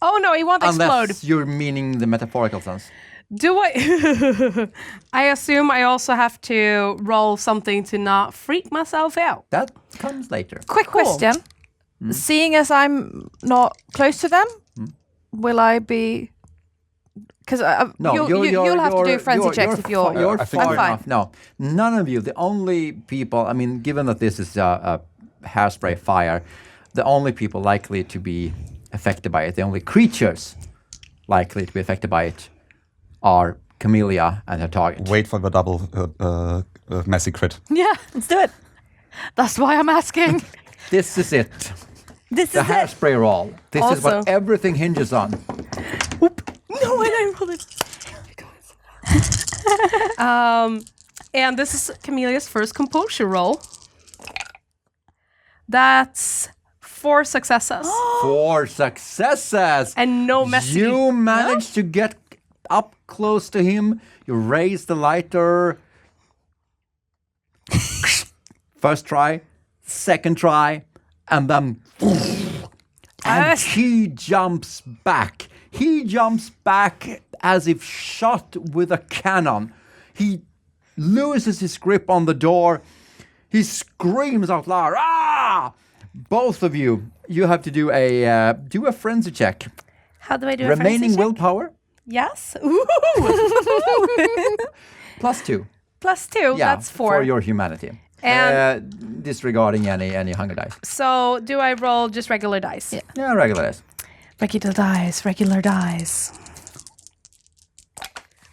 oh no, he won't unless explode. you're meaning the metaphorical sense. Do I? I assume I also have to roll something to not freak myself out. That comes later. Quick question. Seeing as I'm not close to them, will I be... Because No, you'll have to do frenzy checks if you're... You're I think far I'm fine. enough. No, none of you. The only people. I mean, given that this is a hairspray fire, the only people likely to be affected by it, the only creatures likely to be affected by it, are Camellia and her target. Wait for the double messy crit. Yeah, Let's do it. that's why I'm asking. This is it. This The is it. hairspray roll. This is Also- what everything hinges on. No, and I rolled it. And this is Camelia's first composure roll. That's 4 successes. 4 successes. And no messy. You managed to get up close to him. You raise the lighter. First try, second try, and then and he jumps back. He jumps back as if shot with a cannon. He loses his grip on the door. He screams out loud. Ah! Both of you, you have to do a frenzy check. How do I do a Remaining frenzy check? willpower Yes. Ooh. +2. +2. Yeah, That's 4. for your humanity. And- Disregarding any hunger dice. So do I roll just regular dice? Yeah. Yeah, regular dice. Regular dice. Regular dice.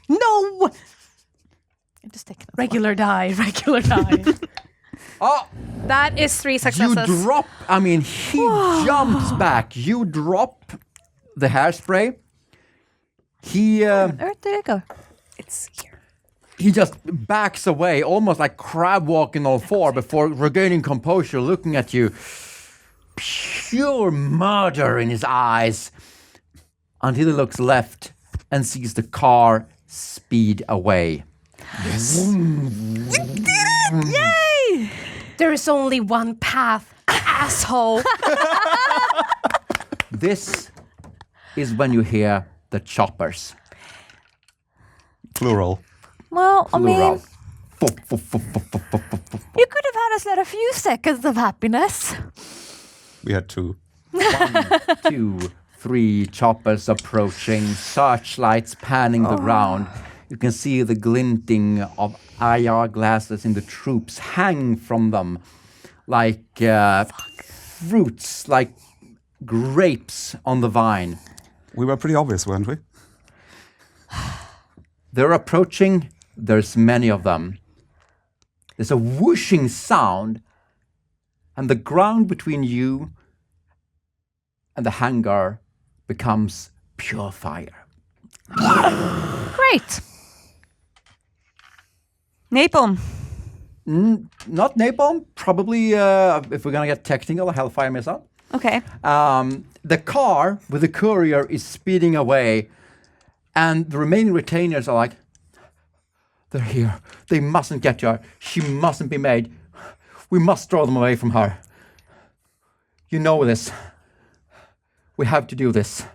No. I'm just taking it. Regular die. Regular die. Oh, That is 3 you successes. drop. I mean, he jumps back. You drop the hairspray. He Where did it go? It's here. he just backs away, almost like crab walking on 4 before regaining composure, looking at you. Pure murder in his eyes. Until he looks left and sees the car speed away. Yay! There is only one path, asshole. This is when you hear the choppers. Plural. Well, I mean, Plural. you could have had us let a few seconds of happiness. We had 2. 1, 2, 3 choppers approaching, searchlights panning the ground. You can see the glinting of IR glasses in the troops hang from them like fruits, like grapes on the vine. We were pretty obvious, weren't we? They're approaching. There's many of them. There's a whooshing sound, and the ground between you and the hangar becomes pure fire. Great. Napalm. Not napalm, probably, if we're gonna get technical, a hellfire missile. Okay. The car with the courier is speeding away, and the remaining retainers are like, they're here. They mustn't get her. She mustn't be made. We must draw them away from her. You know this. We have to do this.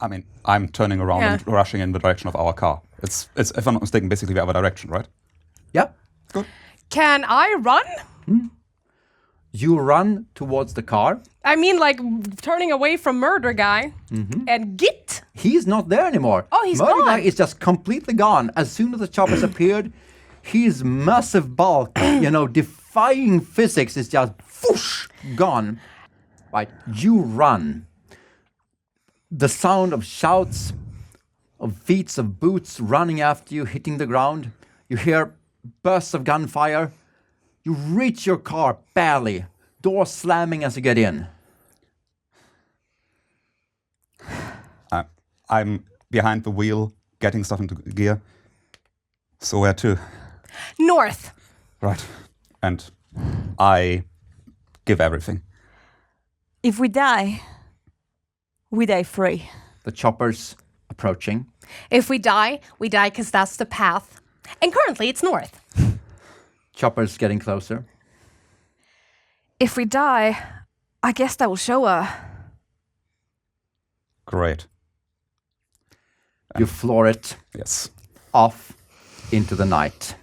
I mean, I'm turning around and rushing in the direction of our car. It's if I'm not mistaken, basically the other direction, right? Yeah. Good. Can I run? You run towards the car. I mean, like turning away from murder guy and get. He's not there anymore. Oh, he's Murder Guy gone. is just completely gone. As soon as the choppers appeared, his massive bulk, defying physics, is just whoosh, gone. Right, you run. The sound of shouts, of feet, of boots running after you, hitting the ground. You hear bursts of gunfire. You reach your car barely, door slamming as you get in. I'm behind the wheel, getting stuff into gear. So where to? North. Right. And I give everything. If we die free. The choppers approaching. If we die because that's the path. And currently it's north. Choppers getting closer. If we die, I guess that will show her. Great. You floor it Yes. off into the night.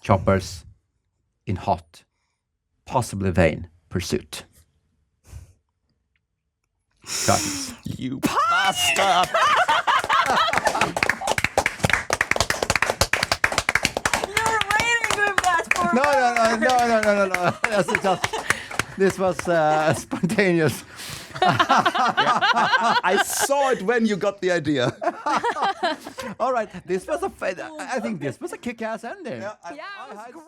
Choppers in hot, possibly vain pursuit. Curtains. You bastard! You're waiting with that for No. This was spontaneous. I saw it when you got the idea. All right, this was I think this was a kick-ass ending. Yeah, Yeah, it was great.